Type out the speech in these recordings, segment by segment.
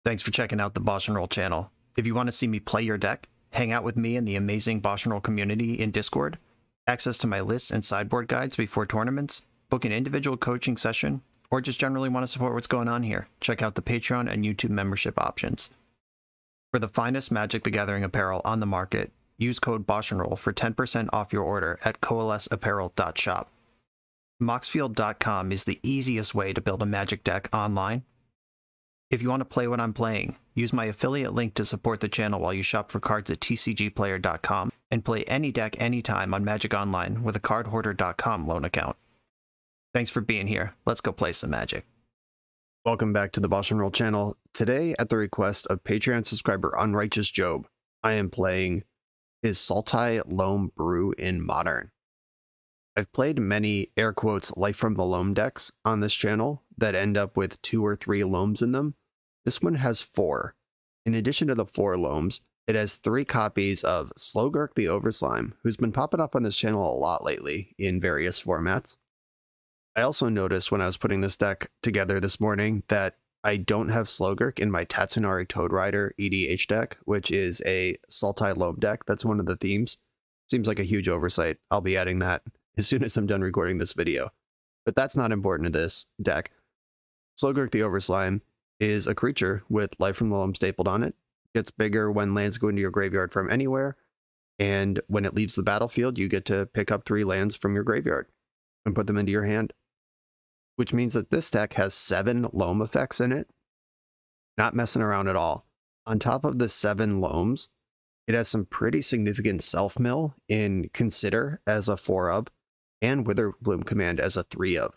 Thanks for checking out the BoshNRoll channel. If you want to see me play your deck, hang out with me in the amazing BoshNRoll community in Discord, access to my lists and sideboard guides before tournaments, book an individual coaching session, or just generally want to support what's going on here, check out the Patreon and YouTube membership options. For the finest Magic the Gathering apparel on the market, use code BoshNRoll for 10% off your order at coalesceapparel.shop. Moxfield.com is the easiest way to build a Magic deck online. If you want to play what I'm playing, use my affiliate link to support the channel while you shop for cards at tcgplayer.com and play any deck anytime on Magic Online with a cardhoarder.com loan account. Thanks for being here. Let's go play some Magic. Welcome back to the BoshNRoll channel. Today, at the request of Patreon subscriber Unrighteous Job, I am playing his Sultai Loam Brew in Modern. I've played many air quotes Life from the Loam decks on this channel that end up with 2 or 3 Loams in them. This one has 4. In addition to the 4 Loams, it has 3 copies of Slogurk the Overslime, who's been popping up on this channel a lot lately in various formats. I also noticed when I was putting this deck together this morning that I don't have Slogurk in my Tatsunari Toad Rider EDH deck, which is a Sultai Loam deck. That's one of the themes. Seems like a huge oversight. I'll be adding that as soon as I'm done recording this video. But that's not important to this deck. Slogurk the Overslime is a creature with Life from the Loam stapled on it. Gets bigger when lands go into your graveyard from anywhere, and when it leaves the battlefield, you get to pick up 3 lands from your graveyard and put them into your hand. Which means that this deck has 7 Loam effects in it. Not messing around at all. On top of the 7 Loams, it has some pretty significant self-mill in Consider as a 4-of, and Witherbloom Command as a 3-of.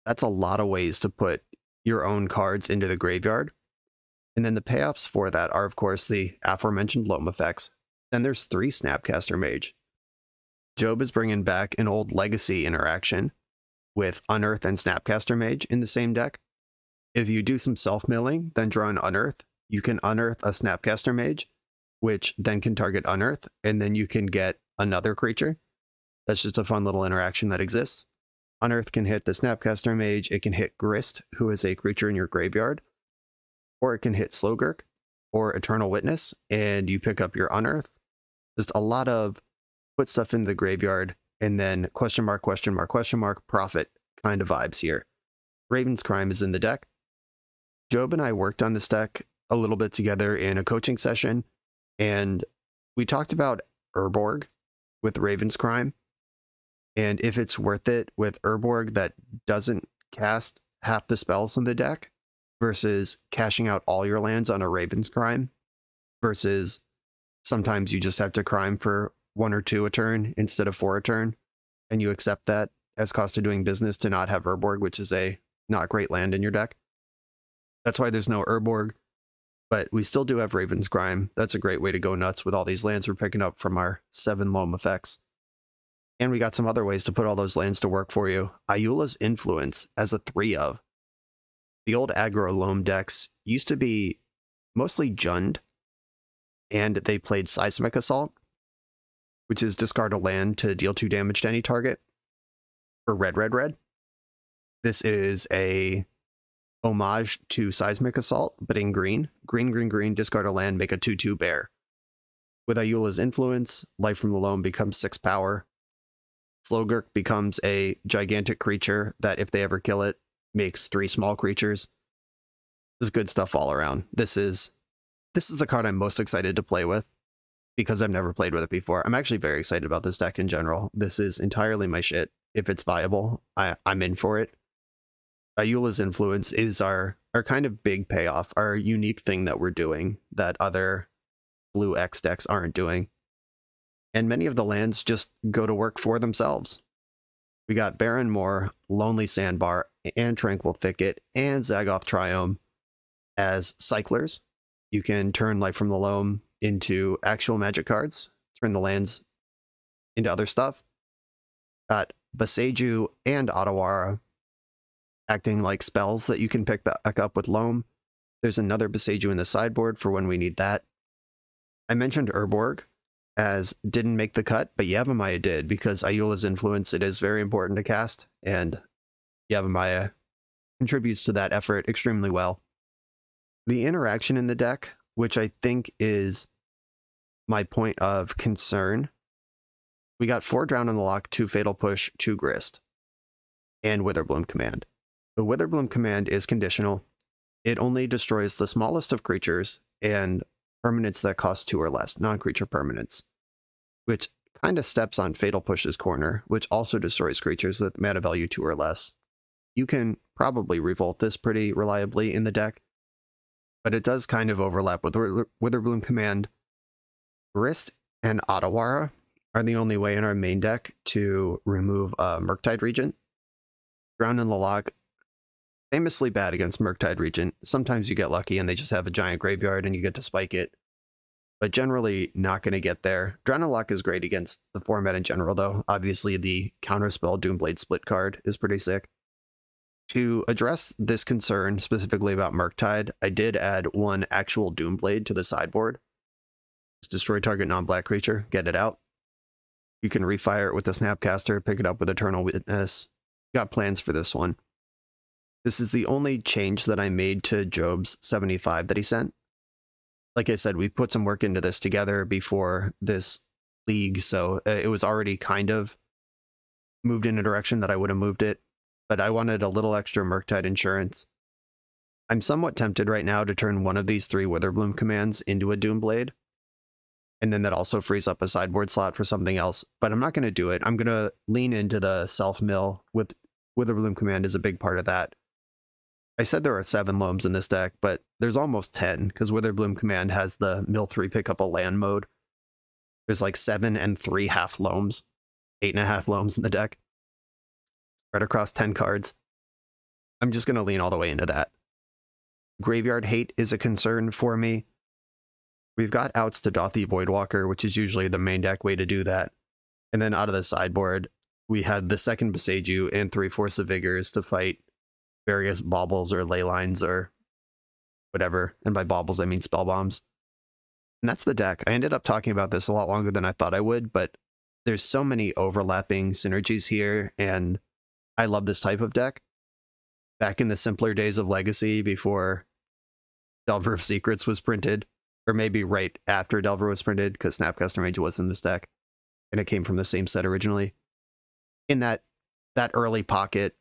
That's a lot of ways to put your own cards into the graveyard. And then the payoffs for that are, of course, the aforementioned Loam effects. Then there's 3 Snapcaster Mage. Job is bringing back an old legacy interaction with Unearth and Snapcaster Mage in the same deck. If you do some self-milling, then draw an Unearth, you can Unearth a Snapcaster Mage, which then can target Unearth, and then you can get another creature. That's just a fun little interaction that exists. Unearth can hit the Snapcaster Mage, it can hit Grist, who is a creature in your graveyard, or it can hit Slogurk or Eternal Witness, and you pick up your Unearth. Just a lot of put stuff in the graveyard, and then question mark, profit kind of vibes here. Raven's Crime is in the deck. Job and I worked on this deck a little bit together in a coaching session, and we talked about Urborg with Raven's Crime, and if it's worth it with Urborg that doesn't cast half the spells in the deck versus cashing out all your lands on a Raven's Crime, versus sometimes you just have to crime for 1 or 2 a turn instead of 4 a turn, and you accept that as cost of doing business to not have Urborg, which is a not great land in your deck. That's why there's no Urborg, but we still do have Raven's Crime. That's a great way to go nuts with all these lands we're picking up from our 7 Loam effects. And we got some other ways to put all those lands to work for you. Ayula's Influence as a 3-of. The old aggro Loam decks used to be mostly Jund, and they played Seismic Assault, which is discard a land to deal 2 damage to any target for red. This is a homage to Seismic Assault, but in green. Green, discard a land, make a 2/2 bear. With Ayula's Influence, Life from the Loam becomes 6 power. Slogurk becomes a gigantic creature that, if they ever kill it, makes 3 small creatures. This is good stuff all around. This is the card I'm most excited to play with, because I've never played with it before. I'm actually very excited about this deck in general. This is entirely my shit. If it's viable, I'm in for it. Ayula's Influence is our kind of big payoff, our unique thing that we're doing that other blue X decks aren't doing. And many of the lands just go to work for themselves. We got Barren Moor, Lonely Sandbar, and Tranquil Thicket, and Zagoth Triome as cyclers. You can turn Life from the Loam into actual Magic cards, turn the lands into other stuff. Got Boseiju and Otawara acting like spells that you can pick back up with Loam. There's another Boseiju in the sideboard for when we need that. I mentioned Urborg as didn't make the cut, but Yavimaya did, because Ayula's Influence, it is very important to cast, and Yavimaya contributes to that effort extremely well. The interaction in the deck, which I think is my point of concern, we got 4 Drown in the Lock, 2 Fatal Push, 2 Grist, and Witherbloom Command. The Witherbloom Command is conditional. It only destroys the smallest of creatures and permanents that cost 2 or less, non-creature permanents, which kind of steps on Fatal Push's corner, which also destroys creatures with mana value 2 or less. You can probably revolt this pretty reliably in the deck, but it does kind of overlap with Witherbloom Command. Grist and Otawara are the only way in our main deck to remove Murktide Regent. Drown in the Lock, famously bad against Murktide Regent. Sometimes you get lucky and they just have a giant graveyard and you get to spike it, but generally not going to get there. Drown in the Lock is great against the format in general, though. Obviously, the counterspell Doomblade Split card is pretty sick. To address this concern specifically about Murktide, I did add 1 actual Doomblade to the sideboard. Just destroy target non-black creature, get it out. You can refire it with the Snapcaster, pick it up with Eternal Witness. Got plans for this one. This is the only change that I made to Job's 75 that he sent. Like I said, we put some work into this together before this league, so it was already kind of moved in a direction that I would have moved it, but I wanted a little extra Murktide insurance. I'm somewhat tempted right now to turn one of these 3 Witherbloom commands into a Doomblade, and then that also frees up a sideboard slot for something else, but I'm not going to do it. I'm going to lean into the self-mill with Witherbloom command is a big part of that. I said there are 7 Loams in this deck, but there's almost 10, because Witherbloom Command has the mill 3 pick up a land mode. There's like 7 and 3.5 Loams, 8.5 Loams in the deck, spread across 10 cards. I'm just going to lean all the way into that. Graveyard hate is a concern for me. We've got outs to Dothy Voidwalker, which is usually the main deck way to do that. And then out of the sideboard, we had the second Beseiju and 3 Force of Vigors to fight various baubles or ley lines or whatever. And by baubles, I mean spell bombs. And that's the deck. I ended up talking about this a lot longer than I thought I would, but there's so many overlapping synergies here, and I love this type of deck. Back in the simpler days of Legacy, before Delver of Secrets was printed, or maybe right after Delver was printed, because Snapcaster Mage was in this deck, and it came from the same set originally. In that early pocket,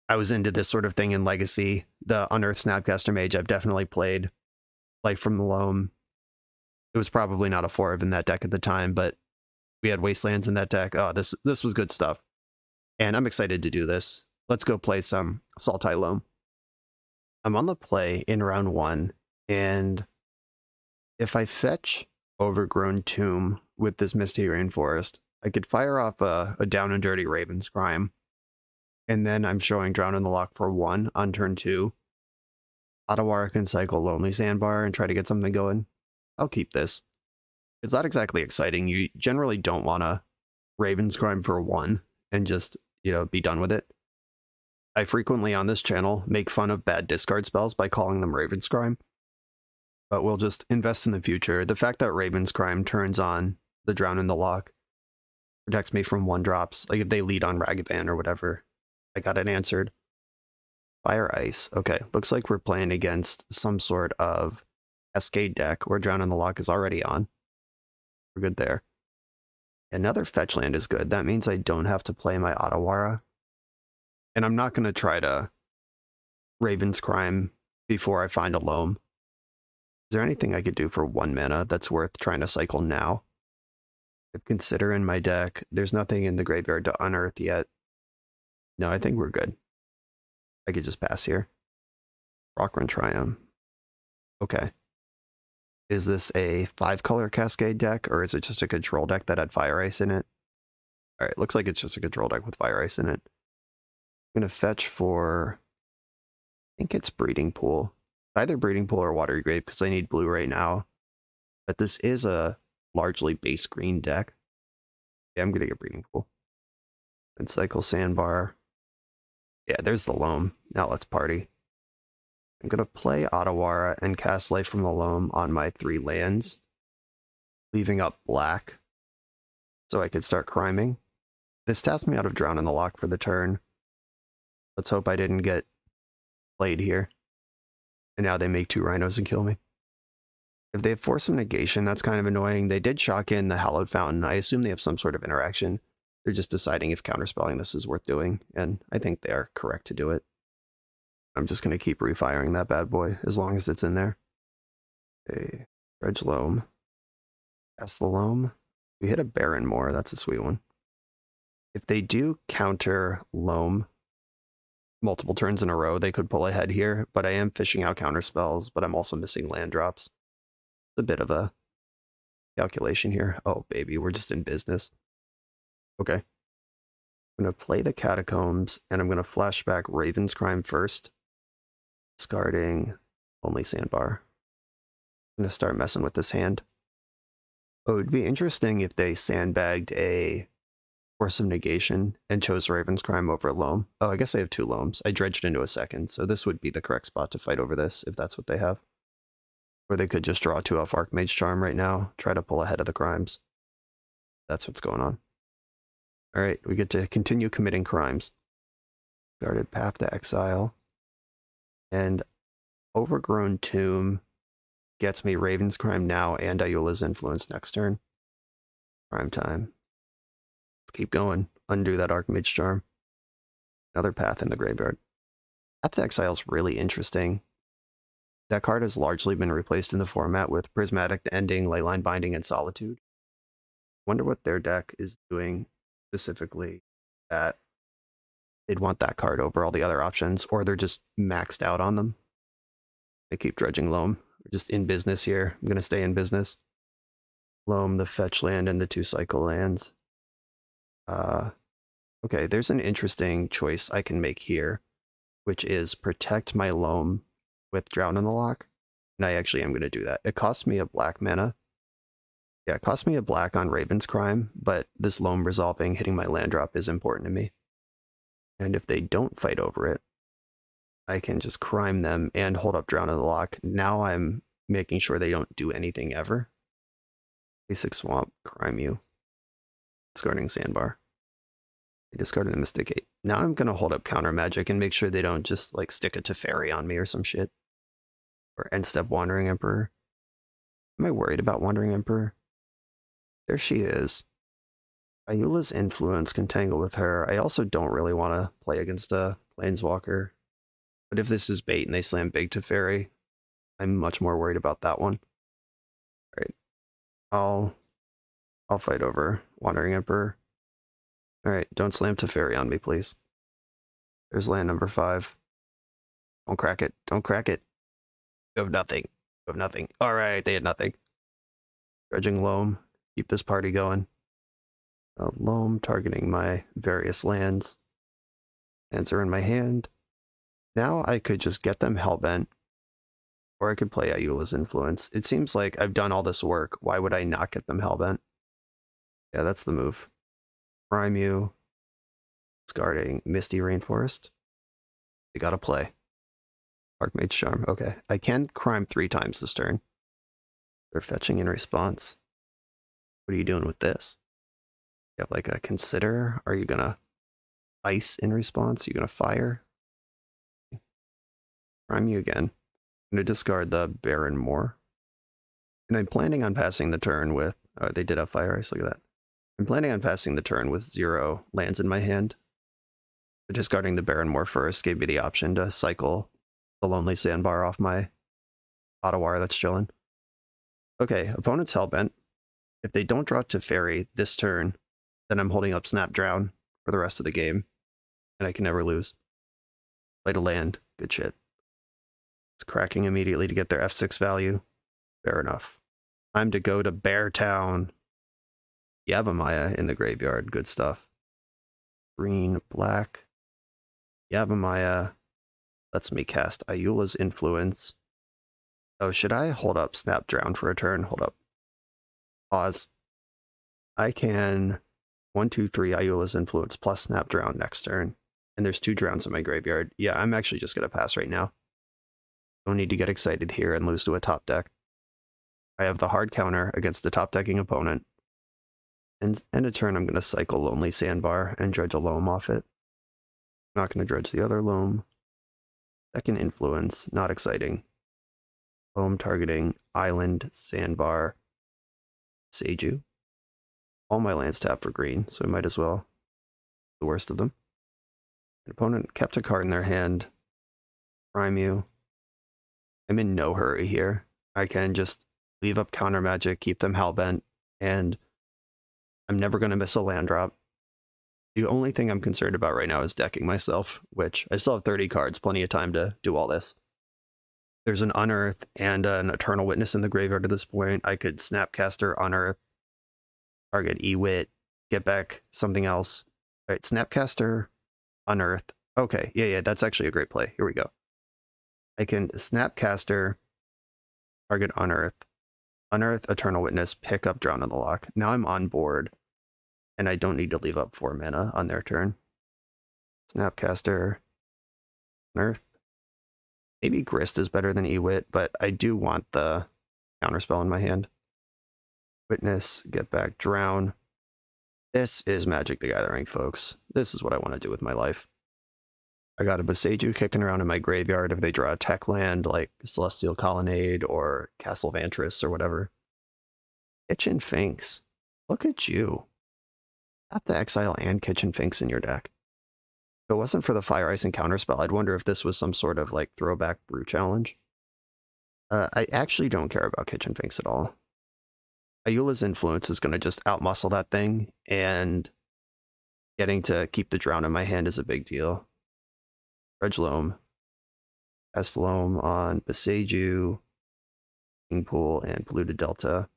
I was into this sort of thing in Legacy. The Unearth Snapcaster Mage I've definitely played. Life from the Loam. It was probably not a 4 in that deck at the time, but we had Wastelands in that deck. Oh, this was good stuff. And I'm excited to do this. Let's go play some Sultai Loam. I'm on the play in round 1, and if I fetch Overgrown Tomb with this Misty Rainforest, I could fire off a Down and Dirty Raven's Crime. And then I'm showing Drown in the Lock for 1 on turn 2. Otawara can cycle Lonely Sandbar and try to get something going. I'll keep this. It's not exactly exciting. You generally don't want to Raven's Crime for 1 and just, be done with it. I frequently on this channel make fun of bad discard spells by calling them Raven's Crime. But we'll just invest in the future. The fact that Raven's Crime turns on the Drown in the Lock protects me from 1-drops. Like if they lead on Ragavan or whatever, I got it answered. Fire Ice. Okay, looks like we're playing against some sort of Cascade deck where Drown in the Lock is already on. We're good there. Another fetch land is good. That means I don't have to play my Otawara. And I'm not going to try to Raven's Crime before I find a Loam. Is there anything I could do for 1 mana that's worth trying to cycle now? If Consider in my deck, there's nothing in the graveyard to unearth yet. No, I think we're good. I could just pass here. Rockrun Triumph. Okay. Is this a 5-color Cascade deck, or is it just a control deck that had Fire Ice in it? Alright, looks like it's just a control deck with Fire Ice in it. I'm going to fetch for... I think it's Breeding Pool. Either Breeding Pool or Watery Grave, because I need blue right now. But this is a largely base green deck. Yeah, I'm going to get Breeding Pool. And cycle Sandbar. Yeah, there's the Loam. Now let's party. I'm going to play Otawara and cast Life from the Loam on my 3 lands, leaving up black so I could start criming. This taps me out of Drown in the Lock for the turn. Let's hope I didn't get played here. And now they make 2 rhinos and kill me. If they have Force of Negation, that's kind of annoying. They did shock in the Hallowed Fountain. I assume they have some sort of interaction. They're just deciding if counterspelling this is worth doing, and I think they are correct to do it. I'm just going to keep refiring that bad boy as long as it's in there. Okay, Dredge Loam. Cast the Loam. We hit a Baron more. That's a sweet one. If they do counter Loam multiple turns in a row, they could pull ahead here, but I am fishing out counter spells, but I'm also missing land drops. It's a bit of a calculation here. Oh, baby, we're just in business. Okay. I'm going to play the Catacombs, and I'm going to flashback Raven's Crime first, discarding only Sandbar. I'm going to start messing with this hand. Oh, it would be interesting if they sandbagged a Force of Negation and chose Raven's Crime over Loam. Oh, I guess I have 2 Loams. I dredged into a second, so this would be the correct spot to fight over this, if that's what they have. Or they could just draw 2-off Archmage Charm right now, try to pull ahead of the crimes. That's what's going on. Alright, we get to continue committing crimes. Guarded Path to Exile. And Overgrown Tomb gets me Raven's Crime now and Ayula's Influence next turn. Prime time. Let's keep going. Undo that Archmage Charm. Another Path in the graveyard. Path to Exile is really interesting. That card has largely been replaced in the format with Prismatic Ending, Leyline Binding, and Solitude. Wonder what their deck is doing specifically that they'd want that card over all the other options, or they're just maxed out on them. I keep dredging Loam. We're just in business here. I'm going to stay in business. Loam, the fetch land, and the 2 cycle lands. Okay, there's an interesting choice I can make here, which is protect my Loam with Drown in the Lock. And I actually am going to do that. It costs me a black mana. Yeah, it costs me a black on Raven's Crime, but this Loam resolving, hitting my land drop is important to me. And if they don't fight over it, I can just crime them and hold up Drown in the Lock. Now I'm making sure they don't do anything ever. Basic Swamp, crime you. Discarding Sandbar. I discarded a Mysticate. Now I'm going to hold up Counter Magic and make sure they don't just like stick a Teferi on me or some shit. Or end step Wandering Emperor. Am I worried about Wandering Emperor? There she is. Ayula's Influence can tangle with her. I also don't really want to play against a Planeswalker. But if this is bait and they slam big Teferi, I'm much more worried about that one. Alright. I'll fight over Wandering Emperor. Alright, don't slam Teferi on me, please. There's land number 5. Don't crack it. Don't crack it. You have nothing. You have nothing. Alright, they had nothing. Dredging Loam. Keep this party going. Loam targeting my various lands. Lands are in my hand. Now I could just get them Hellbent. Or I could play Ayula's Influence. It seems like I've done all this work. Why would I not get them Hellbent? Yeah, that's the move. Prime you. Discarding Misty Rainforest. You gotta play. Archmage Charm. Okay. I can crime 3 times this turn. They're fetching in response. What are you doing with this? You have like a Consider? Are you gonna ice in response? Are you gonna fire? Prime you again. I'm gonna discard the Baron Moor. And I'm planning on passing the turn with... Oh, they did have fire ice, look at that. I'm planning on passing the turn with 0 lands in my hand. But discarding the Baron Moor first gave me the option to cycle the Lonely Sandbar off my Ottawar that's chilling. Okay, opponent's Hellbent. If they don't draw Teferi this turn, then I'm holding up Snap Drown for the rest of the game, and I can never lose. Play to land. Good shit. It's cracking immediately to get their F6 value. Fair enough. Time to go to Bear Town. Yavimaya in the graveyard. Good stuff. Green, black. Yavimaya lets me cast Ayula's Influence. Oh, should I hold up Snap Drown for a turn? Hold up. Pause. I can 1, 2, 3 Ayula's Influence plus Snap Drown next turn. And there's 2 drowns in my graveyard. Yeah, I'm actually just going to pass right now. Don't need to get excited here and lose to a top deck. I have the hard counter against the top decking opponent. And end of turn, I'm going to cycle Lonely Sandbar and dredge a Loam off it. I'm not going to dredge the other Loam. Second Influence, not exciting. Loam targeting Island, Sandbar, Seiju. All my lands tap for green, so I might as well. The worst of them. An opponent kept a card in their hand. Prime you. I'm in no hurry here. I can just leave up counter magic, keep them hellbent, and I'm never going to miss a land drop. The only thing I'm concerned about right now is decking myself, which I still have 30 cards, plenty of time to do all this. There's an Unearth and an Eternal Witness in the graveyard at this point. I could Snapcaster, Unearth, target Ewit, get back something else. All right, Snapcaster, Unearth. Okay, yeah, that's actually a great play. Here we go. I can Snapcaster, target Unearth, Unearth, Eternal Witness, pick up Drown in the Loch. Now I'm on board, and I don't need to leave up 4 mana on their turn. Snapcaster, Unearth. Maybe Grist is better than Ewit, but I do want the counterspell in my hand. Witness, get back, Drown. This is Magic the Gathering, folks. This is what I want to do with my life. I got a Boseiju kicking around in my graveyard if they draw a tech land like Celestial Colonnade or Castle Vantris or whatever. Kitchen Finks. Look at you. Got the Exile and Kitchen Finks in your deck. If it wasn't for the Fire Ice and Counterspell, I'd wonder if this was some sort of like throwback brew challenge. I actually don't care about Kitchen Finks at all. Ayula's influence is going to just outmuscle that thing, and getting to keep the Drown in my hand is a big deal. Dredge Loam. Cast Loam on Boseiju, King Pool, and Polluted Delta.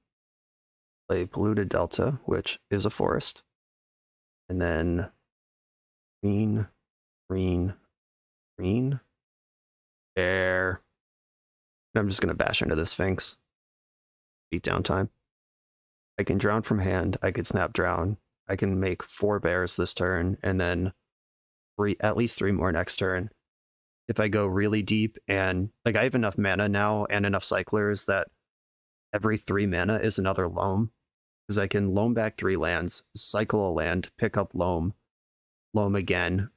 Play Polluted Delta, which is a forest. And then green, green, green. There. And I'm just going to bash into this Sphinx. Beat down time. I can Drown from hand. I could Snap Drown. I can make 4 bears this turn, and then at least 3 more next turn. If I go really deep, and like I have enough mana now and enough cyclers that every 3 mana is another Loam. Because I can Loam back 3 lands, cycle a land, pick up Loam, Loam again,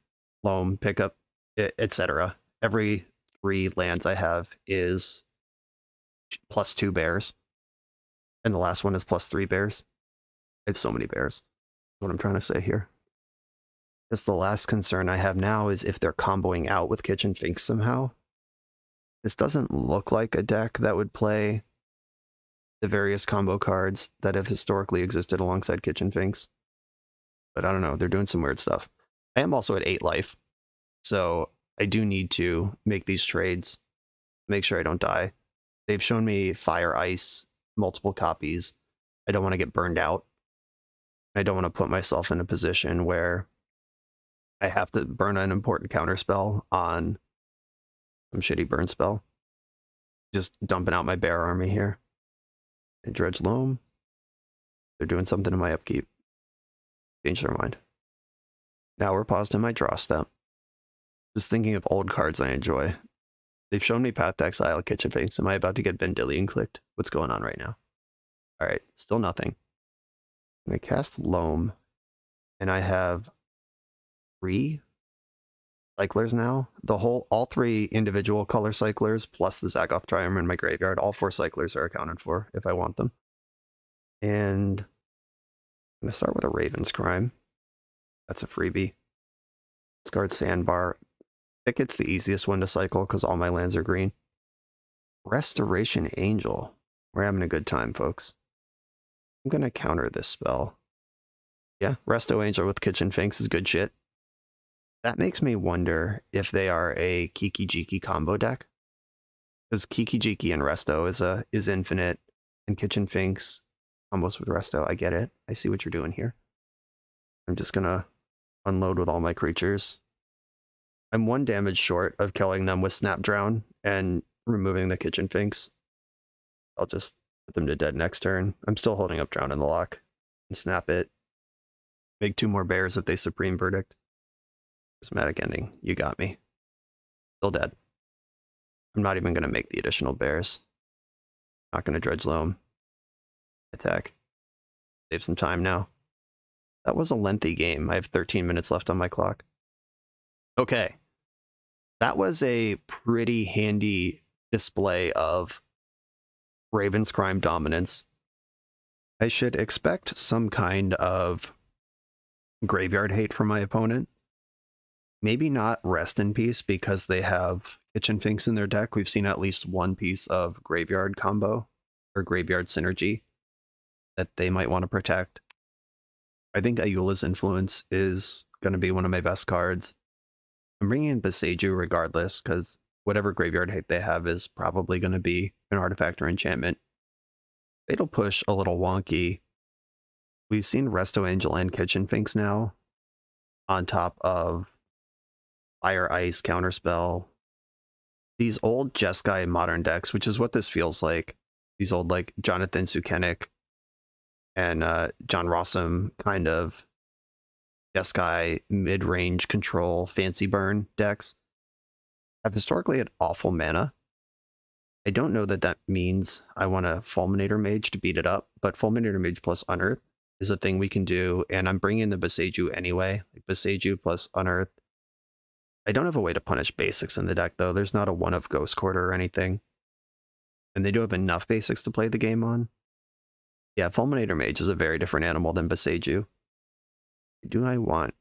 Loam, pick up, etc. Every 3 lands I have is +2 bears. And the last one is +3 bears. I have so many bears. That's what I'm trying to say here. Because the last concern I have now is if they're comboing out with Kitchen Finks somehow. This doesn't look like a deck that would play the various combo cards that have historically existed alongside Kitchen Finks. But I don't know, they're doing some weird stuff. I am also at 8 life, so I do need to make these trades, make sure I don't die. They've shown me Fire Ice, multiple copies. I don't want to get burned out. I don't want to put myself in a position where I have to burn an important counterspell on some shitty burn spell. Just dumping out my bear army here. And Dredge Loam. They're doing something in my upkeep. Change their mind. Now we're paused in my draw step. Just thinking of old cards I enjoy. They've shown me Path to Exile, Kitchen Finks. Am I about to get Vendilion clicked? What's going on right now? Alright, still nothing. I'm going to cast Loam. And I have 3 cyclers now. All 3 individual color cyclers plus the Zagoth Triumph in my graveyard. All 4 cyclers are accounted for if I want them. And I'm going to start with a Raven's Crime. That's a freebie. Discard Sandbar. I think it's the easiest one to cycle because all my lands are green. Restoration Angel. We're having a good time, folks. I'm going to counter this spell. Yeah, Resto Angel with Kitchen Finks is good shit. That makes me wonder if they are a Kiki Jiki combo deck. Because Kiki Jiki and Resto is infinite, and Kitchen Finks combos with Resto. I get it. I see what you're doing here. I'm just going to unload with all my creatures. I'm 1 damage short of killing them with Snap Drown and removing the Kitchen Finks. I'll just put them to dead next turn. I'm still holding up Drown in the Loch. And snap it. Make 2 more bears if they Supreme Verdict. Prismatic Ending. You got me. Still dead. I'm not even going to make the additional bears. Not going to Dredge Loam. Attack. Save some time now. That was a lengthy game. I have 13 minutes left on my clock. Okay. That was a pretty handy display of Raven's Crime dominance. I should expect some kind of graveyard hate from my opponent. Maybe not Rest in Peace because they have Kitchen Finks in their deck. We've seen at least one piece of graveyard combo or graveyard synergy that they might want to protect. I think Ayula's Influence is going to be one of my best cards. I'm bringing in Boseiju regardless because whatever graveyard hate they have is probably going to be an artifact or enchantment. Fatal Push a little wonky. We've seen Resto Angel and Kitchen Finks now on top of Fire Ice Counterspell. These old Jeskai modern decks, which is what this feels like. These old like Jonathan Sukenik and John Rossum kind of Jeskai mid-range control fancy burn decks have historically had awful mana. I don't know that that means I want a Fulminator Mage to beat it up, but Fulminator Mage plus Unearth is a thing we can do, and I'm bringing in the Boseiju anyway. Like Boseiju plus Unearth. I don't have a way to punish basics in the deck, though. There's not a one of Ghost Quarter or anything. And they do have enough basics to play the game on. Yeah, Fulminator Mage is a very different animal than Boseiju. Do I want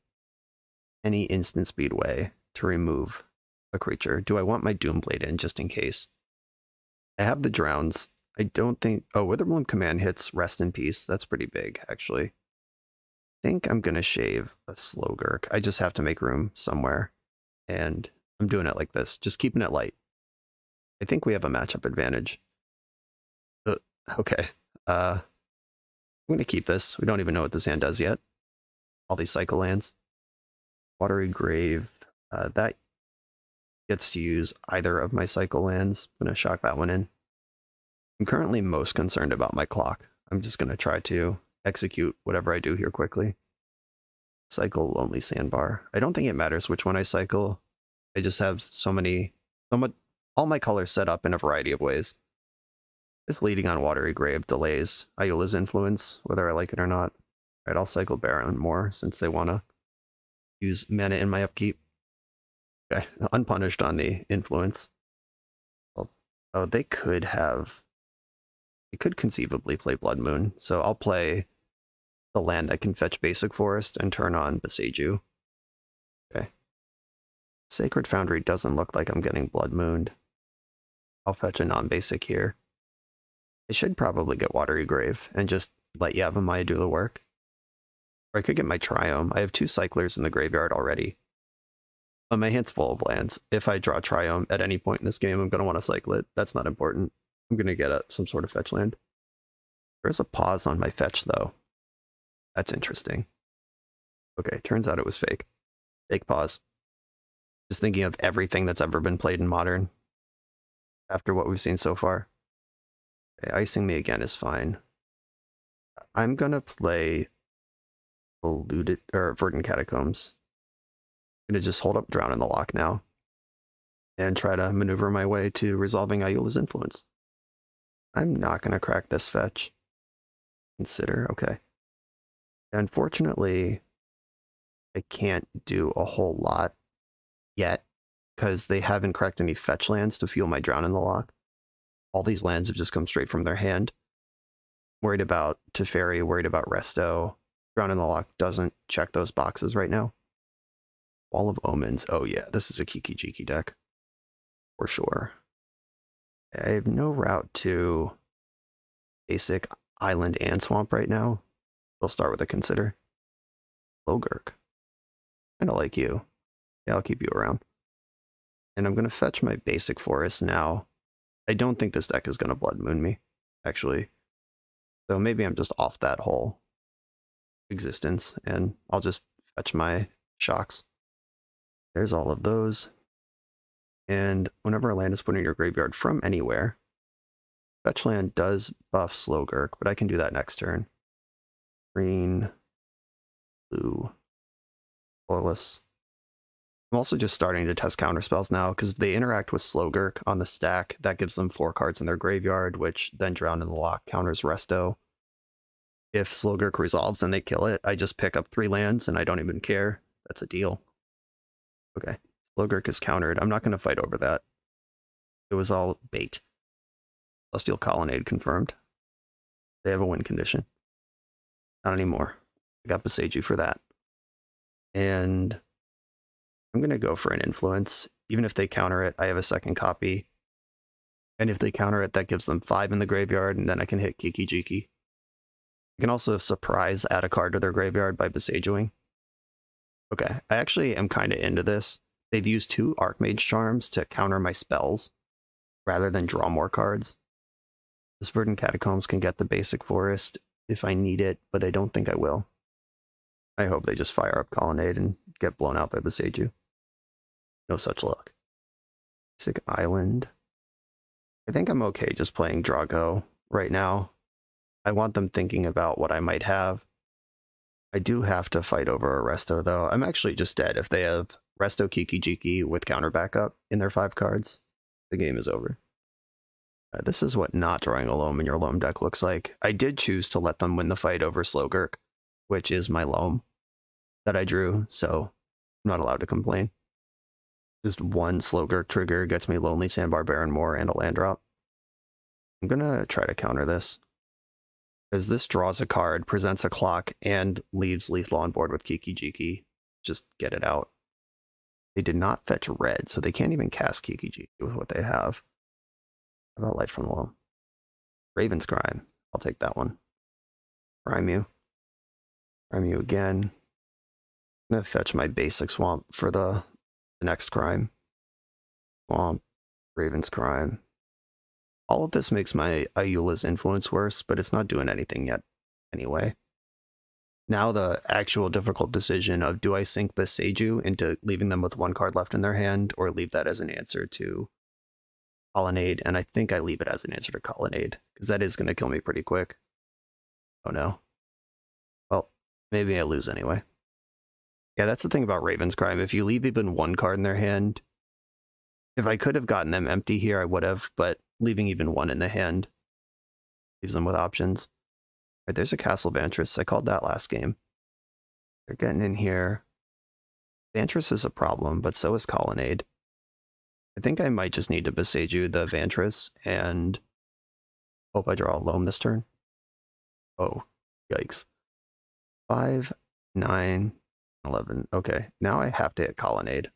any instant speed way to remove a creature? Do I want my Doomblade in just in case? I have the Drowns. I don't think... Oh, Witherbloom Command hits Rest in Peace. That's pretty big, actually. I think I'm going to shave a Slogurk. I just have to make room somewhere. And I'm doing it like this, just keeping it light. I think we have a matchup advantage. Okay. I'm going to keep this. We don't even know what this hand does yet. All these cycle lands. Watery Grave. That gets to use either of my cycle lands. I'm going to shock that one in. I'm currently most concerned about my clock. I'm just going to try to execute whatever I do here quickly. Cycle Lonely Sandbar. I don't think it matters which one I cycle. I just have all my colors set up in a variety of ways. This leading on Watery Grave delays Ayula's Influence, whether I like it or not. Alright, I'll cycle Baron more since they want to use mana in my upkeep. Okay, unpunished on the Influence. Oh, they could conceivably play Blood Moon, so I'll play the land that can fetch Basic Forest and turn on Boseiju. Okay. Sacred Foundry doesn't look like I'm getting Blood Mooned. I'll fetch a non-basic here. I should probably get Watery Grave and just let Yavimaya do the work. Or I could get my Triome. I have 2 Cyclers in the graveyard already. But my hand's full of lands. If I draw Triome at any point in this game, I'm going to want to cycle it. That's not important. I'm going to get some sort of fetch land. There's a pause on my fetch, though. That's interesting. Okay, turns out it was fake. Fake pause. Just thinking of everything that's ever been played in Modern after what we've seen so far. Okay, icing me again is fine. I'm going to play Verdant Catacombs. I'm going to just hold up Drown in the Loch now and try to maneuver my way to resolving Ayula's Influence. I'm not going to crack this fetch. Consider, okay. Unfortunately, I can't do a whole lot yet because they haven't cracked any fetch lands to fuel my Drown in the Loch. All these lands have just come straight from their hand. Worried about Teferi, worried about Resto. Drown in the Loch doesn't check those boxes right now. Wall of Omens. Oh yeah, this is a Kiki-Jiki deck. For sure. I have no route to basic island and swamp right now. I'll start with a Consider. Slogurk. Kinda like you. Yeah, I'll keep you around. And I'm gonna fetch my basic forest now. I don't think this deck is gonna Blood Moon me, actually. So maybe I'm just off that whole existence, and I'll just fetch my shocks. There's all of those. And whenever a land is put in your graveyard from anywhere, fetch land does buff Slogurk, but I can do that next turn. Green, blue, colorless. I'm also just starting to test counterspells now, because if they interact with Slogurk on the stack, that gives them 4 cards in their graveyard, which then Drown in the Loch counters Resto. If Slogurk resolves and they kill it, I just pick up 3 lands and I don't even care. That's a deal. Okay, Slogurk is countered. I'm not going to fight over that. It was all bait. Celestial Colonnade confirmed. They have a win condition. Not anymore. I got Boseiju for that. And I'm going to go for an influence. Even if they counter it, I have a second copy. And if they counter it, that gives them 5 in the graveyard, and then I can hit Kiki-Jiki. I can also surprise add a card to their graveyard by Besieguing. Okay, I actually am kind of into this. They've used 2 Archmage Charms to counter my spells, rather than draw more cards. This Verdant Catacombs can get the basic forest if I need it, but I don't think I will. I hope they just fire up Colonnade and get blown out by Boseiju. No such luck. Basic Island. I think I'm okay just playing Drago right now. I want them thinking about what I might have. I do have to fight over a Resto, though. I'm actually just dead. If they have Resto Kiki-Jiki with counter backup in their 5 cards, the game is over. This is what not drawing a Loam in your Loam deck looks like. I did choose to let them win the fight over Slogurk, which is my Loam that I drew, so I'm not allowed to complain. Just 1 Slogurk trigger gets me Lonely Sandbar Baron more and a land drop. I'm gonna try to counter this, because this draws a card, presents a clock, and leaves lethal on board with Kiki-Jiki. Just get it out. They did not fetch red, so they can't even cast Kiki-Jiki with what they have. How about Light from the Loam? Raven's Crime. I'll take that one. Prime you. Prime you again. I'm going to fetch my basic Swamp for the next crime. Swamp. Raven's Crime. All of this makes my Ayula's influence worse, but it's not doing anything yet anyway. Now the actual difficult decision of do I sink Boseiju into leaving them with 1 card left in their hand, or leave that as an answer to Colonnade, and I think I leave it as an answer to Colonnade, because that is going to kill me pretty quick. Oh no. Well, maybe I lose anyway. Yeah, that's the thing about Raven's Crime. If you leave even 1 card in their hand, if I could have gotten them empty here, I would have, but leaving even 1 in the hand leaves them with options. Right, there's a Castle Vantress. I called that last game. They're getting in here. Vantress is a problem, but so is Colonnade. I think I might just need to Boseiju the Vantress and hope I draw a Loam this turn. Oh, yikes. 5, 9, 11. Okay, now I have to hit Colonnade.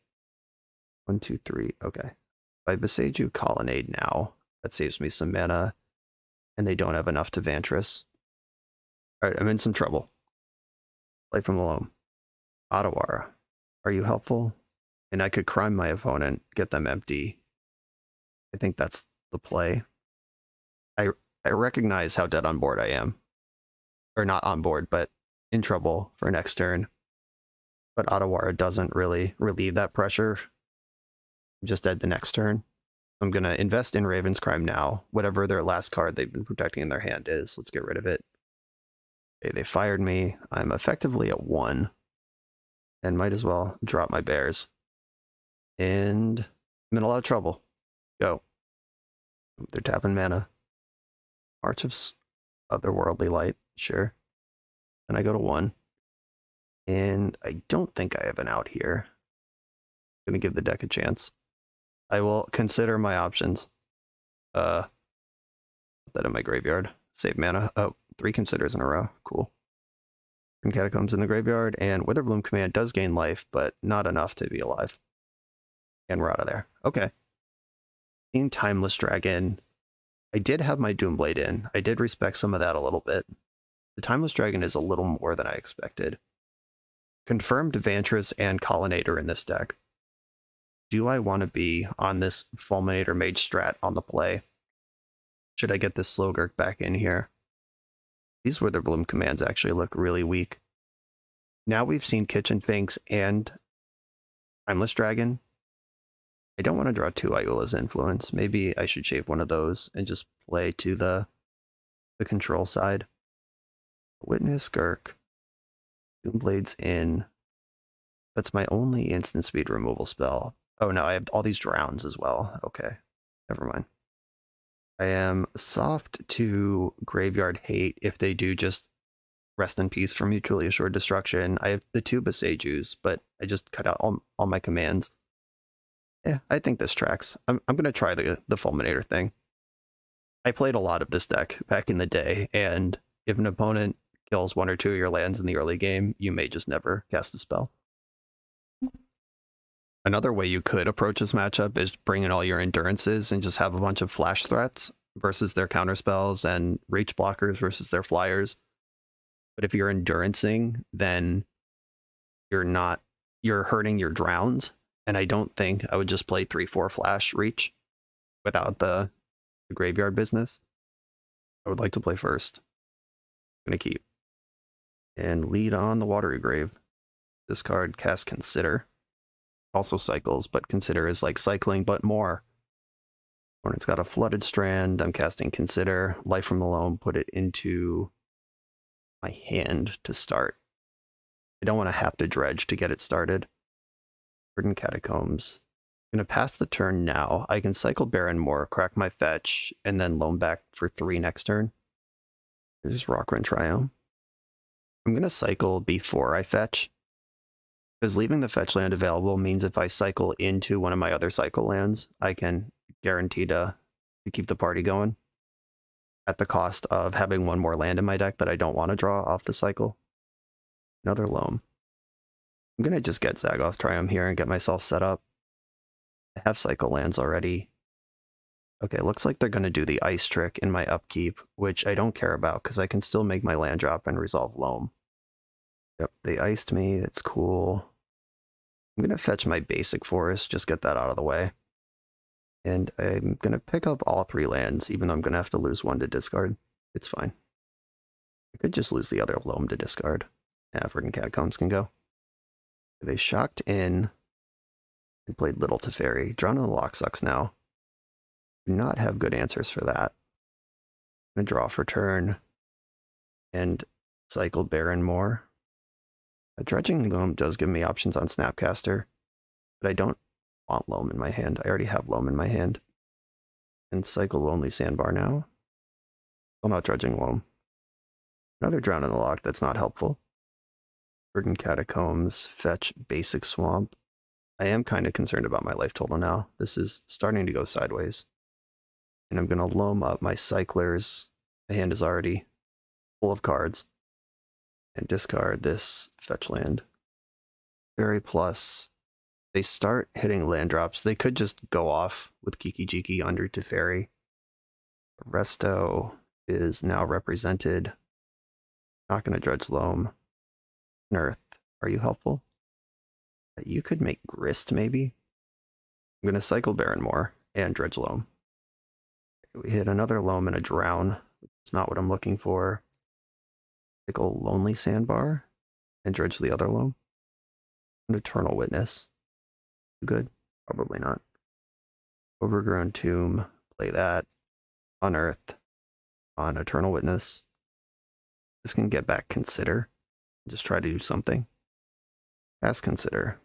1, 2, 3. Okay. If I Boseiju Colonnade now, that saves me some mana, and they don't have enough to Vantress. Alright, I'm in some trouble. Play from the Loam. Otawara. Are you helpful? And I could crime my opponent, get them empty. I think that's the play. I recognize how dead on board I am. Or not on board, but in trouble for next turn. But Otawara doesn't really relieve that pressure. I'm just dead the next turn. I'm going to invest in Raven's Crime now. Whatever their last card they've been protecting in their hand is, let's get rid of it. Okay, they fired me. I'm effectively at 1. And might as well drop my bears. And I'm in a lot of trouble. Go. They're tapping mana. March of Otherworldly Light, sure. Then I go to 1. And I don't think I have an out here. I'm going to give the deck a chance. I will consider my options. Put that in my graveyard. Save mana. Oh, 3 considers in a row. Cool. GRIN Catacombs in the graveyard, and Witherbloom Command does gain life, but not enough to be alive. And we're out of there. Okay. In Timeless Dragon, I did have my Doomblade in. I did respect some of that a little bit. The Timeless Dragon is a little more than I expected. Confirmed Vantress and Colonnator in this deck. Do I want to be on this Fulminator Mage strat on the play? Should I get this Slogurk back in here? These Witherbloom commands actually look really weak. Now we've seen Kitchen Finks and Timeless Dragon. I don't want to draw 2 Ayula's Influence. Maybe I should shave one of those and just play to the control side. Witness Gurk. Doomblade's in. That's my only instant speed removal spell. Oh no, I have all these drowns as well. Okay, never mind. I am soft to Graveyard Hate if they do just Rest in Peace for Mutually Assured Destruction. I have the 2 Boseijus, but I just cut out all my commands. Yeah, I think this tracks. I'm going to try the Fulminator thing. I played a lot of this deck back in the day, and if an opponent kills 1 or 2 of your lands in the early game, you may just never cast a spell. Another way you could approach this matchup is bring in all your endurances and just have a bunch of flash threats versus their counterspells and reach blockers versus their flyers. But if you're endurancing, then you're hurting your drowns. And I don't think I would just play 3-4 flash reach without the graveyard business. I would like to play first. I'm going to keep. And lead on the Watery Grave. This card casts Consider. Also cycles, but Consider is like cycling, but more. When it's got a Flooded Strand, I'm casting Consider. Life from the Loam, put it into my hand to start. I don't want to have to dredge to get it started. Verdant Catacombs. I'm going to pass the turn now. I can cycle Baron more, crack my fetch, and then Loam back for 3 next turn. There's Rockrin Triome. I'm going to cycle before I fetch, because leaving the fetch land available means if I cycle into one of my other cycle lands, I can guarantee to keep the party going at the cost of having 1 more land in my deck that I don't want to draw off the cycle. Another Loam. I'm going to just get Zagoth Triumph here and get myself set up. I have cycle lands already. Okay, looks like they're going to do the ice trick in my upkeep, which I don't care about because I can still make my land drop and resolve Loam. Yep, they iced me. That's cool. I'm going to fetch my basic forest, just get that out of the way. And I'm going to pick up all 3 lands, even though I'm going to have to lose 1 to discard. It's fine. I could just lose the other Loam to discard. Yeah, Verdant Catacombs can go. They shocked in and played Little Teferi. Drawn on the Lock sucks now. Do not have good answers for that. I'm going to draw for turn and cycle Baron more. A Dredging Loam does give me options on Snapcaster, but I don't want Loam in my hand. I already have Loam in my hand. And cycle Lonely Sandbar now. Still not Dredging Loam. Another Drown in the Lock, that's not helpful. Verdant Catacombs, fetch Basic Swamp. I am kind of concerned about my life total now. This is starting to go sideways. And I'm going to Loam up my Cyclers. My hand is already full of cards. And discard this fetch land. Fairy Plus. They start hitting land drops. They could just go off with Kiki Jiki under Teferi. Resto is now represented. Not going to dredge Loam. Unearth, are you helpful? You could make Grist, maybe? I'm going to cycle Baron more and dredge Loam. We hit another Loam and a Drown. It's not what I'm looking for. Cycle Lonely Sandbar and dredge the other Loam. An Eternal Witness. Good? Probably not. Overgrown Tomb. Play that. Unearth. On Eternal Witness. This can get back Consider. Just try to do something. Cast Consider.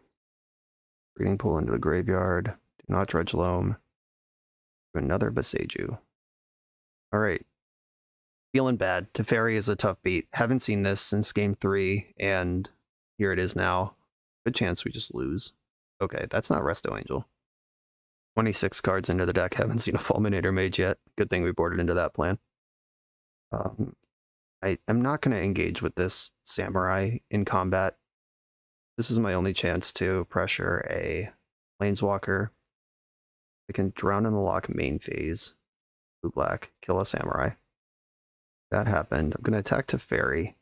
Breeding Pool into the graveyard. Do not dredge Loam. Do another Boseiju. Alright. Feeling bad. Teferi is a tough beat. Haven't seen this since game 3, and here it is now. Good chance we just lose. Okay, that's not Resto Angel. 26 cards into the deck. Haven't seen a Fulminator Mage yet. Good thing we boarded into that plan. I'm not going to engage with this Samurai in combat. This is my only chance to pressure a Planeswalker. I can Drown in the Lock main phase. Blue-black, kill a Samurai. That happened. I'm going to attack Teferi.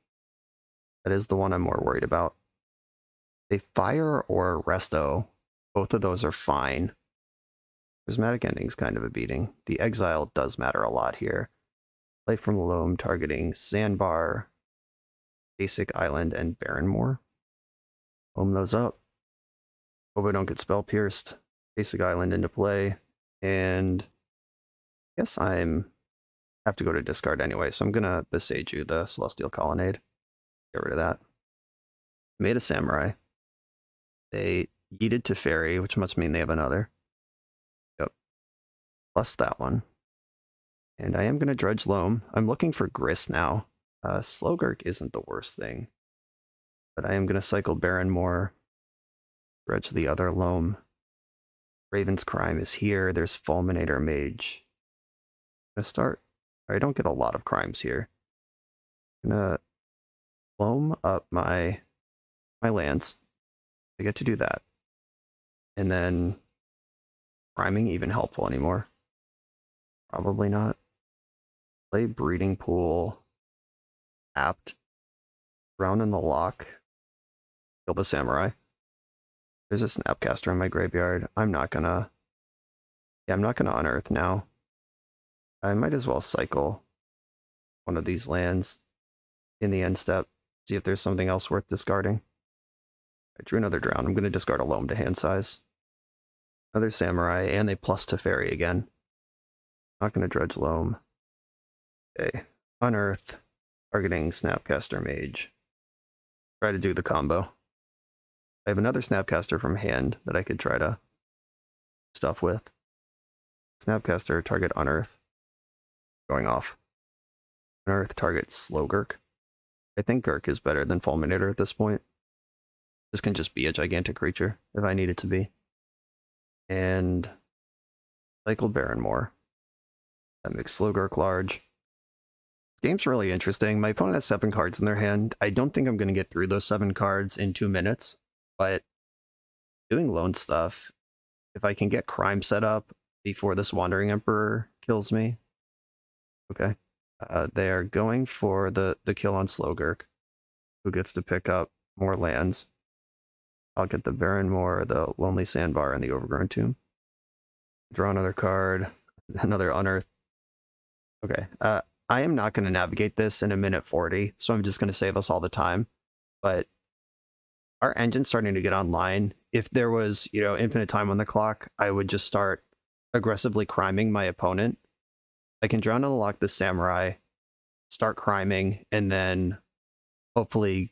That is the one I'm more worried about. They fire or Resto. Both of those are fine. Prismatic Ending's kind of a beating. The Exile does matter a lot here. Life from Loam targeting Sandbar, Basic Island, and Barrenmoor. Loam those up. Hope I don't get Spell Pierced. Basic Island into play. And I guess have to go to discard anyway, so I'm gonna Boseiju the Celestial Colonnade. Get rid of that. Made a Samurai. They yeeted Teferi, which must mean they have another. Yep. Plus that one. And I am going to dredge Loam. I'm looking for Grist now. Slogurk isn't the worst thing. But I am going to cycle Baron more. Dredge the other Loam. Raven's Crime is here. There's Fulminator Mage. I'm going to start I don't get a lot of crimes here. I'm gonna loam up my lands. I get to do that. And then priming even helpful anymore? Probably not. Play breeding pool. Apt. Drown in the lock. Kill the samurai. There's a Snapcaster in my graveyard. I'm not gonna Unearth now. I might as well cycle one of these lands in the end step. See if there's something else worth discarding. I drew another drown. I'm gonna discard a Loam to hand size. Another samurai, and they plus Teferi again. Not gonna dredge Loam. Okay. Unearth. Targeting Snapcaster Mage. Try to do the combo. I have another Snapcaster from hand that I could try to stuff with. Snapcaster, target Unearth. Going off. Unearth, target Slogurk. I think Gurk is better than Fulminator at this point. This can just be a gigantic creature if I need it to be. And cycle Baron more. That makes Slogurk large. This game's really interesting. My opponent has 7 cards in their hand. I don't think I'm going to get through those 7 cards in 2 minutes, but doing lone stuff, if I can get crime set up before this Wandering Emperor kills me. Okay. They are going for the kill on Slogurk, who gets to pick up more lands. I'll get the Baron more, the Lonely Sandbar, and the Overgrown Tomb. Draw another card, another Unearth. Okay. I am not going to navigate this in a minute 40, so I'm just going to save us all the time. But our engine's starting to get online. If there was, infinite time on the clock, I would just start aggressively criming my opponent. I can drown in the lock the samurai, start criming, and then hopefully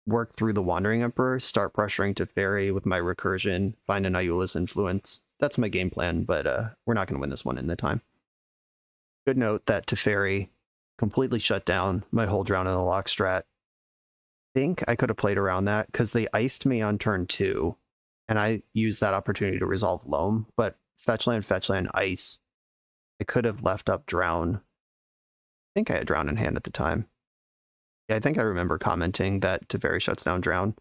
work through the Wandering Emperor, start pressuring Teferi with my recursion, find an Ayula's influence. That's my game plan, but we're not going to win this one in the time. Good note that Teferi completely shut down my whole drown in the lock strat. I think I could have played around that because they iced me on turn 2, and I used that opportunity to resolve Loam, but fetchland, ice. I could have left up drown. I think I had drown in hand at the time. Yeah, I think I remember commenting that Teferi shuts down drown.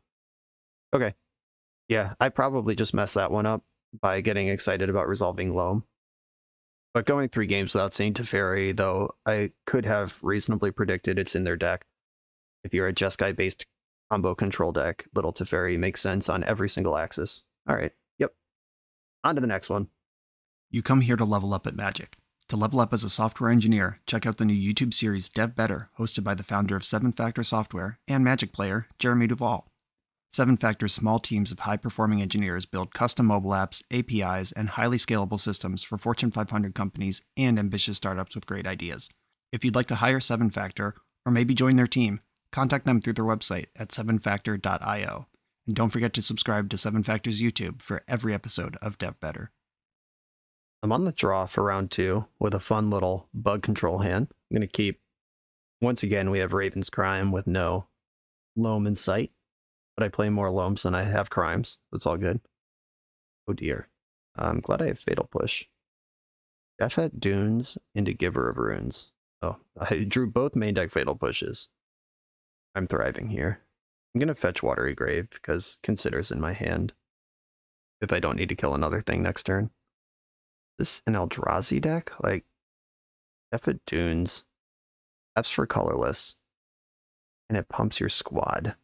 Okay. Yeah, I probably just messed that one up by getting excited about resolving Loam. But going 3 games without seeing Teferi, though, I could have reasonably predicted it's in their deck. If you're a Jeskai-based combo control deck, little Teferi makes sense on every single axis. All right, yep. On to the next one. You come here to level up at Magic. To level up as a software engineer, check out the new YouTube series Dev Better, hosted by the founder of 7-Factor Software and Magic player, Jeremy Duvall. 7-Factor's small teams of high-performing engineers build custom mobile apps, APIs, and highly scalable systems for Fortune 500 companies and ambitious startups with great ideas. If you'd like to hire 7-Factor, or maybe join their team, contact them through their website at 7factor.io. And don't forget to subscribe to 7-Factor's YouTube for every episode of Dev Better. I'm on the draw for round 2 with a fun little bug control hand. I'm going to keep, once again, we have Raven's Crime with no Loam in sight. But I play more Loams than I have crimes. It's all good. Oh dear. I'm glad I have Fatal Push. Jafet Dunes into Giver of Runes. Oh, I drew both main deck Fatal Pushes. I'm thriving here. I'm going to fetch Watery Grave because Consider's in my hand. If I don't need to kill another thing next turn. Is this an Eldrazi deck? Like, Jafet Dunes. Taps for colorless. And it pumps your squad.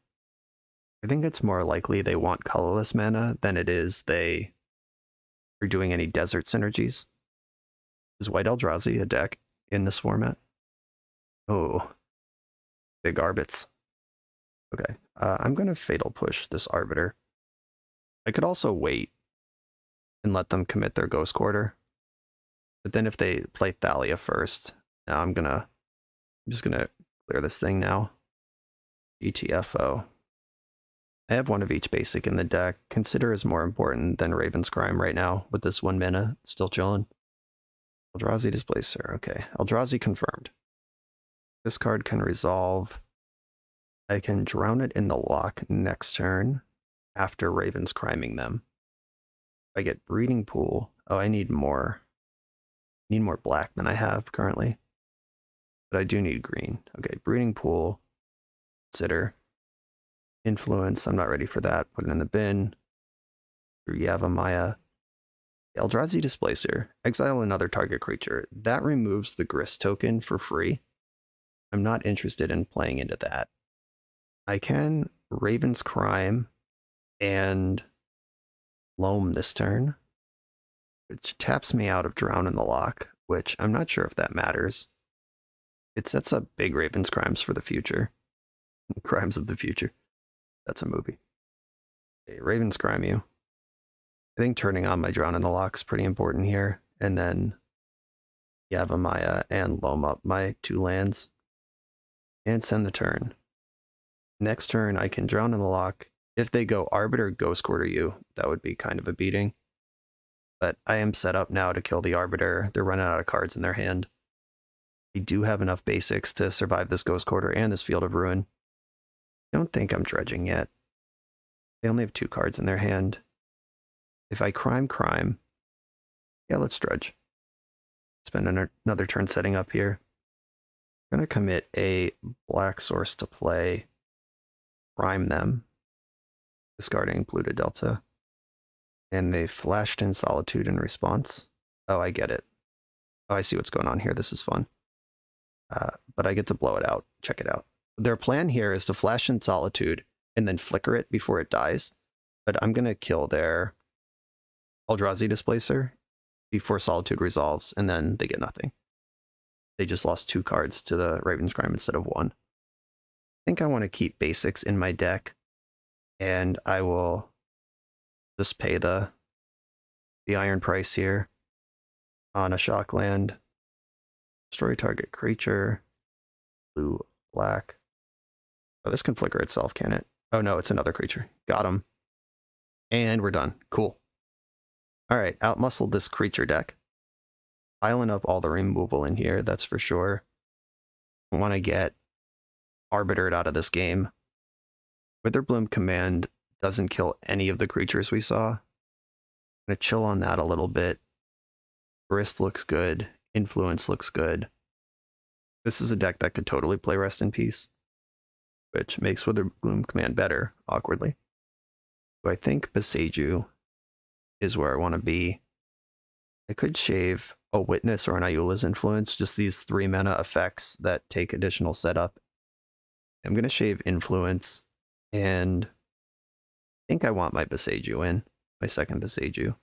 I think it's more likely they want colorless mana than it is they are doing any desert synergies. Is White Eldrazi a deck in this format? Oh, big Arbits. Okay, I'm going to Fatal Push this Arbiter. I could also wait and let them commit their Ghost Quarter. But then if they play Thalia first, now I'm just going to clear this thing now. GTFO. I have one of each basic in the deck. Consider is more important than Raven's Crime right now with this 1 mana still chilling. Eldrazi Displacer. Okay, Eldrazi confirmed. This card can resolve. I can drown it in the lock next turn after Raven's Criming them. I get Breeding Pool. Oh, I need more. Black than I have currently. but I do need green. Okay, breeding pool, consider. Influence, I'm not ready for that. Put it in the bin. Yavimaya. Eldrazi Displacer. Exile another target creature. That removes the Grist token for free. I'm not interested in playing into that. I can Raven's Crime and Loam this turn, which taps me out of Drown in the Lock, which I'm not sure if that matters. It sets up big Raven's Crimes for the future. Crimes of the Future. That's a movie. Okay, Raven's Crime you. I think turning on my Drown in the Lock is pretty important here. And then Yavimaya and Loam up my 2 lands. And send the turn. Next turn, I can Drown in the Lock. If they go Arbiter, Ghost Quarter you, that would be kind of a beating. But I am set up now to kill the Arbiter. They're running out of cards in their hand. I do have enough basics to survive this Ghost Quarter and this Field of Ruin. I don't think I'm dredging yet. They only have 2 cards in their hand. If I crime, yeah, let's dredge. Spend another turn setting up here. I'm going to commit a black source to play, prime them, discarding Blue to Delta. And they flashed in Solitude in response. Oh, I get it. Oh, I see what's going on here. This is fun. But I get to blow it out. Check it out. Their plan here is to flash in Solitude and then flicker it before it dies. But I'm going to kill their Eldrazi Displacer before Solitude resolves, and then they get nothing. They just lost 2 cards to the Raven's Crime instead of 1. I think I want to keep basics in my deck, and I will just pay the iron price here on a shock land. Destroy target creature. Blue, black. Oh, this can flicker itself, can it? Oh no, it's another creature. Got him. And we're done. Cool. Alright, outmuscled this creature deck. Piling up all the removal in here, that's for sure. I want to get Arbitered out of this game. Witherbloom Command doesn't kill any of the creatures we saw. I'm going to chill on that a little bit. Grist looks good. Influence looks good. This is a deck that could totally play Rest in Peace, which makes Witherbloom Command better, awkwardly. So I think Boseiju is where I want to be. I could shave a Witness or an Ayula's Influence, just these 3 mana effects that take additional setup. I'm going to shave Influence, and I think I want my Boseiju in, my second Boseiju.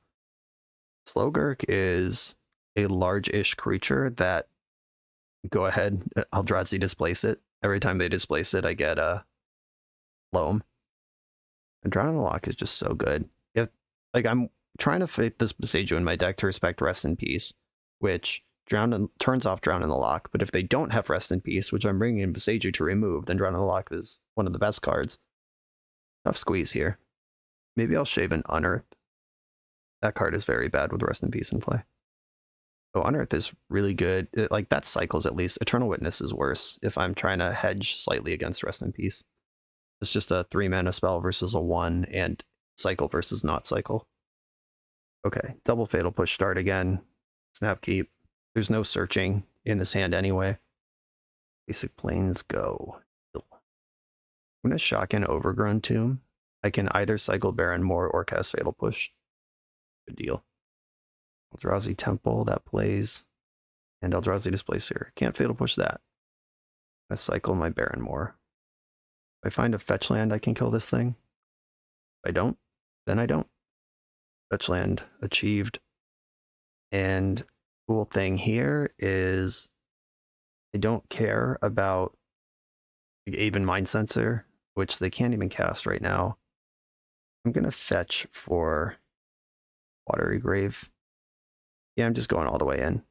Slogurk is a large-ish creature that, go ahead, Eldrazi displace it. Every time they displace it, I get a Loam. And Drown in the Lock is just so good. I'm trying to fit this Boseiju in my deck to respect Rest in Peace, which turns off Drown in the Lock. But if they don't have Rest in Peace, which I'm bringing in Boseiju to remove, then Drown in the Lock is one of the best cards. Tough squeeze here. Maybe I'll shave an Unearth. That card is very bad with Rest in Peace in play. Oh, Unearth is really good. That cycles at least. Eternal Witness is worse if I'm trying to hedge slightly against Rest in Peace. It's just a 3 mana spell versus a 1, and cycle versus not cycle. Okay, double Fatal Push start again. Snap keep. There's no searching in this hand anyway. Basic Plains go. I'm going to shock in Overgrown Tomb. I can either cycle Baron Moor or cast Fatal Push. Good deal. Eldrazi Temple, that plays. And Eldrazi Displacer. Can't Fatal Push that. I'm going to cycle my Baron Moor. If I find a fetch land, I can kill this thing. If I don't, then I don't. Fetch land achieved. And cool thing here is I don't care about Aven Mind Sensor, which they can't even cast right now. I'm going to fetch for Watery Grave. Yeah, I'm just going all the way in.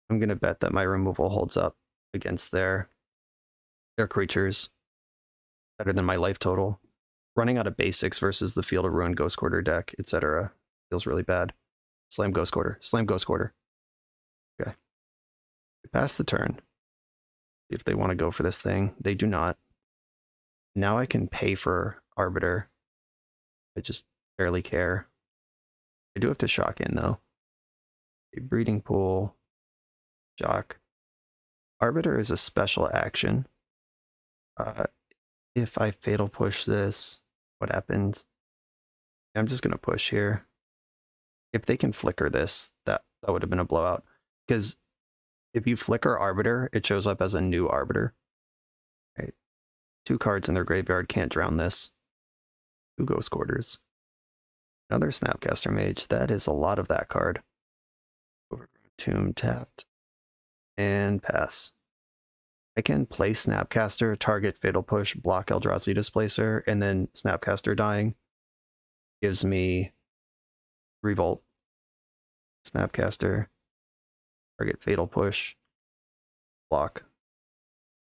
I'm going to bet that my removal holds up against their creatures better than my life total. Running out of basics versus the Field of Ruin Ghost Quarter deck, etc. feels really bad. Slam Ghost Quarter. Slam Ghost Quarter. Okay. Pass the turn. If they want to go for this thing. They do not. Now I can pay for Arbiter. I just barely care. I do have to shock in, though. A Breeding Pool. Shock. Arbiter is a special action. If I fatal push this, what happens? I'm just going to push here. If they can flicker this, that would have been a blowout. Because if you flicker Arbiter, it shows up as a new Arbiter. Right. 2 cards in their graveyard can't drown this. 2 Ghost Quarters. Another Snapcaster Mage. That is a lot of that card. Overgrown Tomb tapped. And pass. I can play Snapcaster, target Fatal Push, block Eldrazi Displacer, and then Snapcaster dying gives me Revolt. Snapcaster, target Fatal Push, block.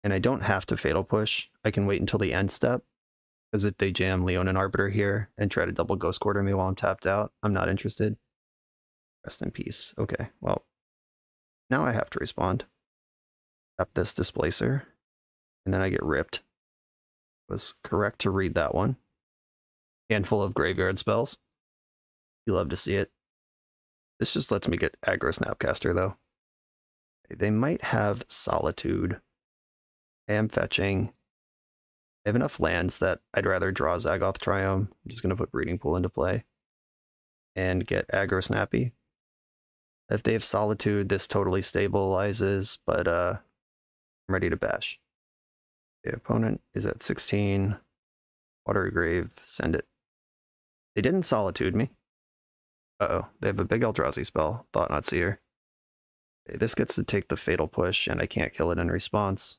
And I don't have to Fatal Push. I can wait until the end step, because if they jam Leon and Arbiter here and try to double Ghost Quarter me while I'm tapped out, I'm not interested. Rest in peace. Okay, well, now I have to respond. Tap this Displacer, and then I get ripped. Was correct to read that one. Handful of graveyard spells. You love to see it. This just lets me get aggro Snapcaster, though. They might have Solitude. I am fetching. I have enough lands that I'd rather draw Zagoth Triome. I'm just going to put Breeding Pool into play. And get aggro Snappy. If they have Solitude, this totally stabilizes, but I'm ready to bash. The opponent is at 16. Watery Grave, send it. They didn't Solitude me. Uh-oh, they have a big Eldrazi spell, Thought Not Seer. Okay, this gets to take the Fatal Push, and I can't kill it in response.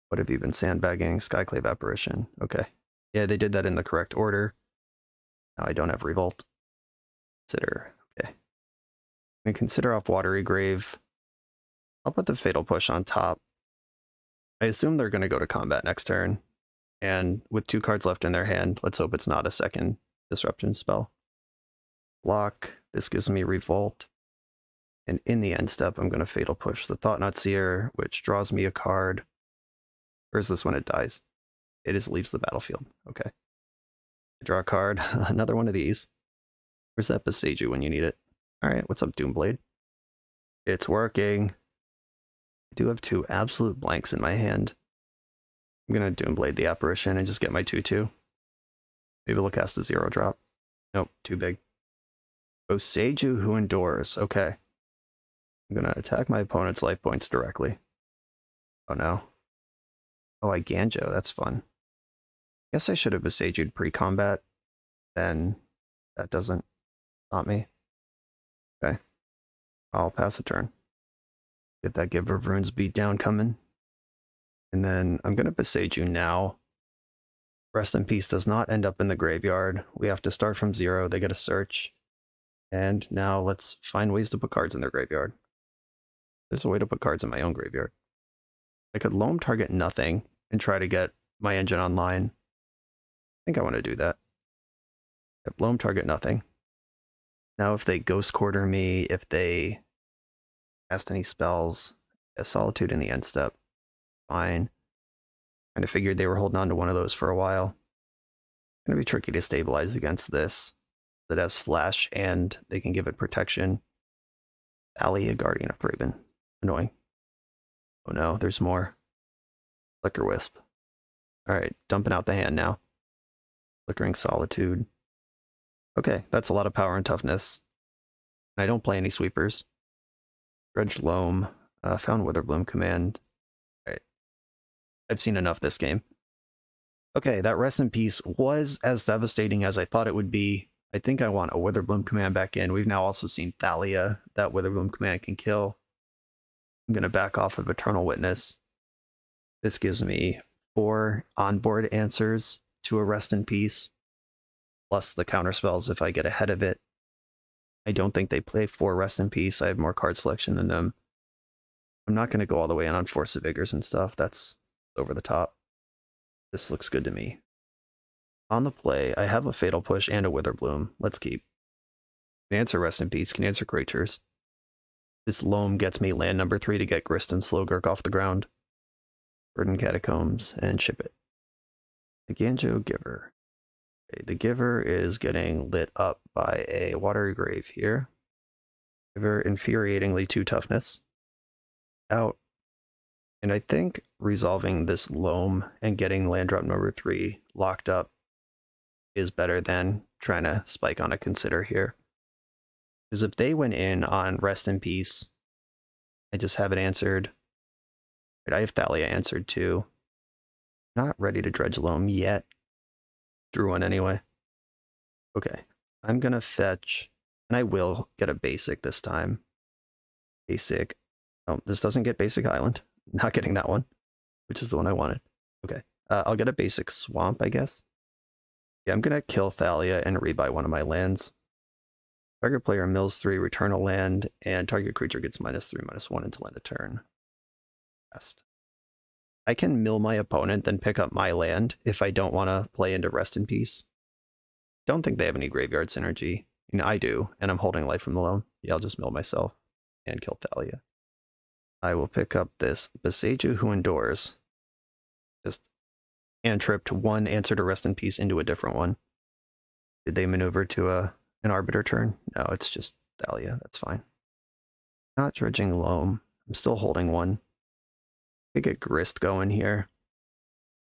What have you been sandbagging? Skyclave Apparition. Okay. Yeah, they did that in the correct order. Now I don't have Revolt. Consider. Okay. I'm going to consider off Watery Grave. I'll put the Fatal Push on top. I assume they're going to go to combat next turn. And with 2 cards left in their hand, let's hope it's not a second Disruption spell. Block. This gives me Revolt. And in the end step, I'm going to Fatal Push the Thought Not Seer, which draws me a card. Or is this when it dies? It just leaves the battlefield. Okay. I draw a card. Another one of these. Where's that Beseiju when you need it? Alright, what's up, Doomblade? It's working. I do have 2 absolute blanks in my hand. I'm going to Doomblade the Apparition and just get my 2/2. Maybe we'll cast a 0-drop. Nope, too big. Beseiju Who Endures. Okay. I'm going to attack my opponent's life points directly. Oh no. Oh, I Ganjo. That's fun. Guess I should have Beseiju'd pre-combat. Then that doesn't stop me. Okay. I'll pass the turn. Get that Giver of Runes beat down coming. And then I'm going to Beseiju now. Rest in Peace does not end up in the graveyard. We have to start from 0. They get a search. And now let's find ways to put cards in their graveyard. There's a way to put cards in my own graveyard. I could Loam target nothing and try to get my engine online. I think I want to do that. Yep, Loam target nothing. Now if they Ghost Quarter me, if they cast any spells, a Solitude in the end step, fine. Kind of figured they were holding on to one of those for a while. Gonna be tricky to stabilize against this. That has Flash and they can give it protection. Allia, Guardian of Graven. Annoying. Oh no, there's more. Flicker Wisp. Alright, dumping out the hand now. Flickering Solitude. Okay, that's a lot of power and toughness. And I don't play any sweepers. Dredged Loam. Found Witherbloom command. Alright. I've seen enough this game. Okay, that Rest in Peace was as devastating as I thought it would be. I think I want a Witherbloom command back in. We've now also seen Thalia. That Witherbloom command can kill. I'm going to back off of Eternal Witness. This gives me 4 onboard answers to a Rest in Peace, plus the counter spells if I get ahead of it. I don't think they play 4 Rest in Peace. I have more card selection than them. I'm not going to go all the way in on Force of Vigors and stuff. That's over the top. This looks good to me. On the play, I have a Fatal Push and a Witherbloom. Let's keep. Can answer Rest in Peace, can answer Creatures. This Loam gets me land number 3 to get Grist and Slogurk off the ground. Burden Catacombs, and ship it. The Ganjo Giver. Okay, the Giver is getting lit up by a Watery Grave here. Giver, infuriatingly 2 toughness. Out. And I think resolving this Loam and getting land drop number 3 locked up is better than trying to spike on a Consider here. Because if they went in on Rest in Peace, I just have it answered. I have Thalia answered too. Not ready to dredge Loam yet. Drew one anyway. Okay, I'm gonna fetch, and I will get a basic this time. Basic. Oh, this doesn't get basic island. Not getting that one, which is the one I wanted. Okay, I'll get a basic swamp, I guess. Yeah, I'm gonna kill Thalia and rebuy one of my lands. Target player mills 3, return a land, and target creature gets -3/-1 until end of turn. Best. I can mill my opponent, then pick up my land if I don't want to play into Rest in Peace. Don't think they have any graveyard synergy. I mean, I do, and I'm holding life from the Loam. Yeah, I'll just mill myself and kill Thalia. I will pick up this Bosh'nu Who Endures. Just cantripped one answer to Rest in Peace into a different one. Did they maneuver to an Arbiter turn? No, it's just Thalia. That's fine. Not dredging Loam. I'm still holding one. I could get Grist going here.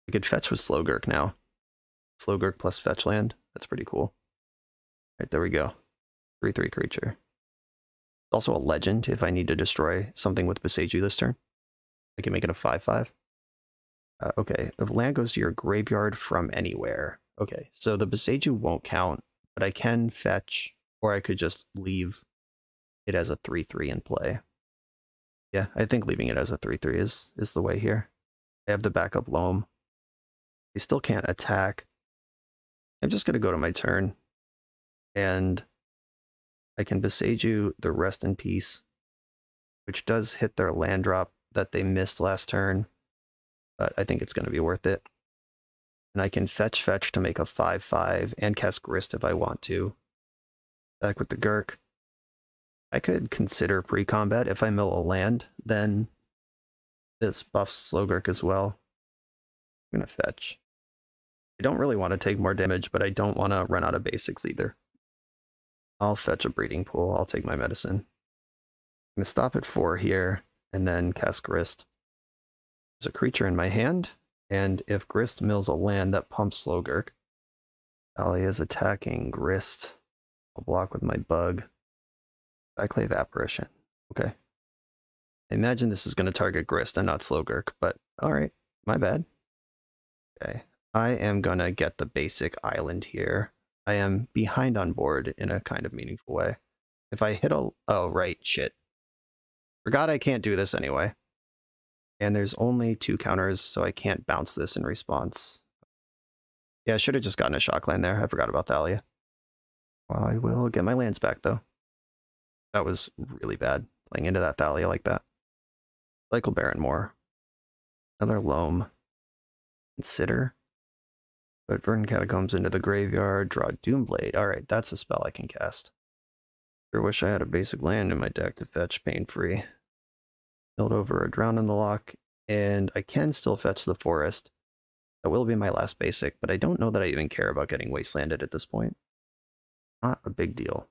I could fetch with Slogurk now. Slogurk plus fetch land. That's pretty cool. Right, there we go. 3/3 creature. Also a legend if I need to destroy something with Bosh'nu this turn. I can make it a 5/5. Okay, the land goes to your graveyard from anywhere. Okay, so the Bosh'nu won't count, but I can fetch, or I could just leave it as a 3/3 in play. Yeah, I think leaving it as a 3/3 is the way here. I have the backup Loam. They still can't attack. I'm just going to go to my turn, and I can Bosh'nu the Rest in Peace, which does hit their land drop that they missed last turn, but I think it's going to be worth it. And I can fetch to make a 5/5 and cast Grist if I want to. Back with the Gurk. I could consider pre-combat. If I mill a land, then this buffs Slogurk as well. I'm going to fetch. I don't really want to take more damage, but I don't want to run out of basics either. I'll fetch a Breeding Pool. I'll take my medicine. I'm going to stop at 4 here, and then cast Grist. There's a creature in my hand, and if Grist mills a land, that pumps Slogurk. Thalia is attacking Grist. I'll block with my bug. Cyclave Apparition. Okay. I imagine this is going to target Grist and not Slogurk, but alright, my bad. Okay. I am going to get the basic island here. I am behind on board in a kind of meaningful way. If I hit a... Oh, right, shit. Forgot I can't do this anyway. And there's only 2 counters, so I can't bounce this in response. Yeah, I should have just gotten a shock land there. I forgot about Thalia. Well, I will get my lands back, though. That was really bad, playing into that Thalia like that. Cycle Baron more. Another Loam. Consider. Put Verdant Catacombs into the graveyard. Draw Doomblade. Alright, that's a spell I can cast. Sure wish I had a basic land in my deck to fetch pain-free. Build over a Drown in the Loch, and I can still fetch the Forest. That will be my last basic, but I don't know that I even care about getting wastelanded at this point. Not a big deal.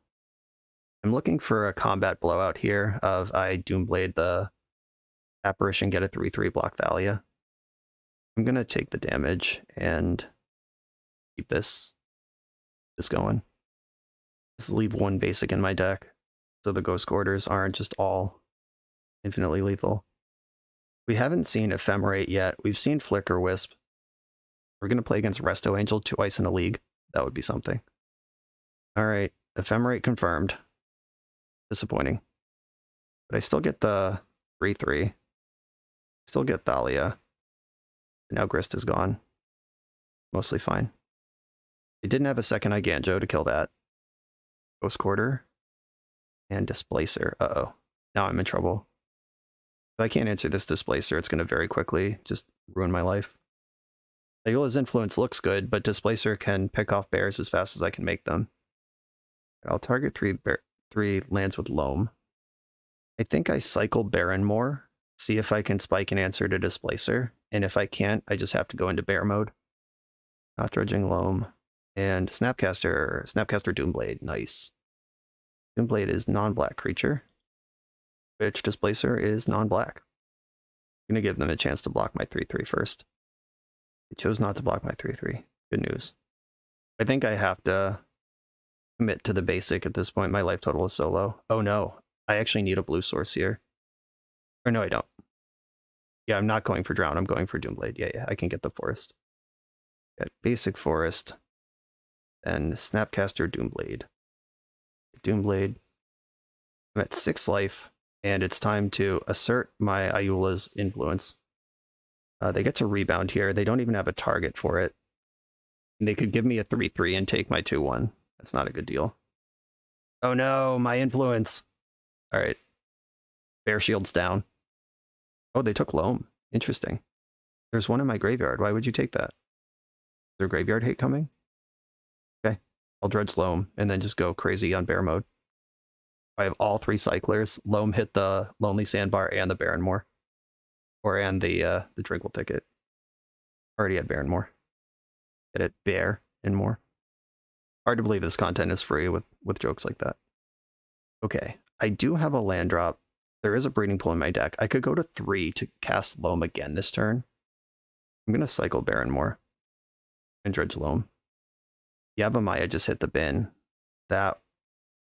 I'm looking for a combat blowout here of I Doomblade the Apparition, get a 3/3 block Thalia. I'm going to take the damage and keep this going. Just leave 1 basic in my deck so the Ghost Quarters aren't just all infinitely lethal. We haven't seen Ephemerate yet. We've seen Flicker Wisp. We're going to play against Resto Angel twice in a league. That would be something. Alright, Ephemerate confirmed. Disappointing. But I still get the 3/3. Still get Thalia. But now Grist is gone. Mostly fine. They didn't have a second Iganjo to kill that. Ghost Quarter. And Displacer. Uh-oh. Now I'm in trouble. If I can't answer this Displacer, it's going to very quickly just ruin my life. Ayula's Influence looks good, but Displacer can pick off bears as fast as I can make them. I'll target 3 lands with Loam. I think I cycle Baron more, see if I can spike an answer to Displacer, and if I can't, I just have to go into bear mode. Not dredging Loam. And Snapcaster Doomblade, nice. Doomblade is non-black creature, which Displacer is non-black. I'm going to give them a chance to block my 3/3 first. They chose not to block my 3/3. Good news. I think I have to commit to the basic at this point. My life total is so low. Oh no, I actually need a blue source here. Or no, I don't. Yeah, I'm not going for Drown. I'm going for Doomblade. Yeah, I can get the forest. Got basic forest. Then Snapcaster, Doomblade. Doomblade. I'm at 6 life, and it's time to assert my Ayula's influence. They get to rebound here. They don't even have a target for it. And they could give me a 3/3 and take my 2/1. That's not a good deal. Oh no, my influence. All right. Bear shield's down. Oh, they took Loam. Interesting. There's one in my graveyard. Why would you take that? Is there graveyard hate coming? Okay. I'll dredge Loam and then just go crazy on bear mode. I have all 3 cyclers. Loam hit the Lonely Sandbar and the Barrenmoor. And the Drinkle ticket. Already had Barrenmoor. Get it, Bear and more. Hard to believe this content is free with jokes like that. Okay, I do have a land drop. There is a breeding pool in my deck. I could go to 3 to cast Loam again this turn. I'm going to cycle Barrenmoor and dredge Loam. Yavimaya just hit the bin. That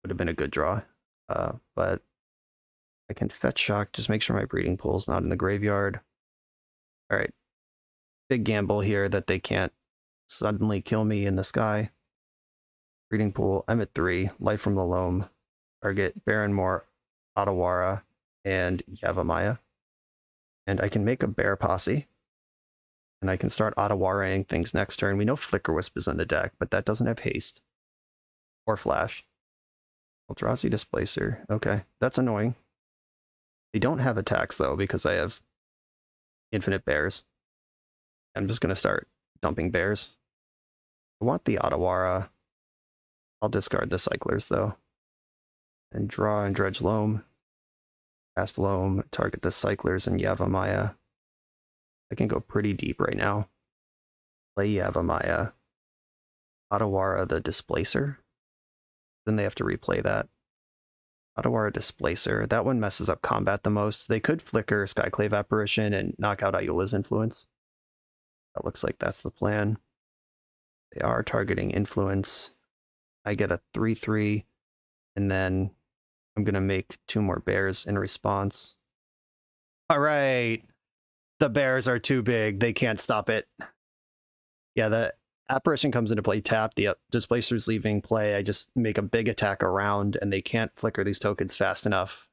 would have been a good draw. But I can fetch Shock, just make sure my breeding pool is not in the graveyard. All right. Big gamble here that they can't suddenly kill me in the sky. Breeding pool, I'm at 3. Life from the Loam. Target Barrenmoor, Otawara, and Yavimaya. And I can make a Bear Posse. And I can start Otawaraing things next turn. We know Flicker Wisp is in the deck, but that doesn't have haste. Or Flash. Eldrazi Displacer. Okay, that's annoying. They don't have attacks, though, because I have infinite bears. I'm just going to start dumping bears. I want the Otawara. I'll discard the cyclers, though. And draw and dredge Loam. Cast Loam, target the cyclers and Yavimaya. I can go pretty deep right now. Play Yavimaya. Otawara the Displacer. Then they have to replay that. Otawara Displacer. That one messes up combat the most. They could flicker Skyclave Apparition and knock out Ayula's influence. That looks like that's the plan. They are targeting influence. I get a 3/3, and then I'm going to make 2 more bears in response. All right. The bears are too big. They can't stop it. Yeah, the Apparition comes into play tapped. The Displacer's leaving play. I just make a big attack around, and they can't flicker these tokens fast enough.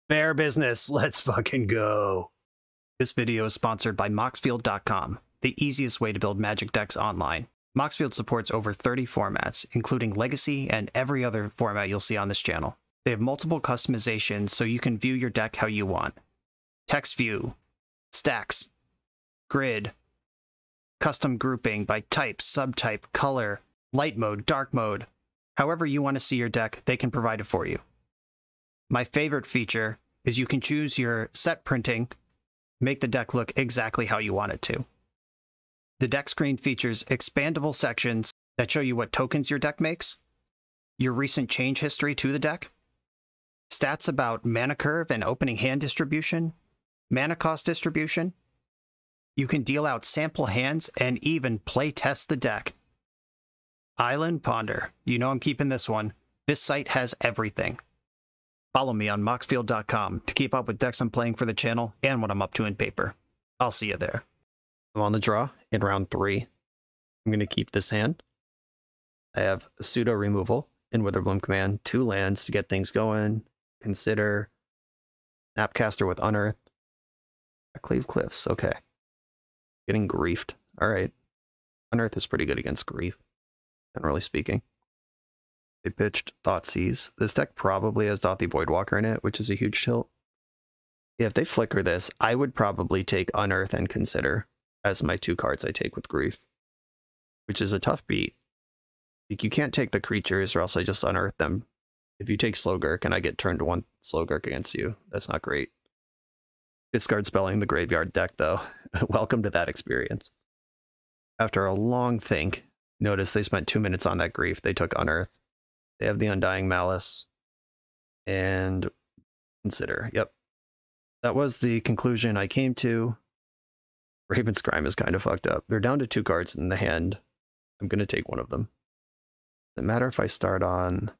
Bear business. Let's fucking go. This video is sponsored by Moxfield.com, the easiest way to build Magic decks online. Moxfield supports over 30 formats, including Legacy and every other format you'll see on this channel. They have multiple customizations so you can view your deck how you want. Text view, stacks, grid, custom grouping by type, subtype, color, light mode, dark mode. However you want to see your deck, they can provide it for you. My favorite feature is you can choose your set printing, make the deck look exactly how you want it to. The deck screen features expandable sections that show you what tokens your deck makes, your recent change history to the deck, stats about mana curve and opening hand distribution, mana cost distribution. You can deal out sample hands and even play test the deck. Island Ponder. You know I'm keeping this one. This site has everything. Follow me on Moxfield.com to keep up with decks I'm playing for the channel and what I'm up to in paper. I'll see you there. I'm on the draw in round 3. I'm going to keep this hand. I have Pseudo Removal in Witherbloom Command, 2 lands to get things going. Consider Snapcaster with Unearth. Cleave Cliffs, okay. Getting griefed. Alright. Unearth is pretty good against grief, generally speaking. They pitched Thoughtseize. This deck probably has Dothy Voidwalker in it, which is a huge tilt. Yeah, if they flicker this, I would probably take Unearth and Consider as my 2 cards I take with grief, which is a tough beat. Like, you can't take the creatures or else I just unearth them. If you take Slogurk and I get turned to 1 Slogurk against you, that's not great. Discard spelling the graveyard deck, though. Welcome to that experience. After a long think, notice they spent 2 minutes on that grief. They took Unearth. They have the Undying Malice. And Consider. Yep. that was the conclusion I came to. Raven's Crime is kind of fucked up. They're down to 2 cards in the hand. I'm going to take one of them. Doesn't matter if I start on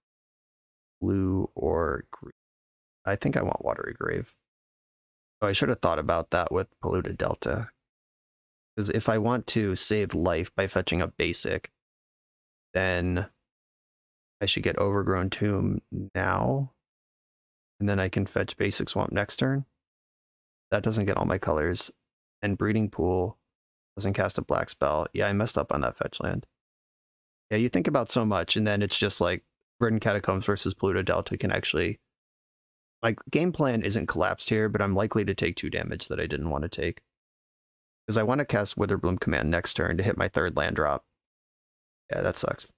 blue or green. I think I want Watery Grave. Oh, I should have thought about that with Polluted Delta. Because if I want to save life by fetching a basic, then I should get Overgrown Tomb now. And then I can fetch Basic Swamp next turn. That doesn't get all my colors. And Breeding Pool doesn't cast a black spell. Yeah, I messed up on that fetch land. Yeah, you think about so much, and then it's just like Verdant Catacombs versus Polluted Delta can actually... My game plan isn't collapsed here, but I'm likely to take 2 damage that I didn't want to take. Because I want to cast Witherbloom Command next turn to hit my 3rd land drop. Yeah, that sucks.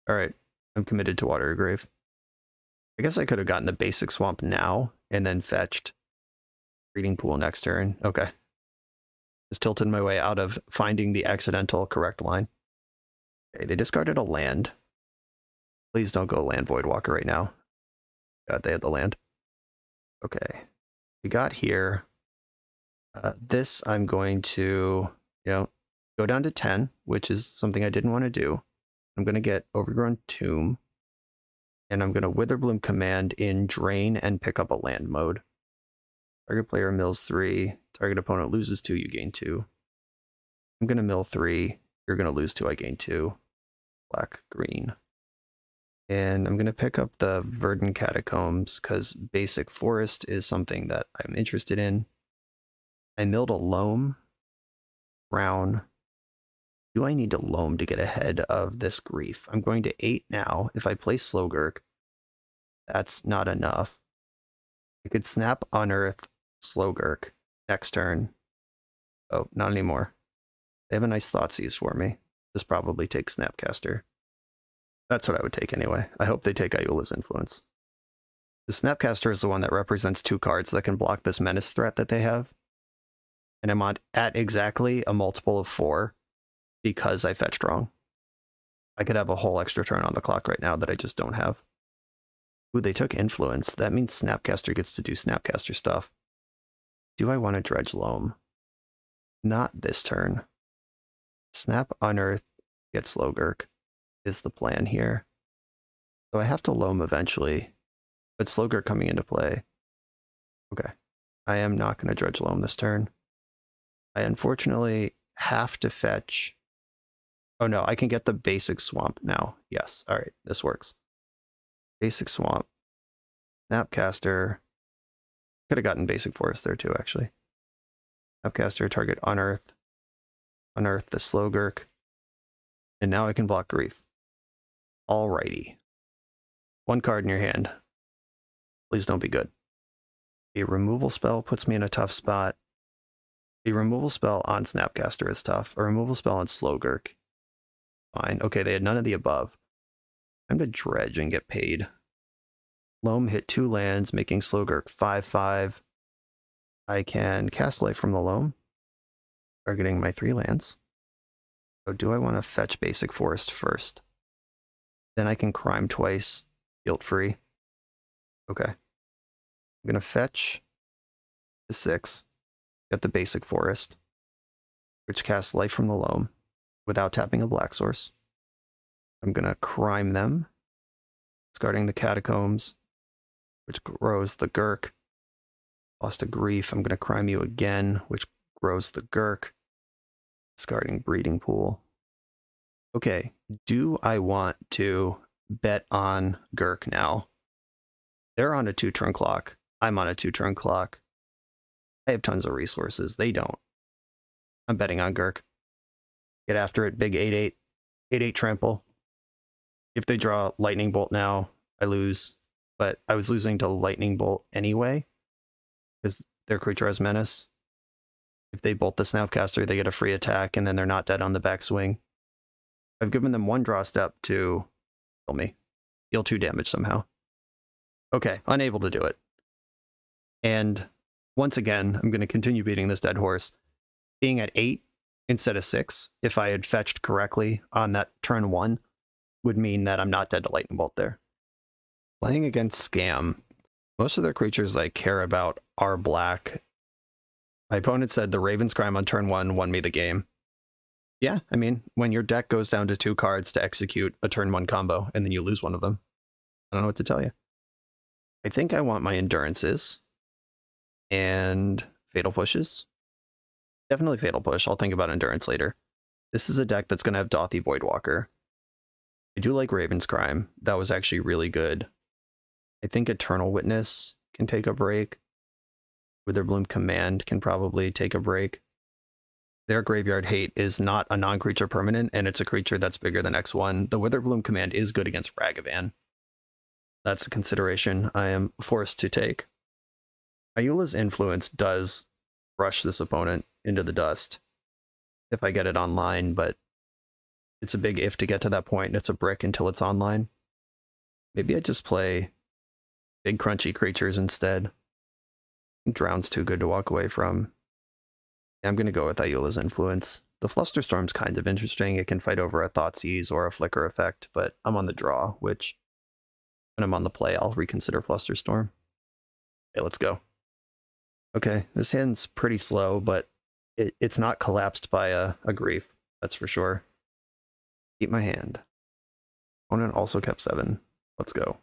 Alright, I'm committed to Watery Grave. I guess I could have gotten the Basic Swamp now, and then fetched Breeding Pool next turn. Okay. Just tilted my way out of finding the accidental correct line. Okay, they discarded a land. Please don't go Land Voidwalker right now. God, they had the land. Okay. We got here. This I'm going to, go down to 10, which is something I didn't want to do. I'm going to get Overgrown Tomb. And I'm going to Witherbloom Command in Drain and pick up a land mode. Target player mills 3. Target opponent loses 2, you gain 2. I'm going to mill 3. You're going to lose 2, I gain 2. Black, green. And I'm going to pick up the Verdant Catacombs because Basic Forest is something that I'm interested in. I milled a Loam. Brown. Do I need a Loam to get ahead of this grief? I'm going to 8 now. If I play Slogurk, that's not enough. I could snap Unearth Slogurk next turn. Oh, not anymore. They have a nice Thoughtseize for me. This probably takes Snapcaster. That's what I would take anyway. I hope they take Ayula's Influence. The Snapcaster is the one that represents 2 cards that can block this menace threat that they have. And I'm at exactly a multiple of 4 because I fetched wrong. I could have a whole extra turn on the clock right now that I just don't have. Ooh, they took Influence. That means Snapcaster gets to do Snapcaster stuff. Do I want to Dredge Loam? Not this turn. Snap Unearth, get Slogurk is the plan here. So I have to Loam eventually, but Slogurk coming into play. Okay. I am not going to Dredge Loam this turn. I unfortunately have to fetch... Oh no, I can get the Basic Swamp now. Yes, alright, this works. Basic Swamp. Snapcaster. Could have gotten Basic Forest there too, actually. Snapcaster, target Unearth. Unearth the Slogurk. And now I can block Grief. Alrighty. 1 card in your hand. Please don't be good. A removal spell puts me in a tough spot. A removal spell on Snapcaster is tough. A removal spell on Slogurk. Fine. Okay, they had none of the above. Time to dredge and get paid. Loam hit 2 lands, making Slogurk 5/5. I can cast Life from the Loam, targeting my 3 lands. So do I want to fetch Basic Forest first? Then I can crime twice, guilt-free. Okay. I'm going to fetch the 6, get the Basic Forest, which casts Life from the Loam without tapping a black source. I'm going to crime them, discarding the Catacombs, which grows the Gurk. Lost a Grief. I'm going to crime you again, which grows the Gurk. Discarding Breeding Pool. Okay, do I want to bet on Gurk now? They're on a 2-turn clock. I'm on a 2-turn clock. I have tons of resources. They don't. I'm betting on Gurk. Get after it. Big 8/8. 8/8 trample. If they draw Lightning Bolt now, I lose. But I was losing to Lightning Bolt anyway, because their creature has Menace. If they bolt the Snapcaster, they get a free attack, and then they're not dead on the backswing. I've given them 1 draw step to kill me. Deal 2 damage somehow. Okay, unable to do it. And once again, I'm going to continue beating this dead horse. Being at 8 instead of 6, if I had fetched correctly on that turn 1, would mean that I'm not dead to Lightning Bolt there. Playing against Scam, Most of the creatures I care about are black. My opponent said the Raven's Crime on turn 1 won me the game. Yeah, I mean, when your deck goes down to 2 cards to execute a turn 1 combo, and then you lose one of them, I don't know what to tell you. I think I want my Endurances and Fatal Pushes. Definitely Fatal Push. I'll think about Endurance later. This is a deck that's going to have Dothy Voidwalker. I do like Raven's Crime. That was actually really good. I think Eternal Witness can take a break. Witherbloom Command can probably take a break. Their Graveyard Hate is not a non-creature permanent, and it's a creature that's bigger than X1. The Witherbloom Command is good against Ragavan. That's a consideration I am forced to take. Ayula's Influence does brush this opponent into the dust if I get it online, but it's a big if to get to that point, and it's a brick until it's online. Maybe I just play big crunchy creatures instead. Drown's too good to walk away from. I'm going to go with Ayula's Influence. The Flusterstorm's kind of interesting. It can fight over a Thoughtseize or a Flicker effect, but I'm on the draw, which when I'm on the play, I'll reconsider Flusterstorm. Okay, let's go. Okay, this hand's pretty slow, but it's not collapsed by a grief, that's for sure. Keep my hand. Opponent also kept 7. Let's go.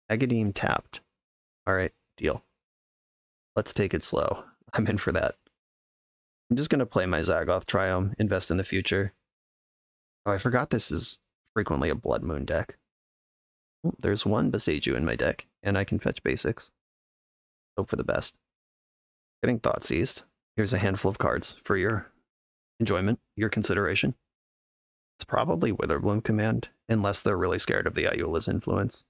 Agadeem tapped. Alright, deal. Let's take it slow. I'm in for that. I'm just going to play my Zagoth Triome, invest in the future. Oh, I forgot this is frequently a Blood Moon deck. Oh, there's one Boseiju in my deck, and I can fetch basics. Hope for the best. Getting Thoughtseized. Here's a handful of cards for your enjoyment, your consideration. It's probably Witherbloom Command, unless they're really scared of the Ayula's Influence.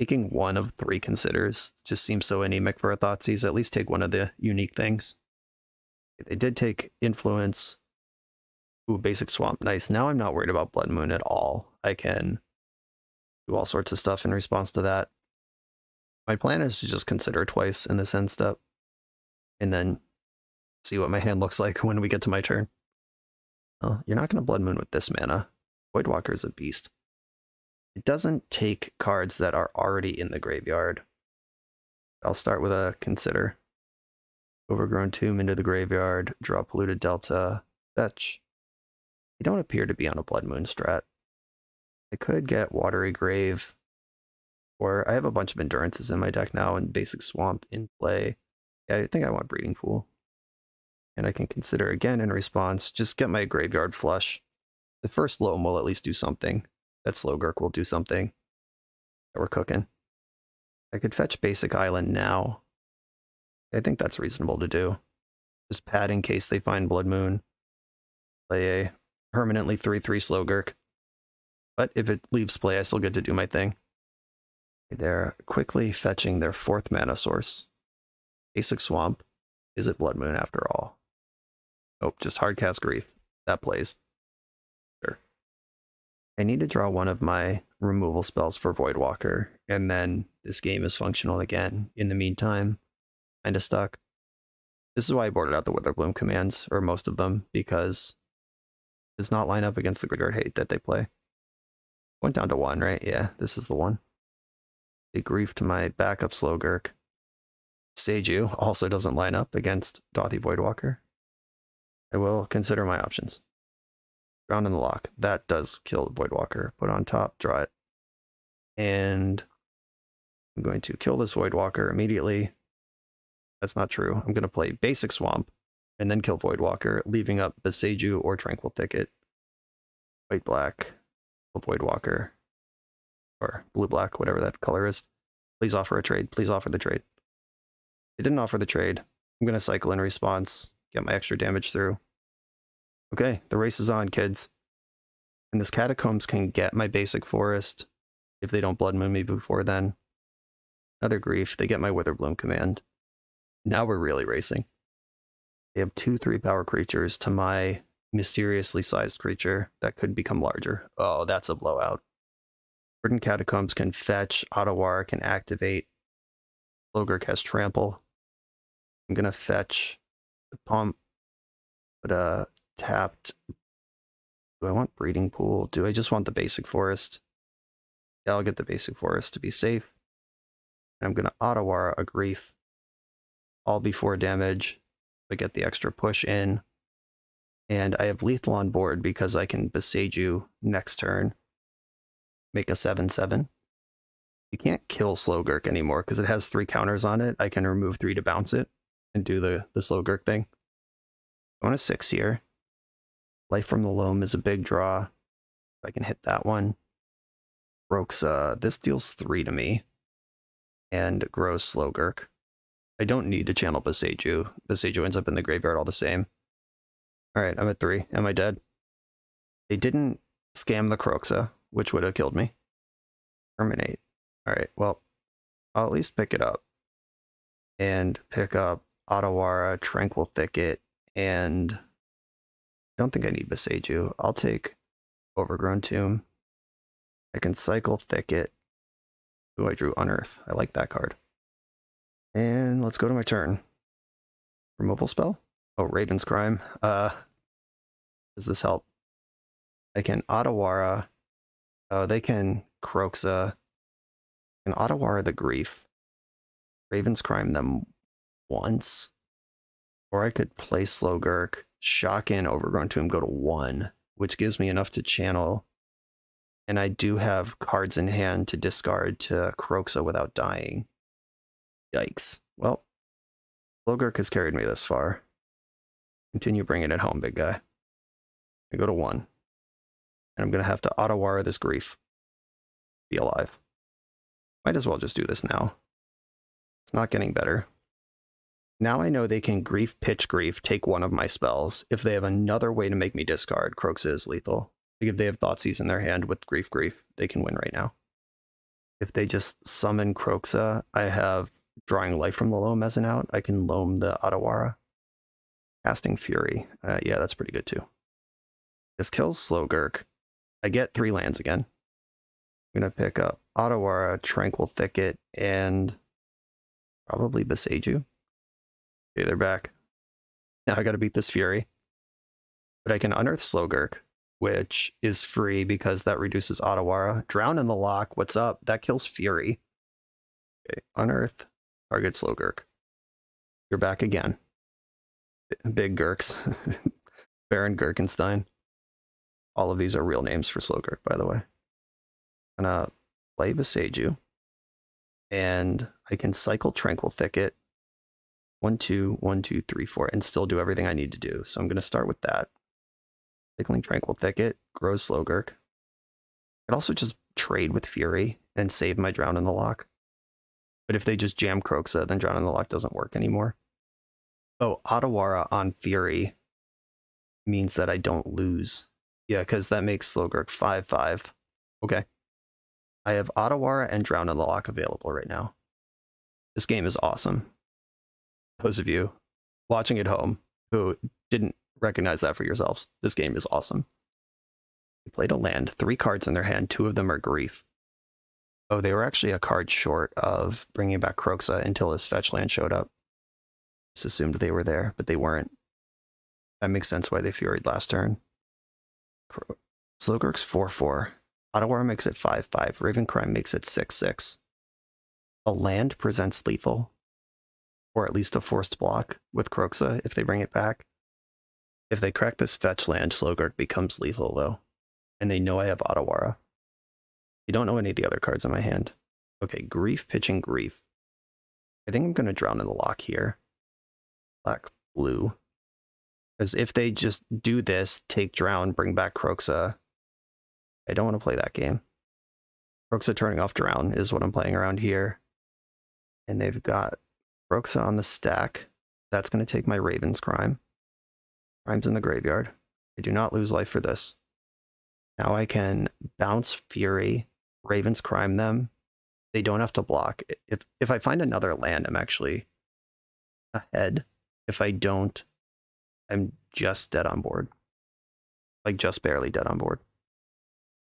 Taking one of 3 considers just seems so anemic for a Thoughtseize. At least take one of the unique things. They did take Influence. Ooh, Basic Swamp. Nice. Now I'm not worried about Blood Moon at all. I can do all sorts of stuff in response to that. My plan is to just consider twice in this end step, and then see what my hand looks like when we get to my turn. Oh, you're not going to Blood Moon with this mana. Voidwalker is a beast. It doesn't take cards that are already in the graveyard. I'll start with a consider. Overgrown Tomb into the graveyard, draw Polluted Delta, fetch. You don't appear to be on a Blood Moon strat. I could get Watery Grave, or I have a bunch of Endurances in my deck now and Basic Swamp in play. Yeah, I think I want Breeding Pool. And I can consider again in response, just get my graveyard flush. The first Loam will at least do something. That Slogurk will do something. That we're cooking. I could fetch Basic Island now. I think that's reasonable to do. Just pad in case they find Blood Moon. Play a permanently 3/3 Slogurk. But if it leaves play, I still get to do my thing. They're quickly fetching their 4th mana source. Basic Swamp. Is it Blood Moon after all? Nope, just Hardcast Grief. That plays. Sure. I need to draw one of my removal spells for Voidwalker, and then this game is functional again. In the meantime, kind of stuck. This is why I boarded out the Witherbloom commands, or most of them, because it does not line up against the Graveyard Hate that they play. Went down to 1, right? Yeah, this is the one. They griefed my backup Slogurk. Seiju also doesn't line up against Dothy Voidwalker. I will consider my options. Drown in the Lock. That does kill Voidwalker. Put on top, draw it. And I'm going to kill this Voidwalker immediately. That's not true. I'm going to play Basic Swamp and then kill Voidwalker, leaving up Boseiju or Tranquil Thicket. White-black, Voidwalker, or blue-black, whatever that color is. Please offer a trade. Please offer the trade. They didn't offer the trade. I'm going to cycle in response, get my extra damage through. Okay, the race is on, kids. And this Catacombs can get my basic forest if they don't Blood Moon me before then. Another grief, they get my Witherbloom command. Now we're really racing. They have 2 3-power creatures to my mysteriously sized creature that could become larger. Oh, that's a blowout. Verdant Catacombs can fetch, Ottawar can activate. Slogurk has trample. I'm gonna fetch the pump, but tapped. Do I want Breeding Pool? Do I just want the basic forest? Yeah, I'll get the basic forest to be safe. I'm going to Otawara a Grief. All before damage. I get the extra push in. And I have lethal on board because I can Boseiju next turn. Make a 7/7. You can't kill Slogurk anymore because it has 3 counters on it. I can remove 3 to bounce it and do the Slogurk thing. I want a 6 here. Life from the Loam is a big draw. If I can hit that one. Broxa, this deals 3 to me. And grows Slogurk. I don't need to channel Boseiju. Boseiju ends up in the graveyard all the same. Alright, I'm at 3. Am I dead? They didn't scam the Kroxa, which would have killed me. Terminate. Alright, well, I'll at least pick it up. And pick up Otawara, Tranquil Thicket, and I don't think I need Boseiju. I'll take Overgrown Tomb. I can cycle Thicket. Ooh, I drew Unearth. I like that card. And let's go to my turn. Removal spell? Oh, Raven's Crime. Does this help? I can Otawara. Oh, they can Kroxa. And Otawara the Grief. Raven's Crime them once. Or I could play Slogurk, shock in Overgrown Tomb, go to 1, which gives me enough to channel. And I do have cards in hand to discard to Kroxa without dying. Yikes. Well, Slogurk has carried me this far. Continue bringing it home, big guy. I go to 1. And I'm going to have to Otawara this Grief. Be alive. Might as well just do this now. It's not getting better. Now I know they can Grief, Pitch Grief, take one of my spells. If they have another way to make me discard, Kroxa is lethal. Like if they have Thoughtseize in their hand with Grief, they can win right now. If they just summon Kroxa, I have drawing life from the Loam as an out. I can Loam the Otawara. Casting Fury. Yeah, that's pretty good too. This kills Slogurk. I get 3 lands again. I'm going to pick up Otawara, Tranquil Thicket, and probably Boseiju. Okay, they're back. Now I got to beat this Fury. But I can Unearth Slogurk, which is free because that reduces Otawara. Drown in the Lock. What's up? That kills Fury. Okay, Unearth. Target Slogurk. You're back again. Big Gurks. Baron Gurkenstein. All of these are real names for Slogurk, by the way. I'm gonna play Boseiju. And I can cycle Tranquil Thicket. 1, 2, 1, 2, 3, 4, and still do everything I need to do. So I'm gonna start with that. Cycling Tranquil Thicket, grows Slogurk. I could also just trade with Fury and save my Drown in the Lock. But if they just jam Kroxa, then Drown in the Lock doesn't work anymore. Oh, Otawara on Fury means that I don't lose. Yeah, because that makes Slogurk 5/5. Okay. I have Otawara and Drown in the Lock available right now. This game is awesome. Those of you watching at home who didn't recognize that for yourselves, this game is awesome. They played a land, 3 cards in their hand, 2 of them are Grief. Oh, they were actually a card short of bringing back Kroxa until his fetch land showed up. Just assumed they were there, but they weren't. That makes sense why they Furied last turn. Slogurk's 4/4. Otawara makes it 5/5. Raven Crime makes it 6/6. A land presents lethal, or at least a forced block with Kroxa if they bring it back. If they crack this fetch land, Slogurk becomes lethal though, and they know I have Otawara. I don't know any of the other cards in my hand. Okay, Grief, pitching Grief. I think I'm going to Drown in the Lock here. Black, blue. Because if they just do this, take Drown, bring back Kroxa, I don't want to play that game. Kroxa turning off Drown is what I'm playing around here. And they've got Kroxa on the stack. That's going to take my Raven's Crime. Crime's in the graveyard. I do not lose life for this. Now I can bounce Fury, Raven's Crime them. They don't have to block. If I find another land, I'm actually ahead. If I don't, I'm just dead on board. Like just barely dead on board.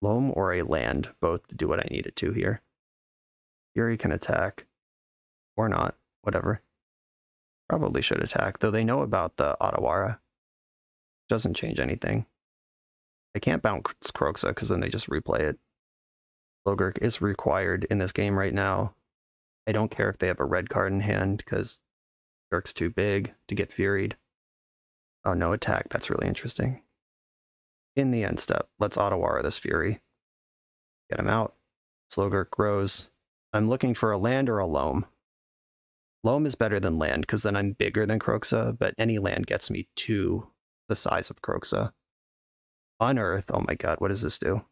Loam or a land both do what I need it to here. Fury can attack. Or not. Whatever. Probably should attack, though they know about the Otawara. Doesn't change anything. I can't bounce Kroxa because then they just replay it. Slogurk is required in this game right now. I don't care if they have a red card in hand because Gurk's too big to get Furied. Oh, no attack. That's really interesting. In the end step, let's Otawara this Fury. Get him out. Slogurk grows. I'm looking for a land or a Loam. Loam is better than land because then I'm bigger than Kroxa, but any land gets me to the size of Kroxa. Unearth. Oh my god, what does this do?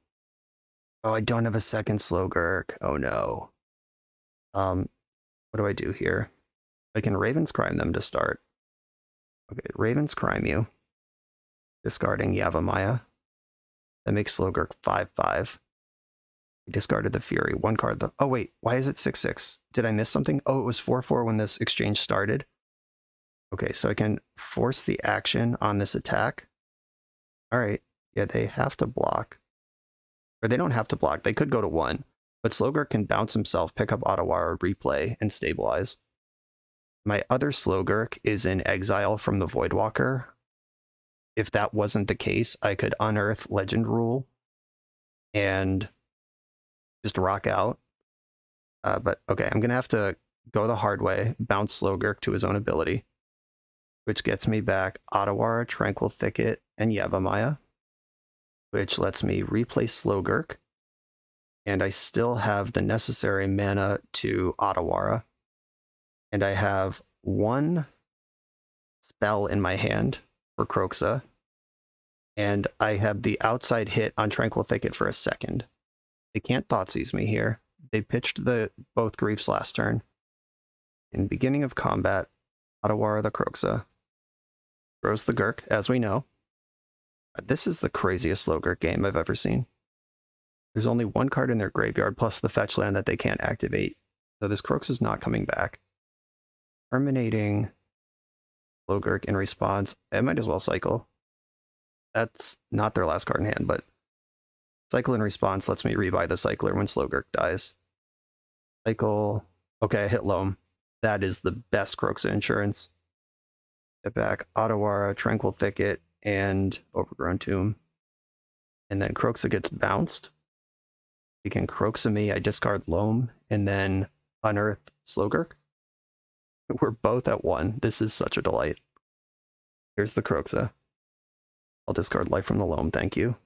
Oh, I don't have a second Slogurk. Oh no. What do I do here? I can Raven's Crime them to start. Okay, Raven's Crime you. Discarding Yavimaya. That makes Slogurk 5/5. I discarded the Fury. One card. Oh wait, why is it 6/6? Did I miss something? Oh, it was 4/4 when this exchange started. Okay, so I can force the action on this attack. All right. Yeah, they have to block. Or they don't have to block. They could go to 1. But Slogurk can bounce himself, pick up Otawara, replay, and stabilize. My other Slogurk is in exile from the Voidwalker. If that wasn't the case, I could Unearth Legend Rule and just rock out. But okay, I'm going to have to go the hard way, bounce Slogurk to his own ability, which gets me back Otawara, Tranquil Thicket, and Yavimaya, which lets me replace Slogurk. And I still have the necessary mana to Otawara. And I have 1 spell in my hand for Kroxa. And I have the outside hit on Tranquil Thicket for a second. They can't Thoughtseize me here. They pitched both Griefs last turn. In beginning of combat, Otawara the Kroxa throws the Gurk, as we know. This is the craziest Slogurk game I've ever seen. There's only 1 card in their graveyard, plus the fetch land that they can't activate. So this Kroxa is not coming back. Terminating Slogurk in response. I might as well cycle. That's not their last card in hand, but cycle in response lets me rebuy the cycler when Slogurk dies. Cycle. Okay, I hit Loam. That is the best Kroxa insurance. Get back Otawara, Tranquil Thicket, and Overgrown Tomb. And then Kroxa gets bounced. He can Kroxa me, I discard Loam, and then Unearth Slogurk. We're both at 1. This is such a delight. Here's the Kroxa. I'll discard Life from the Loam, thank you.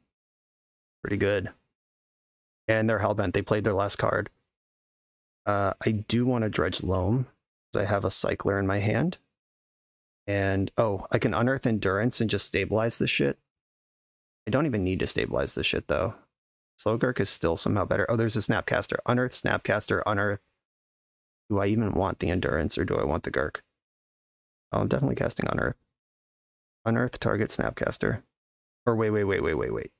Pretty good. And they're Hellbent. They played their last card. I do want to dredge Loam, because I have a cycler in my hand. And, oh, I can Unearth Endurance and just stabilize this shit. I don't even need to stabilize this shit, though. Slogurk is still somehow better. Oh, there's a Snapcaster. Unearth, Snapcaster, Unearth. Do I even want the Endurance, or do I want the Gurk? Oh, I'm definitely casting Unearth. Unearth, target Snapcaster. Or wait.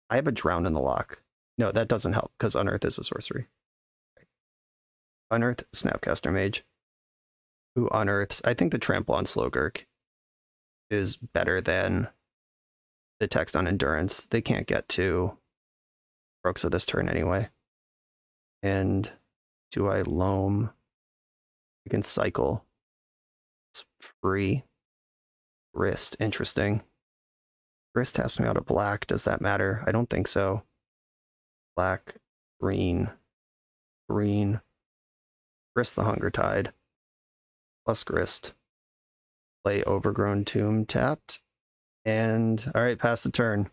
I have a Drown in the lock. No, that doesn't help, because Unearth is a sorcery. Unearth, Snapcaster Mage. Who unearths? I think the Trample on Slogurk is better than the text on Endurance. They can't get to Kroxa this turn anyway. And do I Loam? I can cycle. It's free. Wrist, interesting. Wrist taps me out of black. Does that matter? I don't think so. Black, green, green. Grist the Hunger Tide. Plus Grist. Play Overgrown Tomb tapped. And, alright, pass the turn.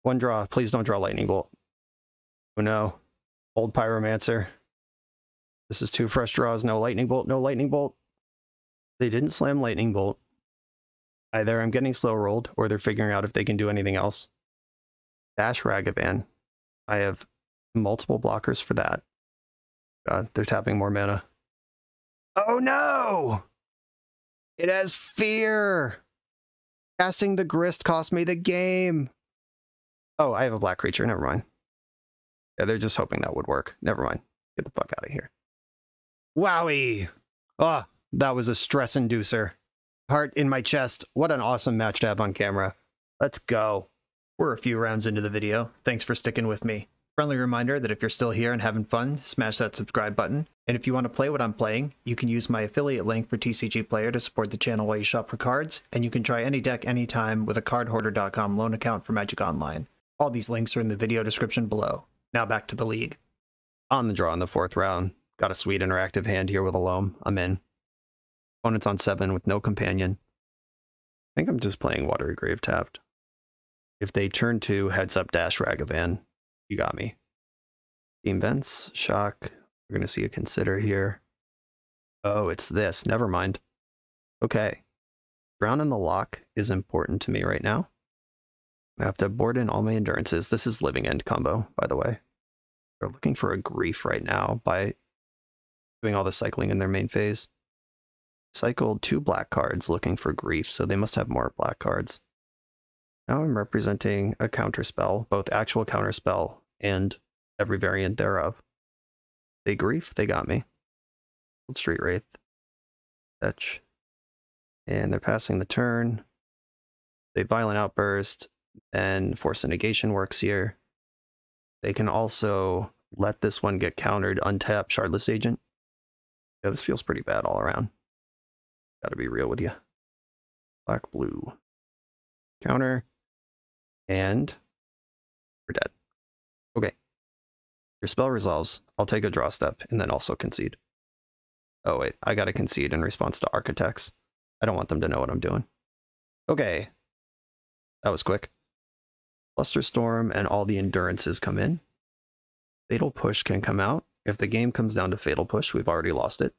1 draw. Please don't draw Lightning Bolt. Oh no. Old Pyromancer. This is 2 fresh draws. No Lightning Bolt. No Lightning Bolt. They didn't slam Lightning Bolt. Either I'm getting slow rolled, or they're figuring out if they can do anything else. Dash Ragavan. I have multiple blockers for that. God, they're tapping more mana. Oh no! It has Fear! Casting the Grist cost me the game! Oh, I have a black creature, never mind. Yeah, they're just hoping that would work. Never mind. Get the fuck out of here. Wowie! Ah, that was a stress inducer. Heart in my chest. What an awesome match to have on camera. Let's go. We're a few rounds into the video. Thanks for sticking with me. Friendly reminder that if you're still here and having fun, smash that subscribe button. And if you want to play what I'm playing, you can use my affiliate link for TCG Player to support the channel while you shop for cards, and you can try any deck anytime with a cardhoarder.com loan account for Magic Online. All these links are in the video description below. Now back to the league. On the draw in the 4th round, got a sweet interactive hand here with a Loam. I'm in. Opponent's on 7 with no companion. I think I'm just playing Watery Grave tapped. If they turn 2, heads up dash Ragavan, you got me. Team Vents, Shock. We're going to see a Consider here. Oh, it's this. Never mind. Okay. Drown in the Lock is important to me right now. I have to board in all my endurances. This is Living End combo, by the way. They're looking for a Grief right now by doing all the cycling in their main phase. Cycled 2 black cards looking for Grief, so they must have more black cards. Now I'm representing a counterspell, both actual counterspell and every variant thereof. They Grief, they got me. Old Street Wraith. Fetch. And they're passing the turn. They Violent Outburst, and Force of Negation works here. They can also let this one get countered, untap Shardless Agent. Yeah, this feels pretty bad all around. Gotta be real with you. Black, blue. Counter. And we're dead. Okay. Your spell resolves. I'll take a draw step and then also concede. Oh wait, I gotta concede in response to Architects. I don't want them to know what I'm doing. Okay. That was quick. Flusterstorm and all the endurances come in. Fatal Push can come out. If the game comes down to Fatal Push, we've already lost it.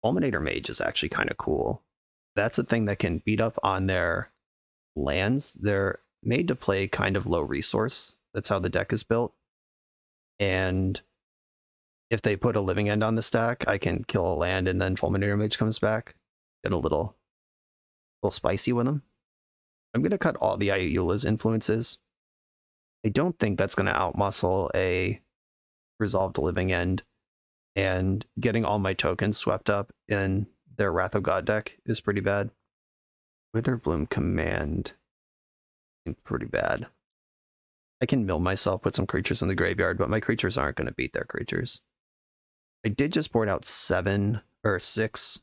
Fulminator Mage is actually kind of cool. That's a thing that can beat up on their lands. They're made to play kind of low resource. That's how the deck is built. And if they put a Living End on the stack, I can kill a land and then Fulminator Mage comes back. Get a little spicy with them. I'm going to cut all the Ayula's influences. I don't think that's going to outmuscle a Resolved Living End, and getting all my tokens swept up in their Wrath of God deck is pretty bad. Witherbloom Command is pretty bad. I can mill myself, put some creatures in the graveyard, but my creatures aren't going to beat their creatures. I did just board out 6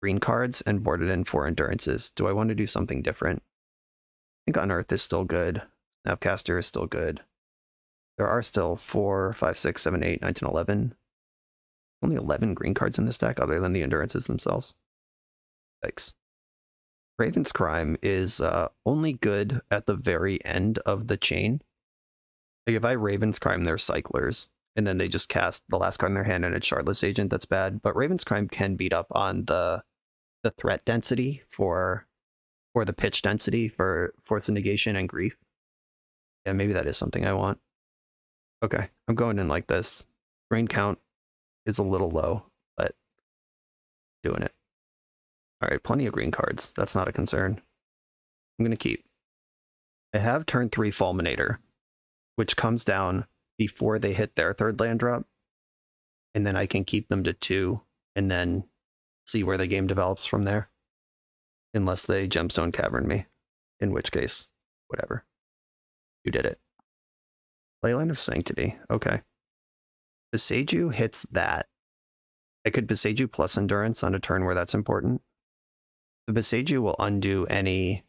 green cards and boarded in 4 endurances. Do I want to do something different? I think Unearth is still good. Snapcaster is still good. There are still 4, 5, 6, 7, 8, 9, 10, 11. Only 11 green cards in this deck other than the endurances themselves. Thanks. Raven's Crime is only good at the very end of the chain. Like if I Raven's Crime their Cyclers, and then they just cast the last card in their hand and it's Shardless Agent, that's bad. But Raven's Crime can beat up on the threat density for the pitch density for Force of Negation and Grief. Yeah, maybe that is something I want. Okay, I'm going in like this. Grain count is a little low, but doing it. All right, plenty of green cards. That's not a concern. I'm going to keep. I have turn 3 Fulminator, which comes down before they hit their 3rd land drop. And then I can keep them to 2 and then see where the game develops from there. Unless they Gemstone Cavern me, in which case, whatever. You did it. Leyline of Sanctity. Okay. Boseiju hits that. I could Boseiju plus Endurance on a turn where that's important. The Boseiju will undo any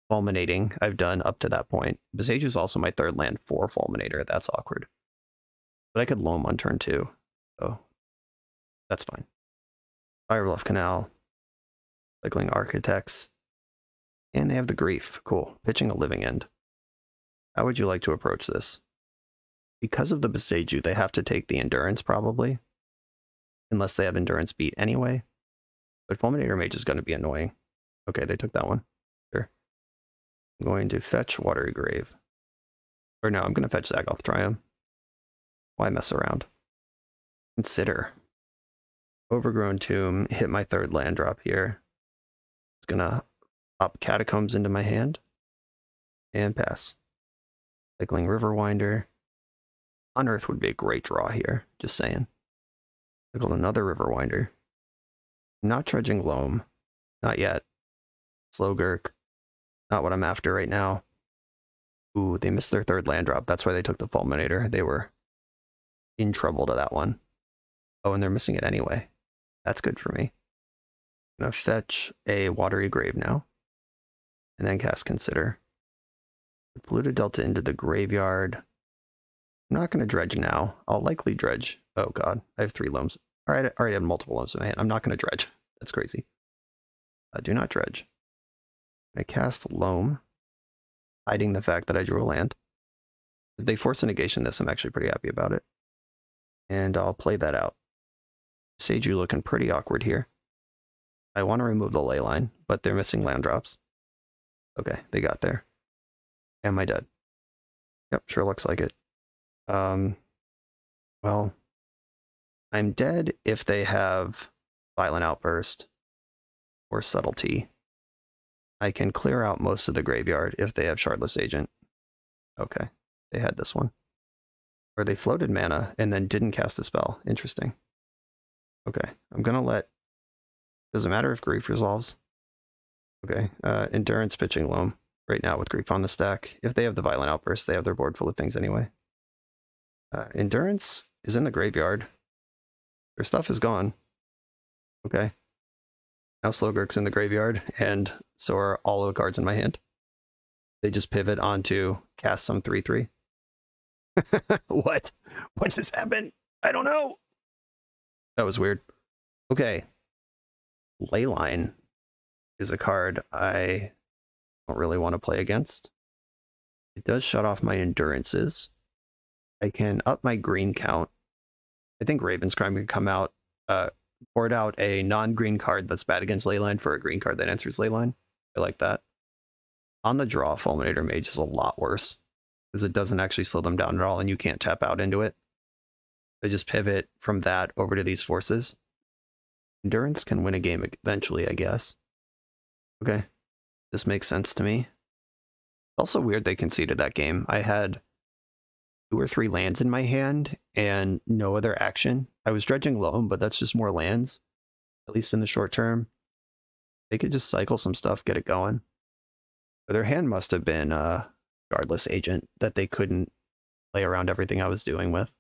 fulminating I've done up to that point. Boseiju is also my 3rd land for Fulminator. That's awkward. But I could Loam on turn 2, so that's fine. Firebluff Canal. Cycling Architects. And they have the Grief. Cool. Pitching a Living End. How would you like to approach this? Because of the Boseiju, they have to take the Endurance, probably. Unless they have Endurance beat anyway. But Fulminator Mage is going to be annoying. Okay, they took that one. Sure. I'm going to fetch Watery Grave. Or no, I'm going to fetch Zagoth Triumph. Why mess around? Consider. Overgrown Tomb, hit my 3rd land drop here. It's going to pop Catacombs into my hand. And pass. Cycling Riverwinder. Unearth would be a great draw here, just saying. Cycled another Riverwinder. Not Trudging Loam. Not yet. Slogurk. Not what I'm after right now. Ooh, they missed their 3rd land drop. That's why they took the Fulminator. They were in trouble to that one. Oh, and they're missing it anyway. That's good for me. I'm going to fetch a Watery Grave now. And then cast Consider. Polluted Delta into the graveyard. I'm not going to dredge now. I'll likely dredge. Oh god, I have 3 loams. All right, I already have multiple loams in my hand. I'm not going to dredge. That's crazy. Do not dredge. I cast Loam, hiding the fact that I drew a land. If they force a negation this, I'm actually pretty happy about it. And I'll play that out. Seiju looking pretty awkward here. I want to remove the ley line, but they're missing land drops. Okay, they got there. Am I dead? Yep, sure looks like it. Well, I'm dead if they have Violent Outburst or Subtlety. I can clear out most of the graveyard if they have Shardless Agent. Okay, they had this one. Or they floated mana and then didn't cast a spell. Interesting. Okay, I'm gonna let... Does it matter if Grief resolves? Okay, Endurance pitching Loam right now with Grief on the stack. If they have the Violent Outburst, they have their board full of things anyway. Endurance is in the graveyard. Their stuff is gone. Okay. Now Slogurk's in the graveyard, and so are all of the cards in my hand. They just pivot onto cast some 3/3. What? What just happened? I don't know. That was weird. Okay. Leyline is a card I don't really want to play against. It does shut off my endurances. I can up my green count. I think Raven's Crime can come out, board out a non-green card that's bad against Leyline for a green card that answers Leyline. I like that. On the draw, Fulminator Mage is a lot worse, because it doesn't actually slow them down at all, and you can't tap out into it. They just pivot from that over to these forces. Endurance can win a game eventually, I guess. Okay, this makes sense to me. Also weird they conceded that game. I had 2 or 3 lands in my hand and no other action. I was dredging Loam, but that's just more lands, at least in the short term. They could just cycle some stuff, get it going. But their hand must have been a Shardless Agent that they couldn't play around everything I was doing with.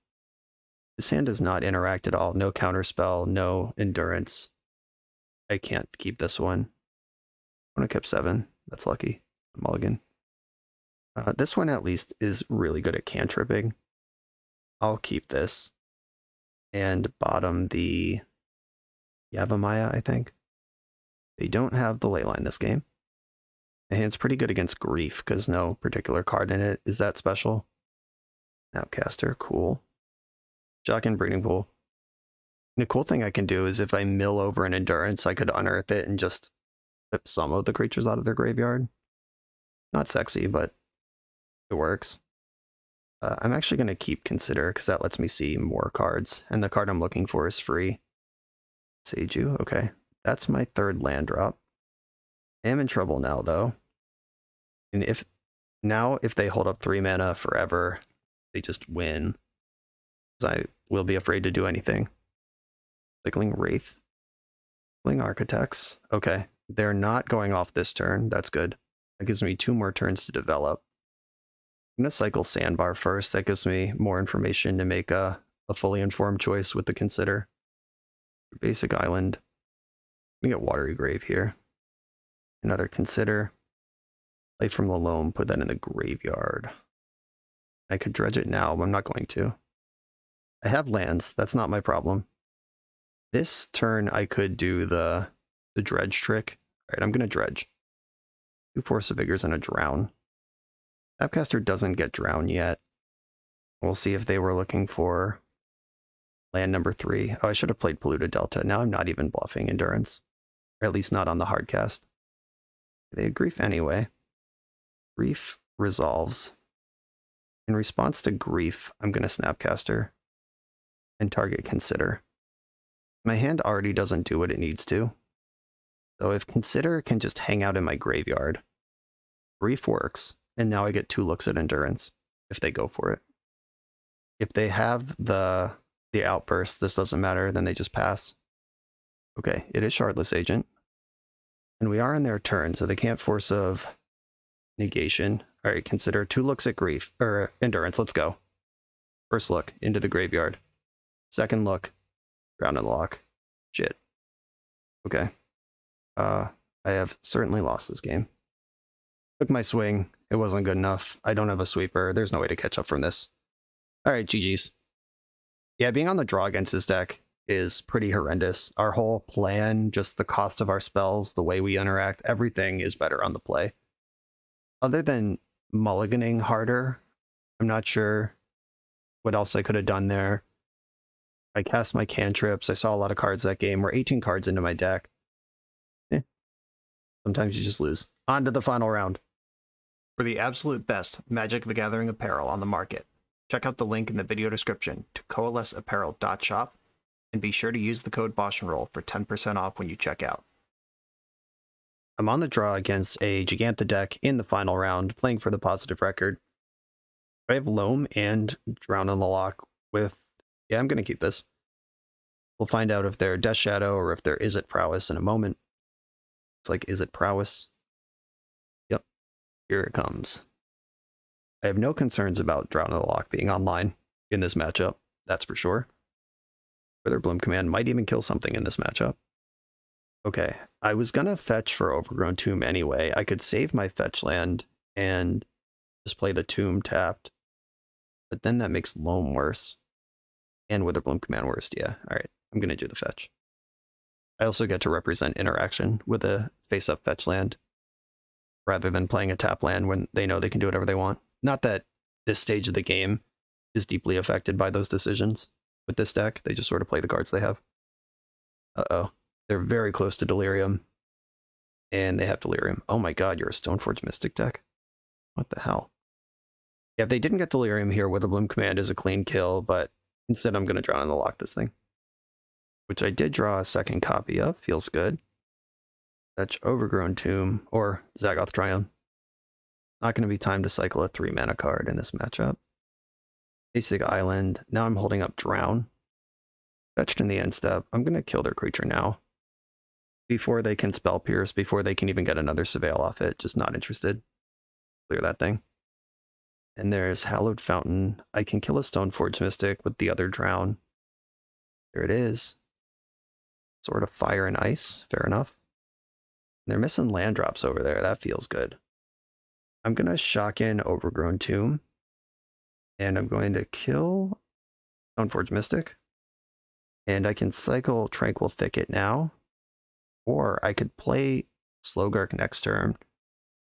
This hand does not interact at all. No counterspell, no endurance. I can't keep this one. I kept 7. That's lucky. Mulligan. This one at least is really good at cantripping. I'll keep this. And bottom the Yavimaya, I think. They don't have the Leyline this game. The hand's pretty good against Grief, because no particular card in it is that special. Snapcaster, cool. Jock Breeding Pool. And the cool thing I can do is if I mill over an Endurance, I could unearth it and just flip some of the creatures out of their graveyard. Not sexy, but it works. I'm actually going to keep Consider, because that lets me see more cards, and the card I'm looking for is free. Seiju, okay. That's my 3rd land drop. I am in trouble now, though. And if they hold up 3 mana forever, they just win. I will be afraid to do anything. Cycling Wraith. Cycling Architects. Okay, they're not going off this turn. That's good. That gives me 2 more turns to develop. I'm going to cycle Sandbar first. That gives me more information to make a fully informed choice with the Consider. Basic Island. Let me get Watery Grave here. Another Consider. Play from the Loam. Put that in the graveyard. I could dredge it now, but I'm not going to. I have lands. That's not my problem. This turn, I could do the dredge trick. All right, I'm going to dredge. 2 Force of Vigors and a Drown. Snapcaster doesn't get Drown yet. We'll see if they were looking for land number 3. Oh, I should have played Polluted Delta. Now I'm not even bluffing Endurance. Or at least not on the hard cast. They had Grief anyway. Grief resolves. In response to Grief, I'm going to Snapcaster and target Consider. My hand already doesn't do what it needs to. So if Consider can just hang out in my graveyard, Grief works, and now I get 2 looks at Endurance if they go for it. If they have the outburst, this doesn't matter, then they just pass. Okay, it is Shardless Agent. And we are in their turn, so they can't force of negation. All right, Consider 2 looks at Grief, or Endurance, let's go. First look, into the graveyard. Second look, ground and lock. Shit. Okay. I have certainly lost this game. Took my swing. It wasn't good enough. I don't have a sweeper. There's no way to catch up from this. All right, GG's. Yeah, being on the draw against this deck is pretty horrendous. Our whole plan, just the cost of our spells, the way we interact, everything is better on the play. Other than mulliganing harder, I'm not sure what else I could have done there. I cast my cantrips. I saw a lot of cards that game. We're 18 cards into my deck. Sometimes you just lose. On to the final round. For the absolute best Magic the Gathering apparel on the market, check out the link in the video description to coalesceapparel.shop, and be sure to use the code BoshNRoll for 10% off when you check out. I'm on the draw against a Giganta deck in the final round, playing for the positive record. I have Loam and Drown in the Lock with... Yeah, I'm going to keep this. We'll find out if they're Death Shadow or if they're Is It Prowess in a moment. It's like, Is It Prowess? Yep, here it comes. I have no concerns about Drown in the Lock being online in this matchup, that's for sure. Witherbloom Command might even kill something in this matchup. Okay, I was gonna fetch for Overgrown Tomb anyway. I could save my fetch land and just play the Tomb tapped, but then that makes Loam worse. And Witherbloom Command worse, yeah. Alright, I'm gonna do the fetch. I also get to represent interaction with a face-up fetch land, rather than playing a tap land when they know they can do whatever they want. Not that this stage of the game is deeply affected by those decisions with this deck. They just sort of play the cards they have. Uh-oh. They're very close to Delirium. And they have Delirium. Oh my god, you're a Stoneforge Mystic deck? What the hell? Yeah, if they didn't get Delirium here, Witherbloom Command is a clean kill, but instead I'm going to Drown in the Lock this thing. Which I did draw a second copy of. Feels good. Fetch Overgrown Tomb, or Zagoth Triumph. Not going to be time to cycle a 3-mana card in this matchup. Basic Island. Now I'm holding up Drown. Fetched in the end step. I'm going to kill their creature now. Before they can Spell Pierce, before they can even get another Surveil off it. Just not interested. Clear that thing. And there's Hallowed Fountain. I can kill a Stoneforge Mystic with the other Drown. There it is. Sort of Fire and Ice. Fair enough. And they're missing land drops over there. That feels good. I'm going to shock in Overgrown Tomb. And I'm going to kill Stoneforge Mystic. And I can cycle Tranquil Thicket now. Or I could play Slogurk next turn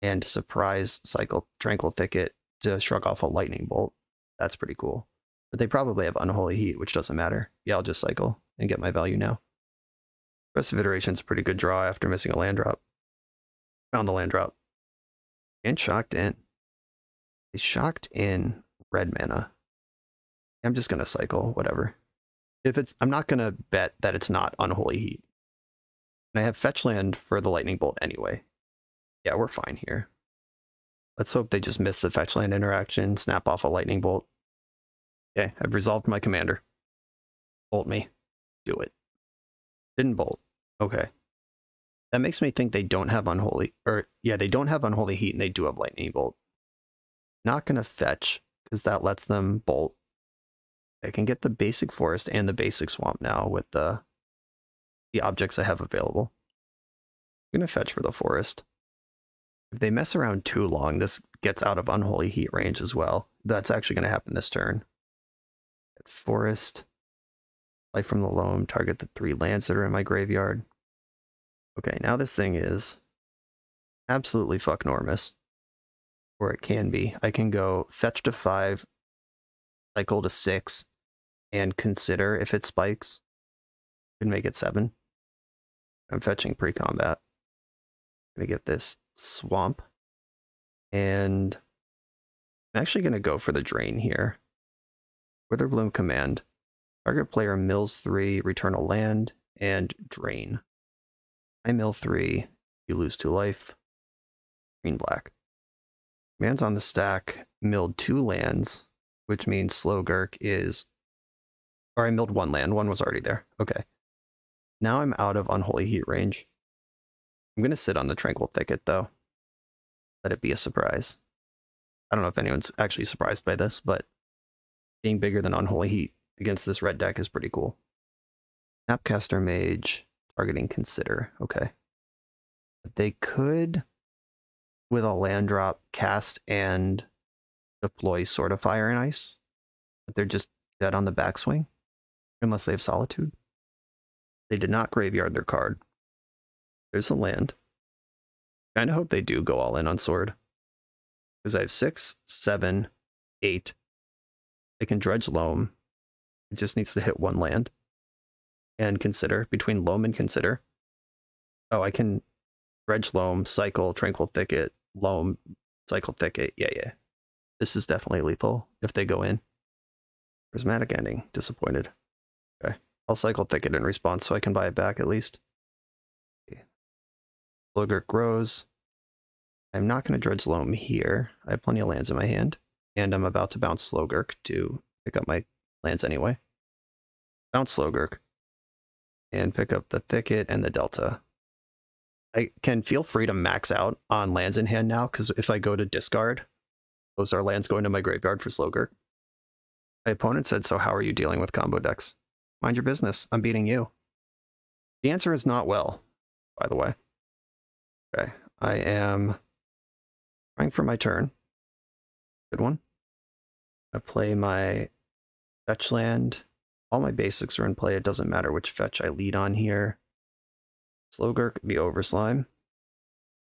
and surprise cycle Tranquil Thicket to shrug off a Lightning Bolt. That's pretty cool. But they probably have Unholy Heat, which doesn't matter. Yeah, I'll just cycle and get my value now. Rest of Iteration's a pretty good draw after missing a land drop. Found the land drop. And shocked in. They shocked in red mana. I'm just gonna cycle, whatever. If it's, I'm not gonna bet that it's not Unholy Heat. And I have fetch land for the Lightning Bolt anyway. Yeah, we're fine here. Let's hope they just miss the fetch land interaction, snap off a Lightning Bolt. Okay, I've resolved my commander. Bolt me. Do it. Didn't bolt. Okay. That makes me think they don't have Unholy, or yeah, they don't have Unholy Heat and they do have Lightning Bolt. Not gonna fetch, because that lets them bolt. I can get the basic forest and the basic swamp now with the objects I have available. I'm gonna fetch for the forest. If they mess around too long, this gets out of Unholy Heat range as well. That's actually gonna happen this turn. Forest. Life from the Loam, target the 3 lands that are in my graveyard. Okay, now this thing is absolutely fucknormous. Or it can be. I can go fetch to 5, cycle to 6, and consider if it spikes. I can make it 7. I'm fetching pre-combat. I'm gonna get this swamp. And I'm actually gonna go for the drain here. Witherbloom Command. Target player mills 3, return a land, and drain. I mill 3, you lose 2 life. Green black. Command's on the stack, milled 2 lands, which means Slogurk is... Or I milled 1 land, 1 was already there. Okay. Now I'm out of Unholy Heat range. I'm going to sit on the Tranquil Thicket, though. Let it be a surprise. I don't know if anyone's actually surprised by this, but being bigger than Unholy Heat against this red deck is pretty cool. Snapcaster Mage, targeting Consider. Okay. But they could, with a land drop, cast and deploy Sword of Fire and Ice. But they're just dead on the backswing, unless they have Solitude. They did not graveyard their card. There's a land. Kind of hope they do go all in on Sword. Because I have 6, 7, 8. They can dredge Loam. It just needs to hit one land. And Consider. Between Loam and Consider. Oh, I can dredge Loam, cycle, Tranquil Thicket, Loam, cycle Thicket. Yeah. This is definitely lethal if they go in. Prismatic Ending. Disappointed. Okay. I'll cycle Thicket in response so I can buy it back at least. Okay. Slogurk grows. I'm not going to dredge Loam here. I have plenty of lands in my hand. And I'm about to bounce Slogurk to pick up my lands anyway. Bounce Slogurk. And pick up the Thicket and the Delta. I can feel free to max out on lands in hand now, because if I go to discard, those are lands going to my graveyard for Slogurk. My opponent said, so how are you dealing with combo decks? Mind your business. I'm beating you. The answer is not well, by the way. Okay. I am trying for my turn. Good one. I play my fetch land. All my basics are in play. It doesn't matter which fetch I lead on here. Slogurk, the Overslime.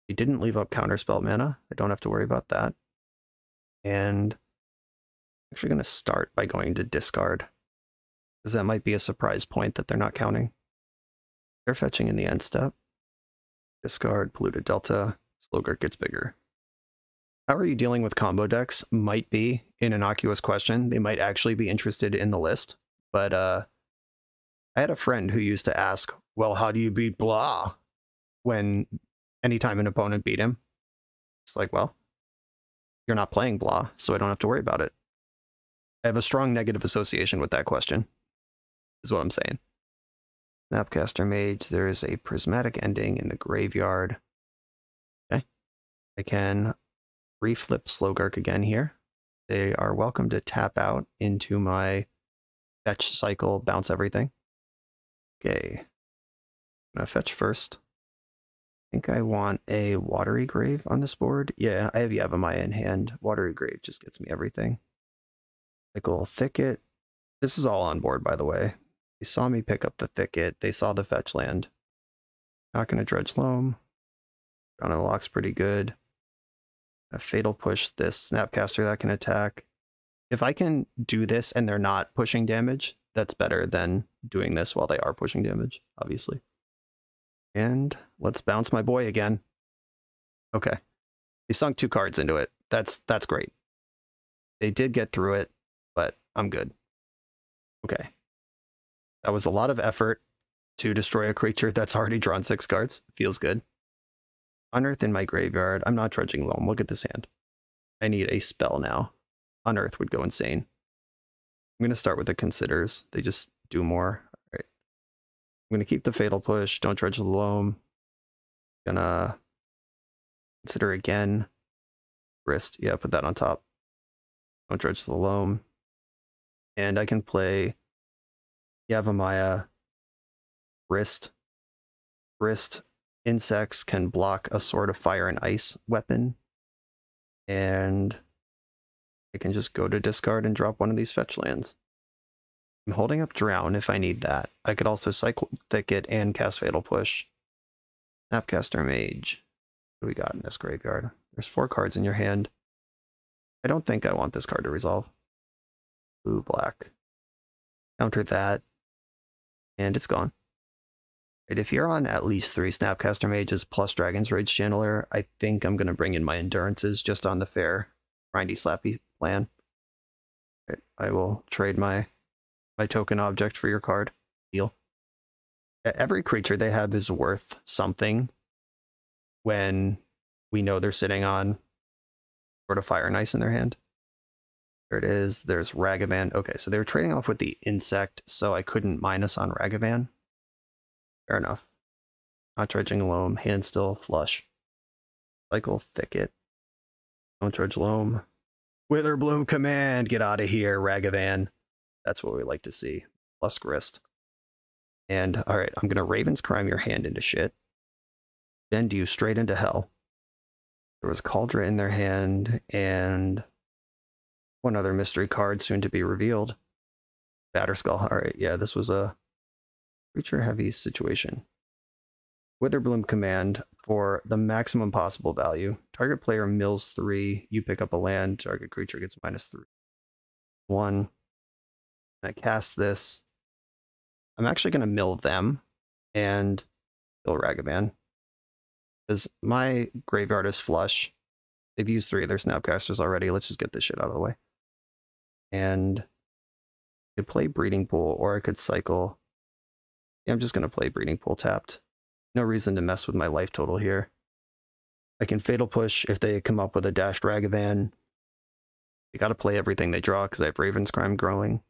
He didn't leave up counterspell mana. I don't have to worry about that. And I'm actually going to start by going to discard, because that might be a surprise point that they're not counting. They're fetching in the end step. Discard, Polluted Delta. Slogurk gets bigger. How are you dealing with combo decks might be an innocuous question. They might actually be interested in the list. But I had a friend who used to ask, well, how do you beat blah? When anytime an opponent beat him. It's like, well, you're not playing blah, so I don't have to worry about it. I have a strong negative association with that question, is what I'm saying. Snapcaster Mage, there is a Prismatic Ending in the graveyard. Okay. I can reflip Slogurk again here. They are welcome to tap out into my fetch cycle, bounce everything. Okay. I'm gonna fetch first. I think I want a Watery Grave on this board. Yeah, I have Yavimaya in hand. Watery Grave just gets me everything. Cycle Thicket. This is all on board, by the way. They saw me pick up the Thicket. They saw the fetch land. Not gonna dredge Loam. Down in the lock's pretty good. A Fatal Push this Snapcaster that can attack. If I can do this and they're not pushing damage, that's better than doing this while they are pushing damage, obviously. And let's bounce my boy again. Okay. He sunk 2 cards into it. That's great. They did get through it, but I'm good. Okay. That was a lot of effort to destroy a creature that's already drawn 6 cards. Feels good. Unearth in my graveyard. I'm not dredging Loam. Look at this hand. I need a spell now. Unearth would go insane. I'm going to start with the Considers. They just do more. All right. I'm going to keep the Fatal Push. Don't dredge the Loam. Gonna Consider again. Wrist. Yeah, put that on top. Don't dredge the Loam. And I can play Yavimaya. Wrist. Insects can block a Sword of Fire and Ice weapon. And I can just go to discard and drop one of these fetch lands. I'm holding up Drown if I need that. I could also cycle Thicket and cast Fatal Push. Snapcaster Mage. What do we got in this graveyard? There's 4 cards in your hand. I don't think I want this card to resolve. Blue, black. Counter that. And it's gone. Right, if you're on at least 3 Snapcaster Mages plus Dragon's Rage Channeler, I think I'm going to bring in my Endurances just on the fair, grindy, slappy plan. Right, I will trade my token object for your card. Deal. Every creature they have is worth something when we know they're sitting on Sword of Fire and Ice in their hand. There it is. There's Ragavan. Okay, so they were trading off with the insect, so I couldn't minus on Ragavan. Fair enough. Not dredging Loam. Hand still flush. Cycle Thicket. Don't dredge Loam. Witherbloom Command. Get out of here, Ragavan. That's what we like to see. Plus Grist. And, alright, I'm going to Raven's Crime your hand into shit. Bend you straight into hell. There was Cauldron in their hand, and One other mystery card soon to be revealed. Batterskull. Alright, yeah, this was a creature-heavy situation. Witherbloom command for the maximum possible value. Target player mills 3, you pick up a land, target creature gets -3. 1. I cast this. I'm actually going to mill them and kill Ragavan. Because my graveyard is flush. They've used 3 of their Snapcasters already. Let's just get this shit out of the way. And I could play Breeding Pool, or I could cycle. Yeah, I'm just going to play Breeding Pool tapped. No reason to mess with my life total here. I can Fatal Push if they come up with a dashed Ragavan. They got to play everything they draw because I have Raven's Crime growing.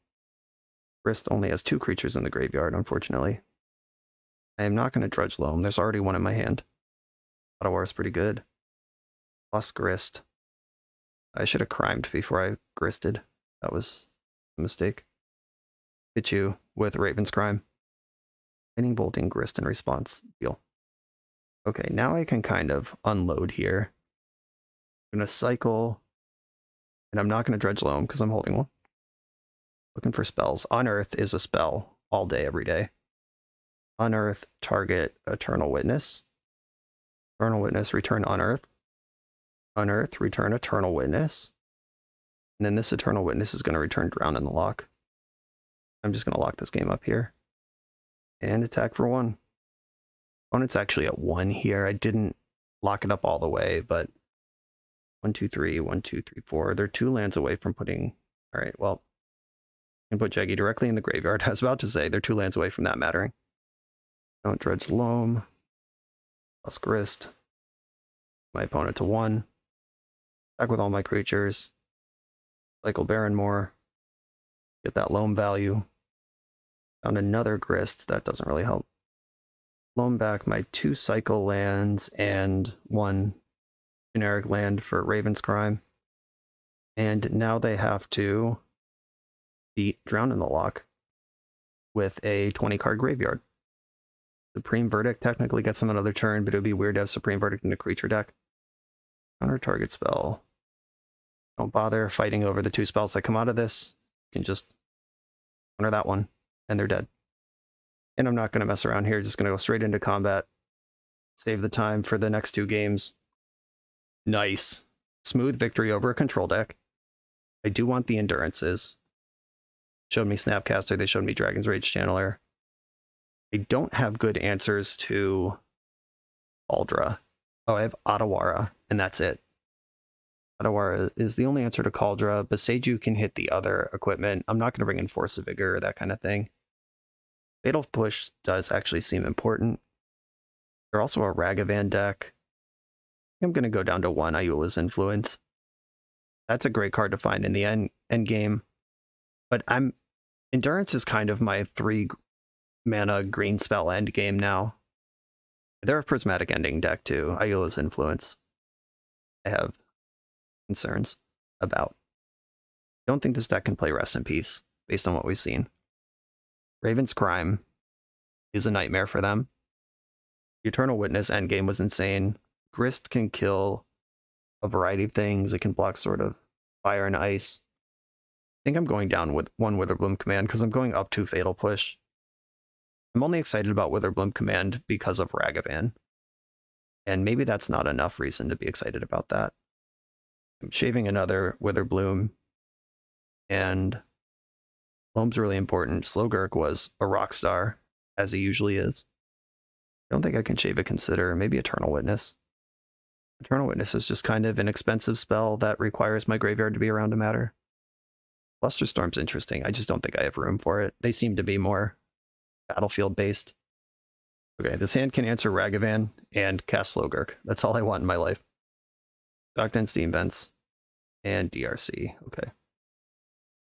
Grist only has 2 creatures in the graveyard, unfortunately. I am not going to Drudge Loam. There's already one in my hand. Ottawa is pretty good. Plus Grist. I should have crimed before I gristed. That was a mistake. Hit you with Raven's Crime. Lightning Bolting, Grist in response. Deal. Okay, now I can kind of unload here. I'm going to cycle. And I'm not going to Dredge Loam because I'm holding one. Looking for spells. Unearth is a spell all day, every day. Unearth, target Eternal Witness. Eternal Witness, return Unearth. Unearth, return Eternal Witness. And then this Eternal Witness is going to return Drown in the Lock. I'm just going to lock this game up here. And attack for 1. Opponent's actually at 1 here. I didn't lock it up all the way, but 1, 2, 3, 1, 2, 3, 4. They're 2 lands away from putting... Alright, well, I can put Jaggy directly in the graveyard. I was about to say, they're 2 lands away from that mattering. Don't Dredge Loam. Plus Grist. My opponent to 1. Attack with all my creatures. Cycle Barrenmore. Get that Loam value. Found another Grist. That doesn't really help. Loam back my 2 cycle lands and 1 generic land for Raven's Crime. And now they have to beat Drown in the Lock with a 20-card graveyard. Supreme Verdict technically gets them another turn, but it would be weird to have Supreme Verdict in a creature deck. Counter target spell. Don't bother fighting over the 2 spells that come out of this. You can just counter that one, and they're dead. And I'm not going to mess around here, just going to go straight into combat. Save the time for the next 2 games. Nice. Smooth victory over a control deck. I do want the endurances. Showed me Snapcaster, they showed me Dragon's Rage Channeler. I don't have good answers to Caldra. Oh, I have Otawara, and that's it. Otawara is the only answer to Caldra. Boseiju can hit the other equipment. I'm not going to bring in Force of Vigor or that kind of thing. Fatal Push does actually seem important. They're also a Ragavan deck. I'm going to go down to 1 Ayula's Influence. That's a great card to find in the end game. But Endurance is kind of my 3 mana green spell end game now. They're a Prismatic Ending deck too. Ayula's Influence. I have concerns about. I don't think this deck can play Rest in Peace, based on what we've seen. Raven's Crime is a nightmare for them. The Eternal Witness endgame was insane. Grist can kill a variety of things. It can block sort of fire and ice. I think I'm going down with 1 Witherbloom command because I'm going up 2 Fatal Push. I'm only excited about Witherbloom command because of Ragavan. And maybe that's not enough reason to be excited about that. I'm shaving another Witherbloom. And Loam's really important. Slogurk was a rock star, as he usually is. I don't think I can shave a Consider. Maybe Eternal Witness. Eternal Witness is just kind of an expensive spell that requires my graveyard to be around to matter. Flusterstorm's interesting. I just don't think I have room for it. They seem to be more battlefield-based. Okay, this hand can answer Ragavan and cast Slogurk. That's all I want in my life. Stockton Steam Vents and DRC. Okay.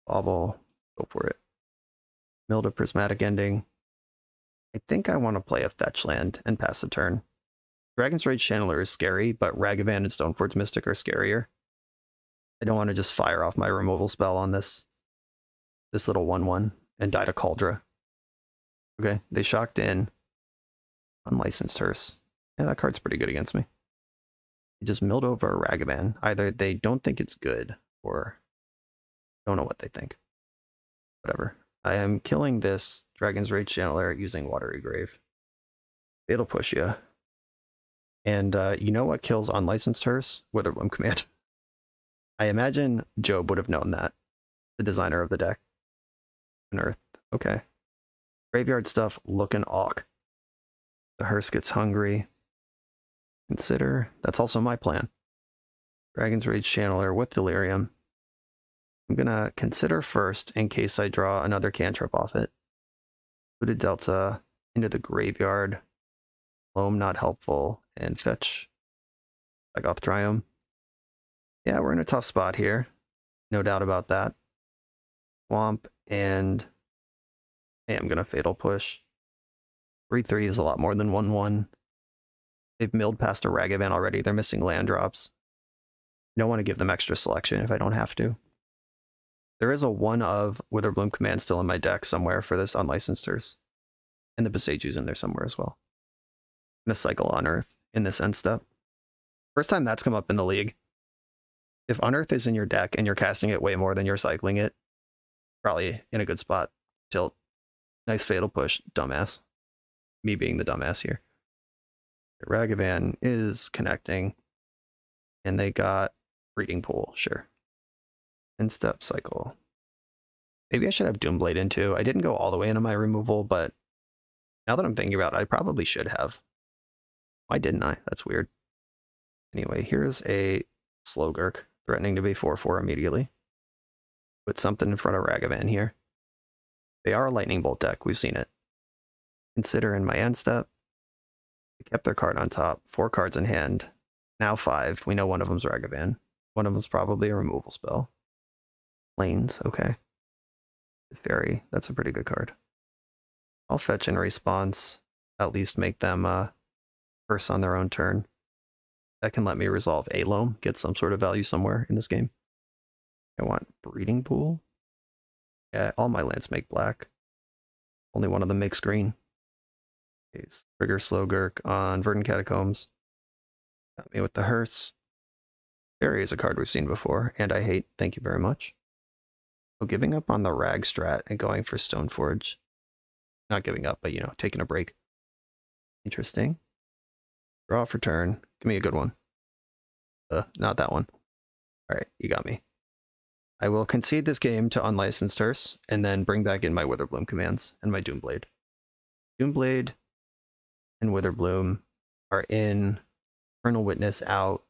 Bobble. Go for it. Milled a Prismatic Ending. I think I want to play a fetch land and pass the turn. Dragon's Rage Channeler is scary, but Ragavan and Stoneforge Mystic are scarier. I don't want to just fire off my removal spell on this little 1/1 and die to Caldra. Okay, they shocked in. Unlicensed Hearse. Yeah, that card's pretty good against me. They just milled over a Ragavan. Either they don't think it's good, or Don't know what they think. Whatever. I am killing this Dragon's Rage Channeler using Watery Grave. It'll push you. And you know what kills unlicensed hearse? Witherbloom Command. I imagine Job would have known that. The designer of the deck. Unearth. Okay. Graveyard stuff looking awk. The hearse gets hungry. Consider. That's also my plan. Dragon's Rage Channeler with Delirium. I'm gonna consider first in case I draw another cantrip off it. Looted Delta into the graveyard. Loam not helpful. And fetch. Psychoth Triumph. Yeah, we're in a tough spot here. No doubt about that. Swamp and hey, I'm gonna Fatal Push. 3/3 is a lot more than 1/1. They've milled past a Ragavan already. They're missing land drops. I don't want to give them extra selection if I don't have to. There is a 1 of Witherbloom Command still in my deck somewhere for this unlicensed. And the Besaju's in there somewhere as well. I'm going to cycle Unearth in this end step. First time that's come up in the league. If Unearth is in your deck and you're casting it way more than you're cycling it, probably in a good spot. Tilt. Nice Fatal Push, dumbass. Me being the dumbass here. Ragavan is connecting. And they got Breeding Pool, sure. End step cycle. Maybe I should have Doomblade in too. I didn't go all the way into my removal, but now that I'm thinking about it, I probably should have. Why didn't I? That's weird. Anyway, here's a Slogurk threatening to be 4/4 immediately. Put something in front of Ragavan here. They are a Lightning Bolt deck. We've seen it. Consider in my end step. They kept their card on top. 4 cards in hand. Now 5. We know one of them's Ragavan. One of them's probably a removal spell. Lanes, okay. The Fairy, that's a pretty good card. I'll fetch in response. At least make them curse on their own turn. That can let me resolve a Loam, get some sort of value somewhere in this game. I want Breeding Pool. Yeah, all my lands make black. Only one of them makes green. Okay, trigger Slogurk on Verdant Catacombs. Got me with the hearse. Fairy is a card we've seen before, and I hate. Thank you very much. So giving up on the Rag strat and going for Stoneforge. Not giving up, but, you know, taking a break. Interesting. Draw for turn. Give me a good one. Not that one. All right, you got me. I will concede this game to unlicensed hearse, and then bring back in my Witherbloom commands and my Doomblade. Doomblade and Witherbloom are in. Eternal Witness out.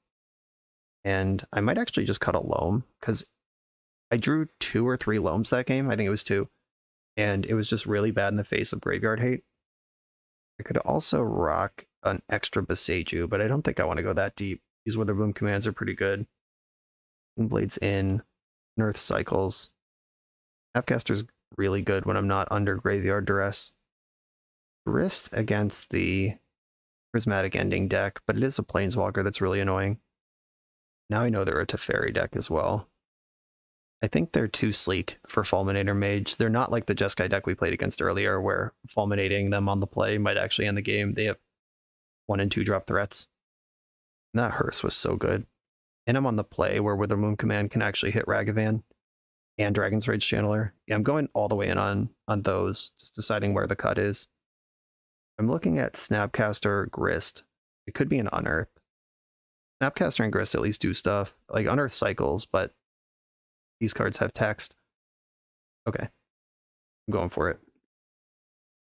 And I might actually just cut a Loam, because I drew 2 or 3 Loams that game. I think it was 2. And it was just really bad in the face of graveyard hate. I could also rock an extra Beseju, but I don't think I want to go that deep. These Witherbloom commands are pretty good. Blades in. Unearth cycles. Snapcaster's really good when I'm not under graveyard duress. Wrist against the Prismatic Ending deck, but it is a Planeswalker that's really annoying. Now I know they're a Teferi deck as well. I think they're too sleek for Fulminator Mage. They're not like the Jeskai deck we played against earlier, where fulminating them on the play might actually end the game. They have 1 and 2 drop threats. And that hearse was so good. And I'm on the play where Witherbloom Command can actually hit Ragavan and Dragon's Rage Channeler. Yeah, I'm going all the way in on those, just deciding where the cut is. I'm looking at Snapcaster, Grist. It could be an Unearth. Snapcaster and Grist at least do stuff. Like Unearth cycles, but these cards have text. Okay. I'm going for it.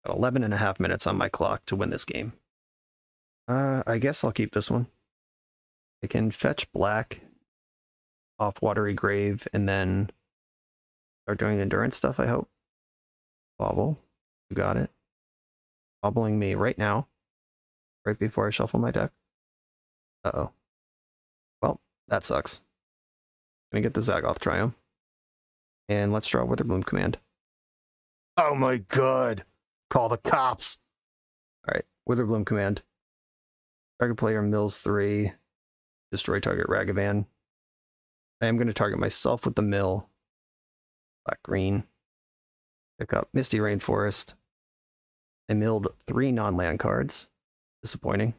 Got 11 and a half minutes on my clock to win this game. I guess I'll keep this one. I can fetch black off Watery Grave and then start doing endurance stuff, I hope. Bobble. You got it. Bobbling me right now. Right before I shuffle my deck. Uh-oh. Well, that sucks. Let me get the Zagoth Triumph. And let's draw Witherbloom Command. Oh my god! Call the cops! Alright, Witherbloom Command. Target player mills 3. Destroy target Ragavan. I am going to target myself with the mill. Black green. Pick up Misty Rainforest. I milled 3 non-land cards. Disappointing.